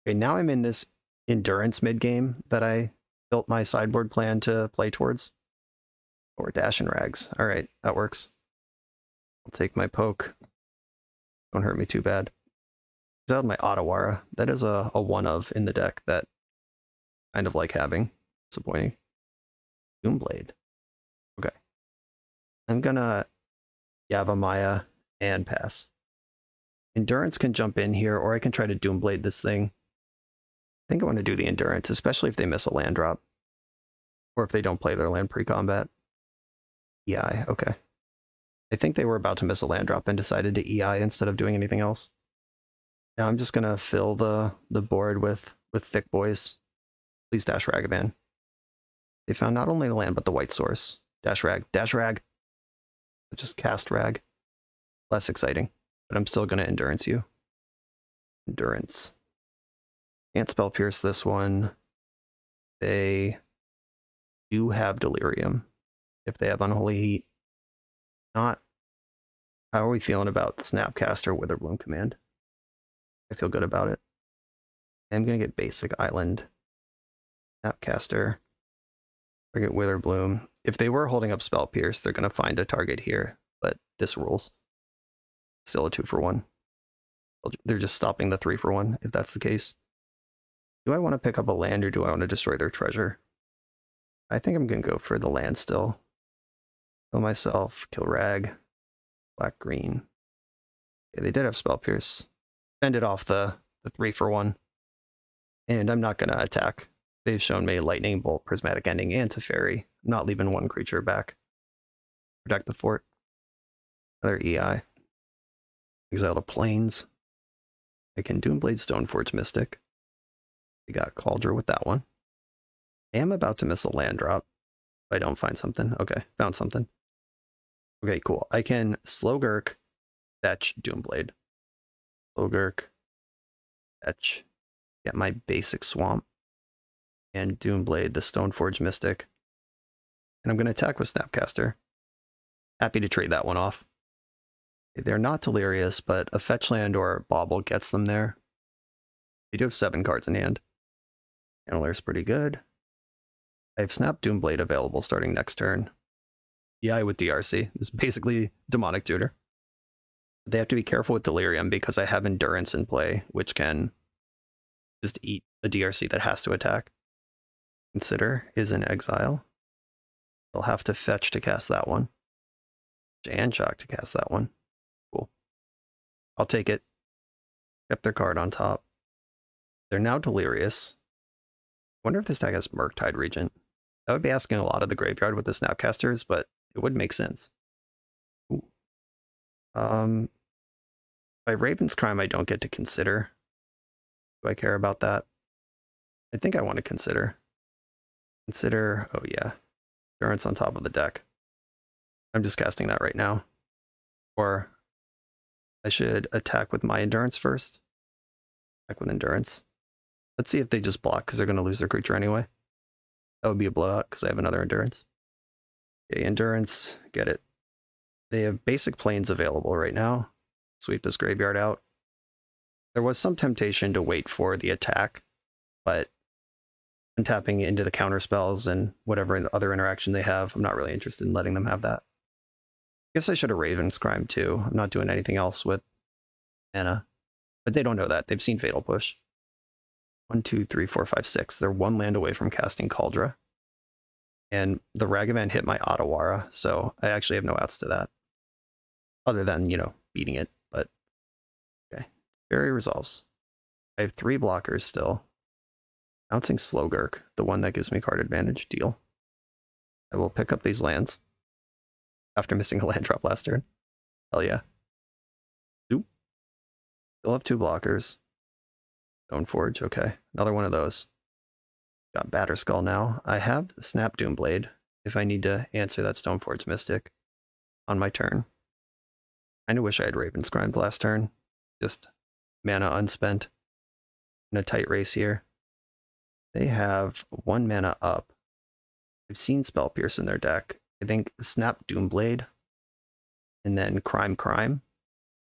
Okay, now I'm in this endurance mid-game that I built my sideboard plan to play towards. Or Dash and Rags. All right, that works. I'll take my poke. Don't hurt me too bad. Out my Otawara. That is a one of in the deck that I kind of like having. Disappointing. Doomblade. Okay. I'm gonna Yavimaya and pass. Endurance can jump in here, or I can try to Doomblade this thing. I think I want to do the Endurance, especially if they miss a land drop. Or if they don't play their land pre-combat. EI, okay. I think they were about to miss a land drop and decided to EI instead of doing anything else. Now I'm just gonna fill the board with thick boys. Please dash Ragavan. They found not only the land, but the white source. Dash Rag. Dash Rag! Just cast Rag. Less exciting. But I'm still gonna Endurance you. Endurance. Can't Spell Pierce this one. They do have Delirium. If they have Unholy Heat. Not. How are we feeling about Snapcaster Witherbloom command? I feel good about it. I'm gonna get basic Island. Snapcaster. Target Witherbloom. If they were holding up Spell Pierce, they're gonna find a target here, but this rules. Still a 2-for-1. They're just stopping the 3-for-1, if that's the case. Do I want to pick up a land or do I want to destroy their treasure? I think I'm gonna go for the land still. Kill myself, kill Rag, black green. Okay, they did have Spell Pierce. Fended off the 3-for-1. And I'm not gonna attack. They've shown me Lightning Bolt, Prismatic Ending, and Teferi. I'm not leaving one creature back. Protect the fort. Another EI. Exile to Plains. I can Doomblade Stoneforge Mystic. We got Cauldron with that one. I am about to miss a land drop. If I don't find something. Okay, found something. Okay, cool. I can Slogurk, fetch Doomblade. Slogurk, fetch. Get my basic swamp. And Doomblade, the Stoneforge Mystic. And I'm going to attack with Snapcaster. Happy to trade that one off. They're not Delirious, but a fetch land or Bauble gets them there. They do have 7 cards in hand. Handler's pretty good. I have Snap Doomblade available starting next turn. EI with DRC. This is basically Demonic Tutor. They have to be careful with Delirium because I have Endurance in play, which can just eat a DRC that has to attack. Consider is in exile. They'll have to fetch to cast that one. And shock to cast that one. Cool. I'll take it. Kept their card on top. They're now Delirious. I wonder if this deck has Murktide Regent. That would be asking a lot of the graveyard with the Snapcasters, but it would make sense. Ooh. By Raven's Crime, I don't get to consider. Do I care about that? I think I want to consider. Consider, oh yeah, Endurance on top of the deck. I'm just casting that right now. Or I should attack with my Endurance first. Attack with Endurance. Let's see if they just block because they're going to lose their creature anyway. That would be a blowout because I have another Endurance. Okay, Endurance, get it. They have basic planes available right now. Sweep this graveyard out. There was some temptation to wait for the attack, but I'm tapping into the counter spells and whatever other interaction they have. I'm not really interested in letting them have that. I guess I should have Raven's Crime too. I'm not doing anything else with mana, but they don't know that. They've seen Fatal Push. 1, 2, 3, 4, 5, 6. They're 1 land away from casting Cauldron. And the Ragavan hit my Otawara, so I actually have no outs to that. Other than, you know, beating it, but okay. Fairy resolves. I have 3 blockers still. Bouncing Slogurk, the one that gives me card advantage. Deal. I will pick up these lands. After missing a land drop last turn. Hell yeah. Zoop. Still have 2 blockers. Stoneforge, okay. Another one of those. Got Batterskull now. I have Snap Doomblade if I need to answer that Stoneforge Mystic on my turn. I kinda wish I had Raven's Crime last turn. Just mana unspent. In a tight race here. They have 1 mana up. I've seen Spell Pierce in their deck. I think Snap Doomblade and then Crime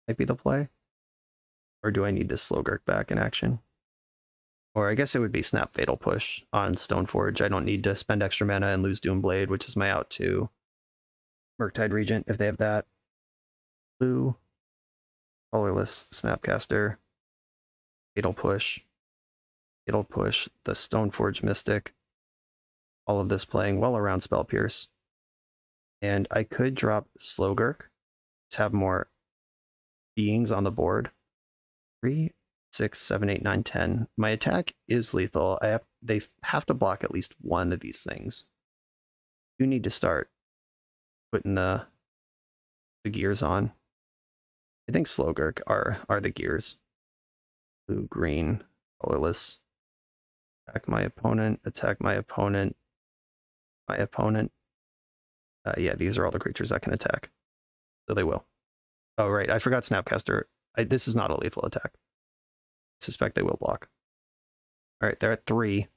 might be the play. Or do I need this Slogurk back in action? Or I guess it would be Snap Fatal Push on Stoneforge. I don't need to spend extra mana and lose Doomblade, which is my out too. Murktide Regent, if they have that. Blue, colorless Snapcaster, Fatal Push, the Stoneforge Mystic. All of this playing well around Spell Pierce. And I could drop Slogurk to have more beings on the board. 3, 6, 7, 8, 9, 10. My attack is lethal. They have to block at least one of these things. You need to start putting the gears on. I think Slogurk are the gears. Blue, green, colorless. Attack my opponent, attack my opponent, my opponent. Yeah, these are all the creatures that can attack. So they will. Oh, right, I forgot Snapcaster. This is not a lethal attack. I suspect they will block. All right, they're at 3.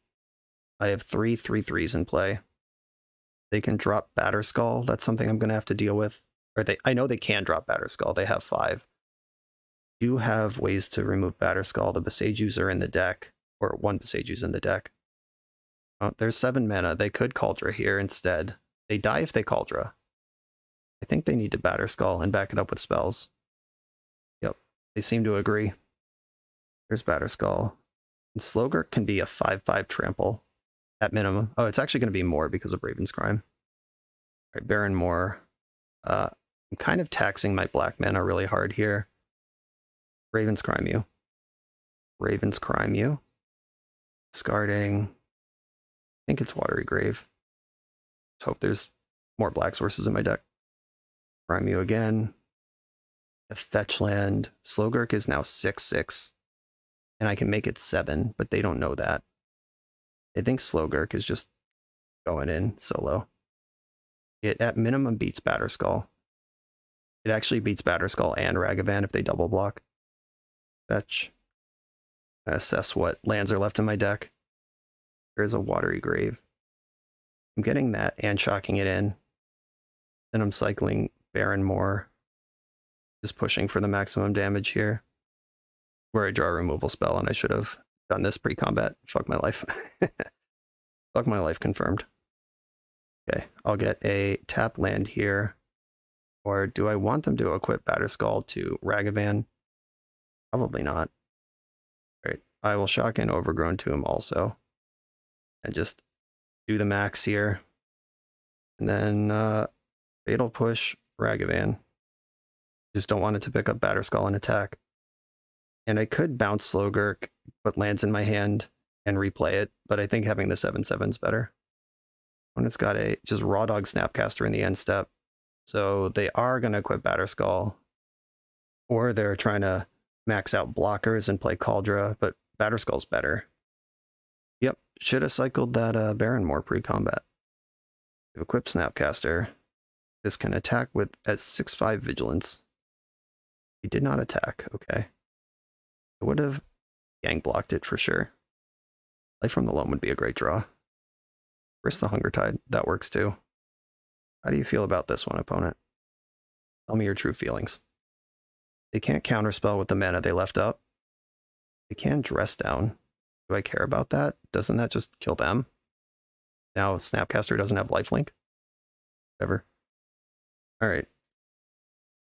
I have 3 3/3s in play. They can drop Batterskull. That's something I'm going to have to deal with. Or I know they can drop Batterskull. They have 5. Do have ways to remove Batterskull. The Boseijus are in the deck, or 1 Boseijus in the deck. Oh, there's 7 mana. They could Cauldra here instead. They die if they Cauldra. I think they need to Batterskull and back it up with spells. Yep, they seem to agree. There's Batterskull. And Slogurk can be a 5/5 trample at minimum. Oh, it's actually going to be more because of Raven's Crime. All right, Baron Moore. I'm kind of taxing my black mana really hard here. Raven's Crime you. Raven's Crime you. Discarding. I think it's Watery Grave. Let's hope there's more black sources in my deck. Crime you again. A fetch land. Slogurk is now 6/6. And I can make it 7, but they don't know that. I think Slogurk is just going in solo. It at minimum beats Batterskull. It actually beats Batterskull and Ragavan if they double block. Fetch. Assess what lands are left in my deck. There's a Watery Grave. I'm getting that and shocking it in. Then I'm cycling Baron Moore. Just pushing for the maximum damage here. Where I draw a removal spell, and I should have done this pre-combat. Fuck my life. Fuck my life confirmed. Okay, I'll get a tap land here. Or do I want them to equip Batterskull to Ragavan? Probably not. All right, I will shock in Overgrown Tomb also. And just do the max here. And then Fatal Push Ragavan. Just don't want it to pick up Batterskull and attack. And I could bounce Slogurk, put lands in my hand, and replay it, but I think having the 7/7 is better. When it's got a just Raw Dog Snapcaster in the end step. So they are going to equip Batterskull, or they're trying to max out blockers and play Cauldra, but Batterskull's better. Yep, should have cycled that Baron Moore pre-combat. Equip Snapcaster. This can attack with at 6/5 Vigilance. He did not attack, okay. I would have gang blocked it for sure. Life from the Loam would be a great draw. Where's the Hunger Tide? That works too. How do you feel about this one, opponent? Tell me your true feelings. They can't counterspell with the mana they left up. They can Dress Down. Do I care about that? Doesn't that just kill them? Now Snapcaster doesn't have lifelink? Whatever. Alright.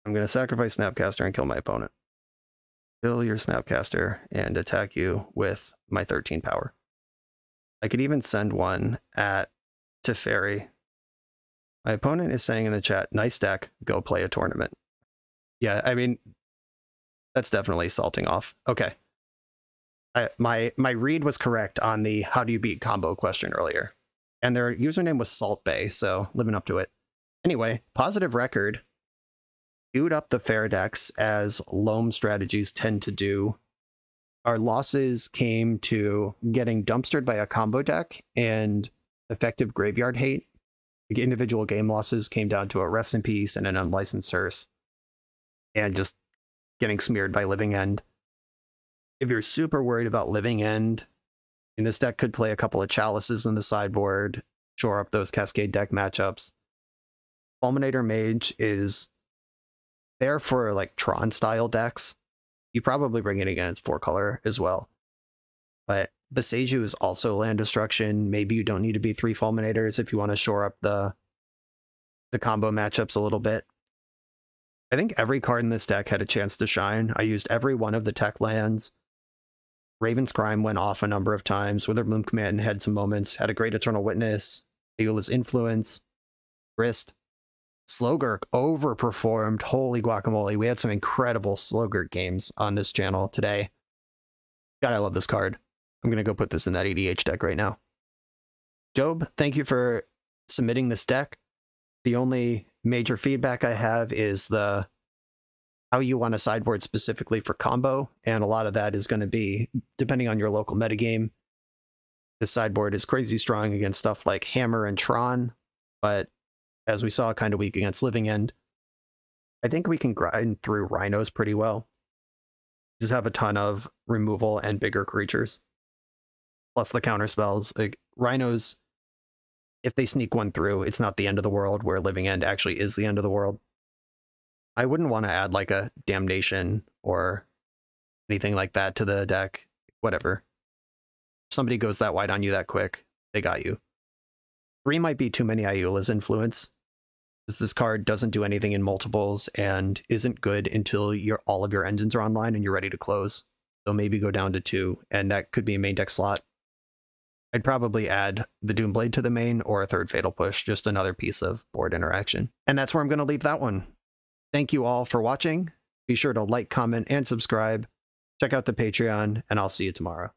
I'm going to sacrifice Snapcaster and kill my opponent. Kill your Snapcaster and attack you with my 13 power. I could even send one at Teferi. My opponent is saying in the chat, nice deck, go play a tournament. Yeah, I mean, that's definitely salting off. Okay. My read was correct on the how do you beat combo question earlier. And their username was Salt Bay, so living up to it. Anyway, positive record. Queued up the fair decks as Loam strategies tend to do. Our losses came to getting dumpstered by a combo deck and effective graveyard hate. The individual game losses came down to a Rest in Peace and an Unlicensed Source. And just getting smeared by Living End. If you're super worried about Living End, and this deck could play a couple of Chalices in the sideboard, shore up those Cascade deck matchups. Fulminator Mage is there for like Tron style decks. You probably bring it against 4-color as well. But Boseiju is also land destruction. Maybe you don't need to be 3 Fulminators if you want to shore up the the combo matchups a little bit. I think every card in this deck had a chance to shine. I used every one of the tech lands. Raven's Crime went off a number of times. Witherbloom Command had some moments. Had a great Eternal Witness. Ayula's Influence. Grist. Slogurk overperformed. Holy guacamole. We had some incredible Slogurk games on this channel today. God, I love this card. I'm going to go put this in that EDH deck right now. Job, thank you for submitting this deck. The only major feedback I have is how you want to sideboard specifically for combo, and a lot of that is going to be depending on your local metagame. This sideboard is crazy strong against stuff like Hammer and Tron, but as we saw, kind of weak against Living End. I think we can grind through Rhinos pretty well. Just have a ton of removal and bigger creatures. Plus the counter spells. Like Rhinos, if they sneak one through, it's not the end of the world, where Living End actually is the end of the world. I wouldn't want to add like a Damnation or anything like that to the deck. Whatever. If somebody goes that wide on you that quick, they got you. 3 might be too many Ayula's Influence, because this card doesn't do anything in multiples and isn't good until all of your engines are online and you're ready to close. So maybe go down to 2, and that could be a main deck slot. I'd probably add the Doomblade to the main or a 3rd Fatal Push, just another piece of board interaction. And that's where I'm going to leave that one. Thank you all for watching. Be sure to like, comment, and subscribe. Check out the Patreon, and I'll see you tomorrow.